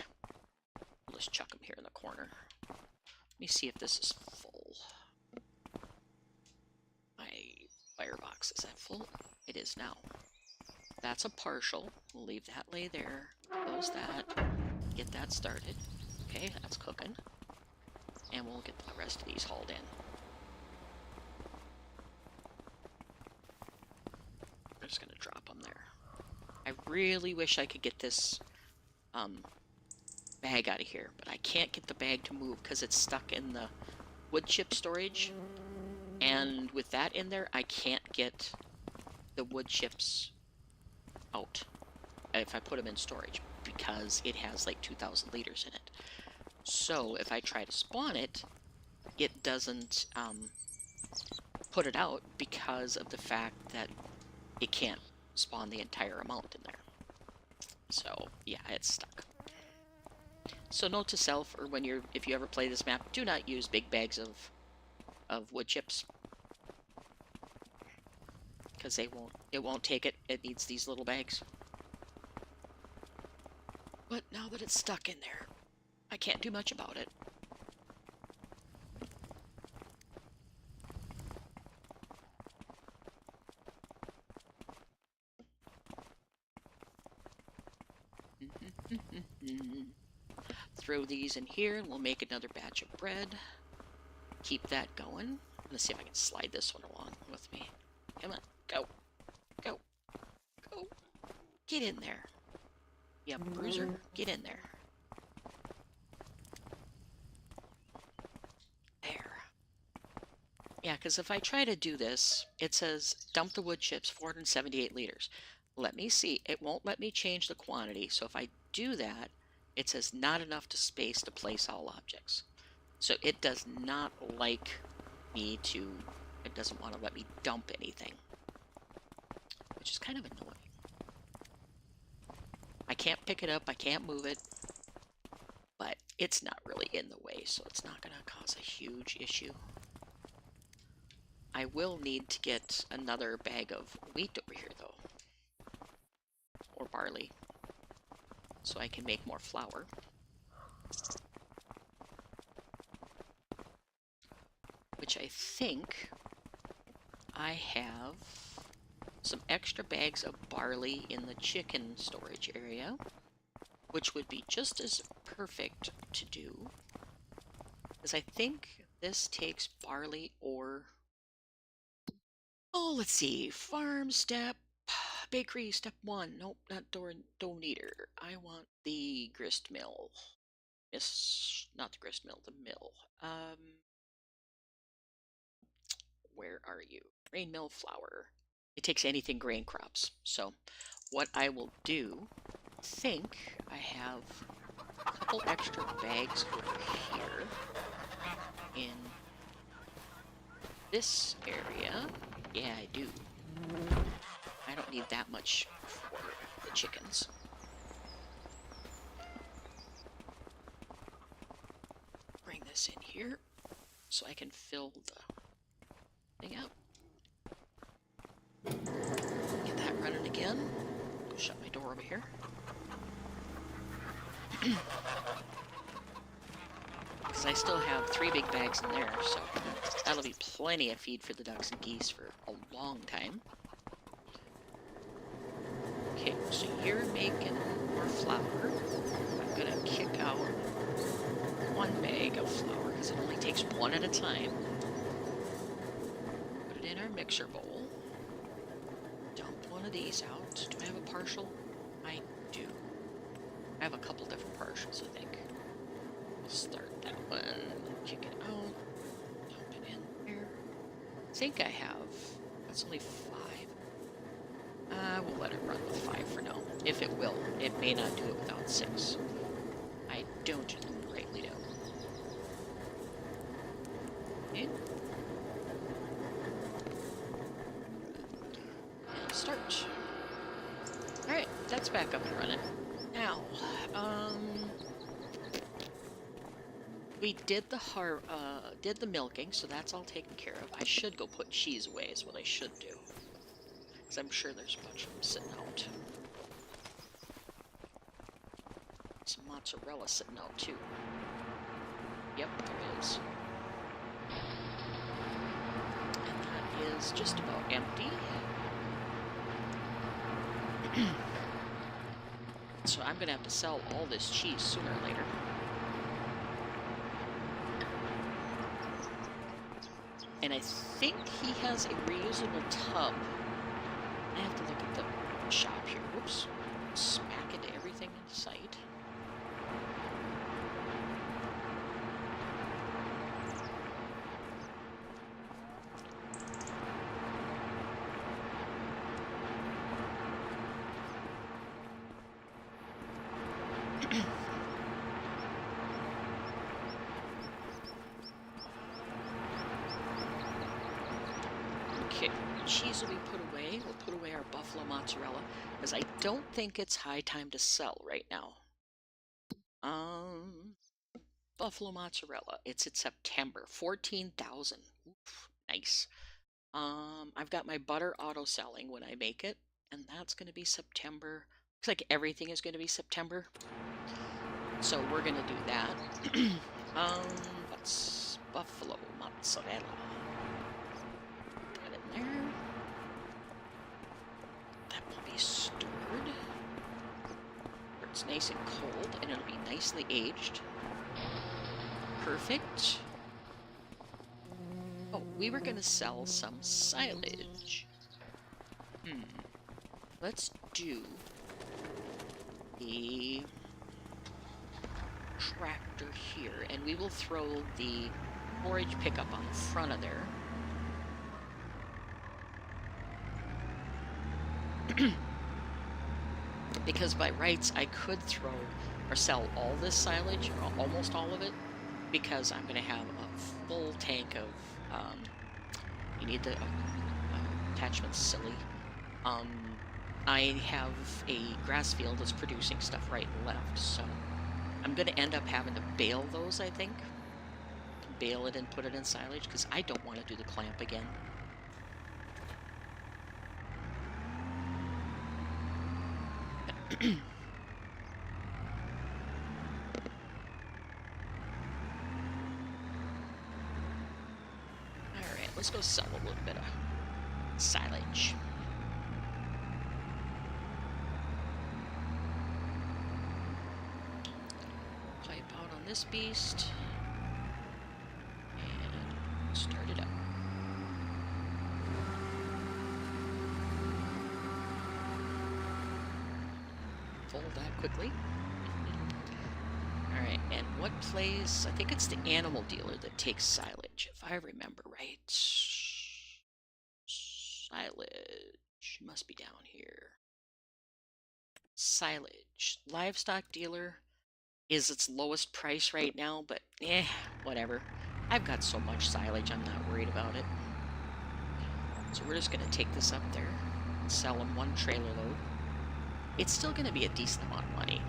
We'll just chuck them here in the corner. Let me see if this is full. My firebox, is that full? It is now. That's a partial. We'll leave that lay there. Close that. Get that started. Okay, that's cooking. And we'll get the rest of these hauled in. I'm just gonna drop them there. I really wish I could get this bag out of here, but I can't get the bag to move because it's stuck in the wood chip storage. And with that in there, I can't get the wood chips out if I put them in storage because it has like 2,000 liters in it. So if I try to spawn it, it doesn't put it out because of the fact that it can't spawn the entire amount in there. So yeah, it's stuck. So note to self, or if you ever play this map, do not use big bags of wood chips because it won't take it. It needs these little bags. But now that it's stuck in there, I can't do much about it. Throw these in here and we'll make another batch of bread. Keep that going. Let's see if I can slide this one along with me. Come on, go. Go. Go. Get in there. Yep, Bruiser, get in there. There. Yeah, because if I try to do this, it says dump the wood chips, 478 liters. Let me see. It won't let me change the quantity. So if I do that, it says not enough to space to place all objects. So it does not like me to, it doesn't want to let me dump anything, which is kind of annoying. I can't pick it up, I can't move it, but it's not really in the way, so it's not going to cause a huge issue. I will need to get another bag of wheat over here, though, or barley, so I can make more flour. Which I think I have some extra bags of barley in the chicken storage area, which would be just as perfect to do, because I think this takes barley or... Oh, let's see. Farm step, bakery step 1. Nope, not dough kneader. I want the grist mill. Not the grist mill, the mill. Where are you? Grain mill flour. It takes anything grain crops. So what I will do, I think I have a couple extra bags over here in this area. Yeah, I do. I don't need that much for the chickens. Bring this in here so I can fill the thing up. Get that running again. Go shut my door over here. Because I still have 3 big bags in there, so that'll be plenty of feed for the ducks and geese for a long time. Okay, so you're making more flour. I'm gonna kick out 1 bag of flour because it only takes 1 at a time. Put it in our mixer bowl. Dump 1 of these out. Do I have a partial? I do. I have a couple different partials, I think. We'll start that one. Kick it out. Dump it in there. I think I have. That's only 5. We'll let it run with 5 for now. If it will. It may not do it without 6. I don't greatly doubt. Okay. And start. Alright, that's back up and running. Now, we did the milking, so that's all taken care of. I should go put cheese away is what I should do. Because I'm sure there's a bunch of them sitting out. Some mozzarella sitting out too. Yep, there is. And that is just about empty. So I'm going to have to sell all this cheese sooner or later. And I think he has a reusable tub. I have to look at the shop here. Whoops. Smack into everything in sight. Okay, cheese will be put away. We'll put away our buffalo mozzarella, because I don't think it's high time to sell right now. Buffalo mozzarella. It's in September. 14,000. Nice. I've got my butter auto selling when I make it, and that's going to be September. Looks like everything is going to be September. So we're going to do that. What's buffalo mozzarella? Put it in there. That will be stored. Where it's nice and cold, and it'll be nicely aged. Perfect. Oh, we were going to sell some silage. Let's do the tractor here, and we will throw the forage pickup on the front of there. Because by rights, I could throw or sell all this silage, or almost all of it, because I'm going to have a full tank of, you need the attachments, silly. I have a grass field that's producing stuff right and left, so I'm going to end up having to bale those, I think. Bale it and put it in silage, because I don't want to do the clamp again. Alright, let's go sell a little bit of silage. Pipe out on this beast. And start it up. Fold that quickly. Alright, and what plays? I think it's the animal dealer that takes silage, if I remember right. Silage must be down here. Silage. Livestock dealer is its lowest price right now, but whatever. I've got so much silage, I'm not worried about it. So we're just going to take this up there and sell them one trailer load. It's still going to be a decent amount of money.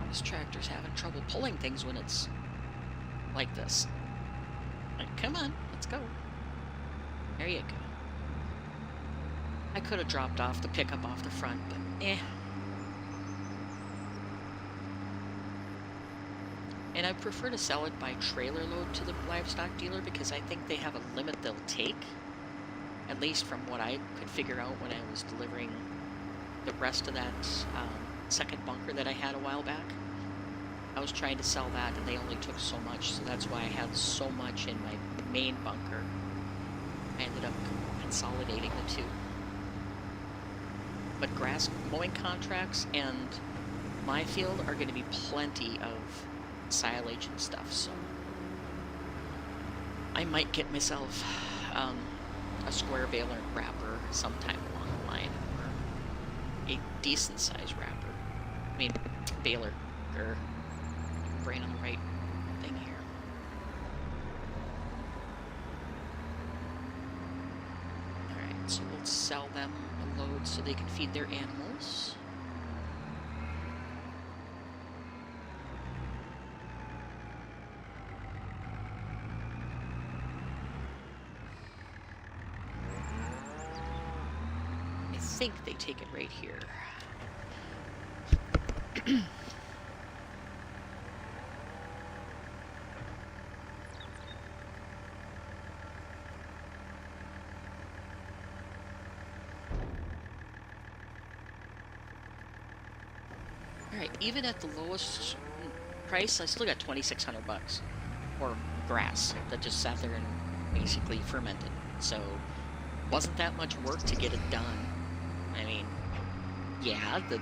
This tractor's having trouble pulling things when it's like this. Like, come on, let's go. There you go. I could have dropped off the pickup off the front, but And I prefer to sell it by trailer load to the livestock dealer because I think they have a limit they'll take. At least from what I could figure out when I was delivering the rest of that second bunker that I had a while back. I was trying to sell that and they only took so much, so that's why I had so much in my main bunker. I ended up consolidating the two. But grass mowing contracts and my field are going to be plenty of silage and stuff, so I might get myself a square baler wrapper sometime along the line, or a decent size wrapper. I mean, baler, or brain on the right thing here. Alright, so we'll sell them a load so they can feed their animals. I think they take it right here. Alright, even at the lowest price, I still got 2,600 bucks. Or grass that just sat there and basically fermented. So, wasn't that much work to get it done. I mean, yeah, the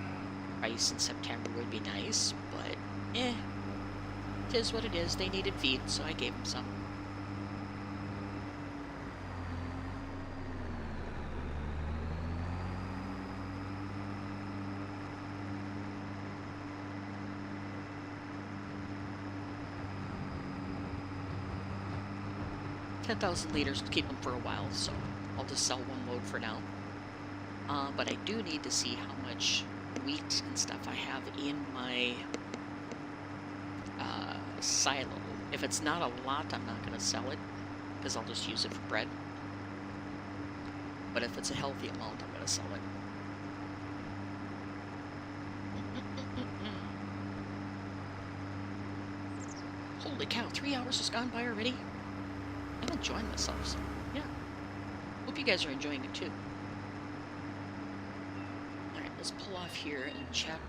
price in September would be nice, but it is what it is. They needed feed, so I gave them some. $10,000 liters to keep them for a while, so I'll just sell one load for now. But I do need to see how much wheat and stuff I have in my silo. If it's not a lot, I'm not going to sell it, because I'll just use it for bread. But if it's a healthy amount, I'm going to sell it. Holy cow, 3 hours has gone by already? I'm enjoying myself, so yeah. Hope you guys are enjoying it too. Alright, let's pull off here and check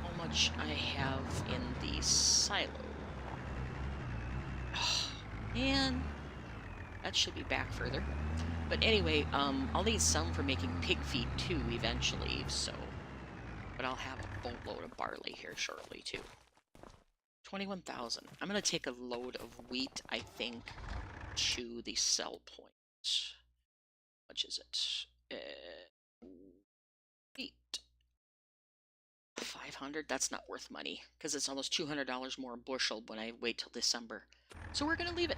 how much I have in the silo. Oh, man, that should be back further. But anyway, I'll need some for making pig feed too eventually, so. But I'll have a boatload of barley here shortly too. 21,000. I'm going to take a load of wheat, I think, to the sell point. How much is it? Wheat. 500? That's not worth money, because it's almost $200 more a bushel when I wait till December. So we're going to leave it.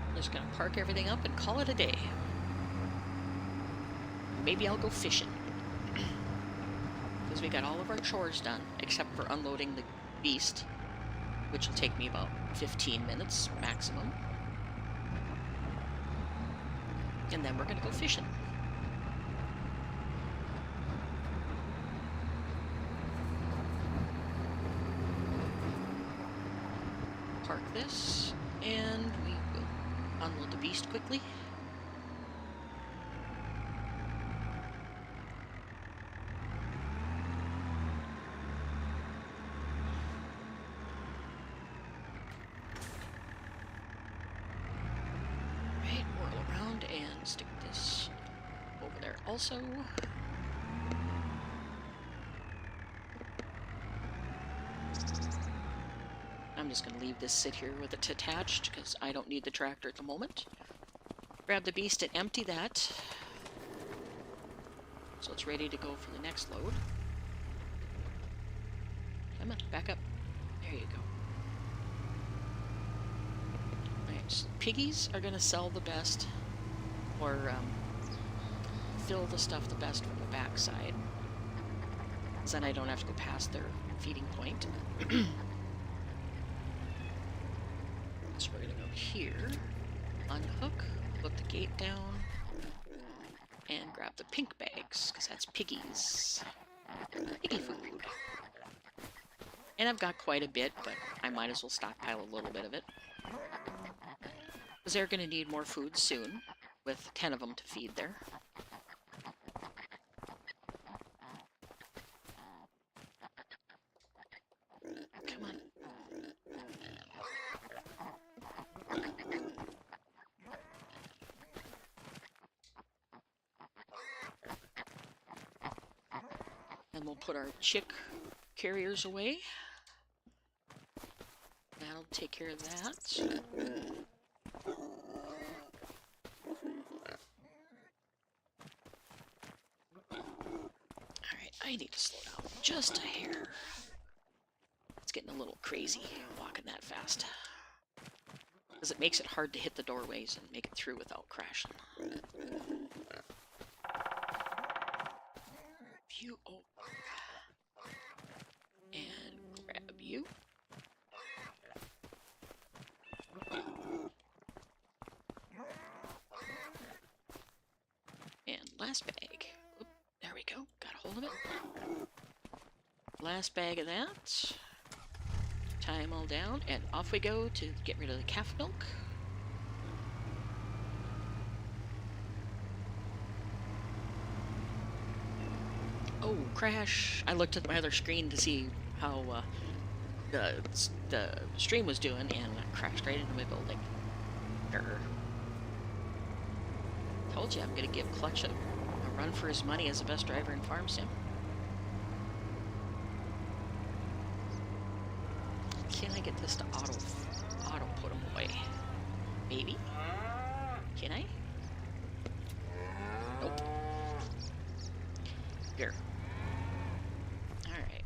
I'm just going to park everything up and call it a day. Maybe I'll go fishing. Because we got all of our chores done, except for unloading the beast, which will take me about 15 minutes maximum. And then we're gonna go fishing. Park this, and we will unload the beast quickly. Right, whirl around and stick this over there also. I'm just going to leave this sit here with it attached because I don't need the tractor at the moment. Grab the beast and empty that. So it's ready to go for the next load. Come on, back up. There you go. Alright, so piggies are going to sell the best, or fill the stuff the best from the backside. Because then I don't have to go past their feeding point. So we're going to go here, unhook, put the gate down, and grab the pink bags, because that's piggies. Piggy food. And I've got quite a bit, but I might as well stockpile a little bit of it. Because they're going to need more food soon, with 10 of them to feed there. Come on. And we'll put our chick carriers away. That'll take care of that. Alright, I need to slow down just a hair. It's getting a little crazy walking that fast. Because it makes it hard to hit the doorways and make it through without crashing. You over. And grab you. And last bag. Oop, there we go. Got a hold of it. Last bag of that. Tie them all down, and off we go to get rid of the calf milk. Oh, crash. I looked at my other screen to see how the stream was doing, and I crashed right into my building. Error. Told you I'm going to give Clutch a run for his money as the best driver in Farm Sim. Can I get this to auto put him away? Maybe? Can I? Nope. Here. Alright.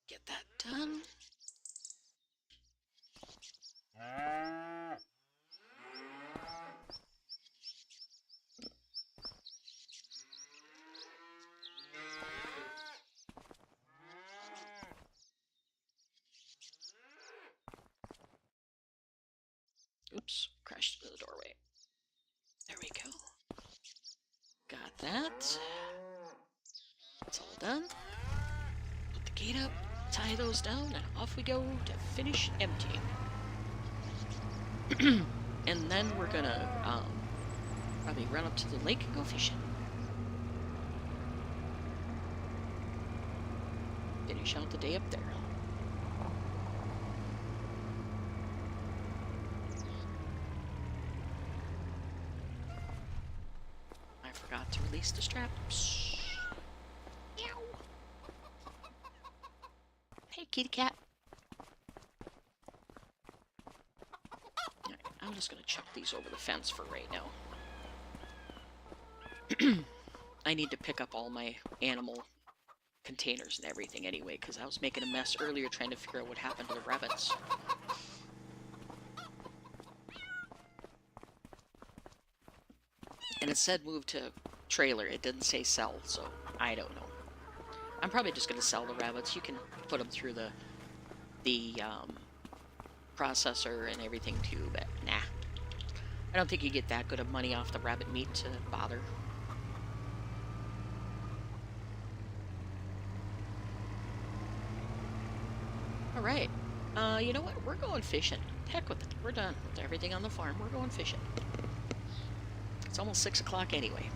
Get that done. Oops, crashed into the doorway. There we go. Got that. It's all done. Put the gate up, tie those down, and off we go to finish emptying. And then we're gonna probably run up to the lake and go fishing. Finish out the day up there. I forgot to release the straps. Meow. Hey, kitty cat. Alright, I'm just gonna chuck these over the fence for right now. I need to pick up all my animal containers and everything anyway, because I was making a mess earlier trying to figure out what happened to the rabbits. And it said move to trailer. It didn't say sell, so I don't know. I'm probably just going to sell the rabbits. You can put them through the processor and everything too, but nah. I don't think you get that good of money off the rabbit meat to bother. All right. You know what? We're going fishing. Heck with it. We're done with everything on the farm. We're going fishing. It's almost 6 o'clock anyway.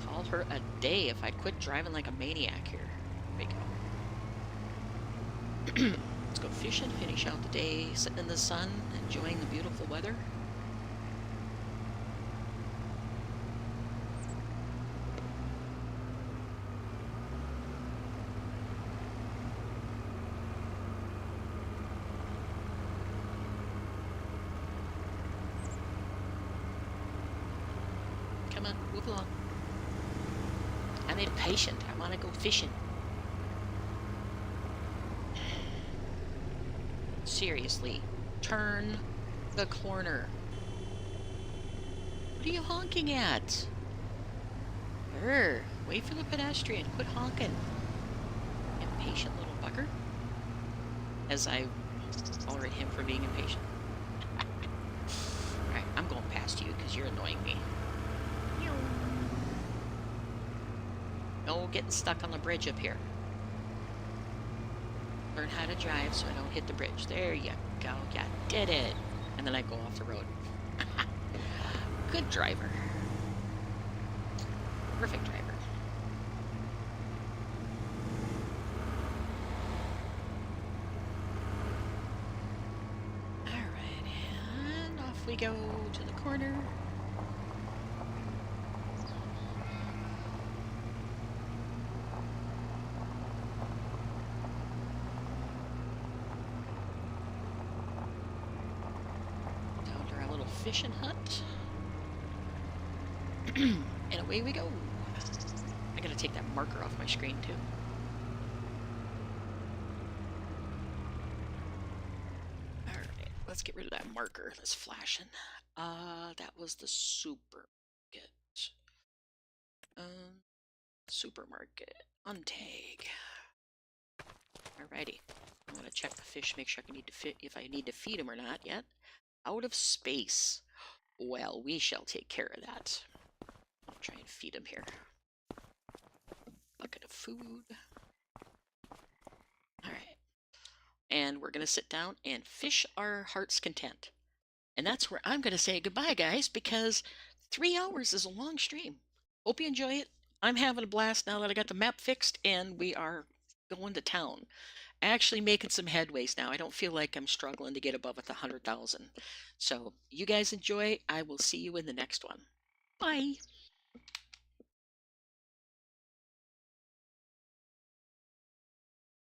Call her a day if I quit driving like a maniac here. There we go. Let's go fishing, finish out the day sitting in the sun, enjoying the beautiful weather. Come on, move along. I'm impatient. I want to go fishing. Seriously, turn the corner. What are you honking at? Wait for the pedestrian. Quit honking. Impatient little bugger. As I tolerate him for being impatient. Alright, I'm going past you because you're annoying me. No getting stuck on the bridge up here. Learn how to drive so I don't hit the bridge. There you go. You did it. And then I go off the road. Good driver. Perfect driver. Alright, and off we go to the corner. Fishing hut. And away we go. I gotta take that marker off my screen too. Alright, let's get rid of that marker that's flashing. That was the supermarket. Supermarket. Untag. Alrighty. I'm gonna check the fish, make sure I need to fit if I need to feed them or not yet. Out of space. Well, we shall take care of that. I'll try and feed him here. Bucket of food. Alright. And we're going to sit down and fish our heart's content. And that's where I'm going to say goodbye, guys, because 3 hours is a long stream. Hope you enjoy it. I'm having a blast now that I got the map fixed, and we are going to town. Actually making some headways now. I don't feel like I'm struggling to get above 100,000. So you guys enjoy. I will see you in the next one. Bye.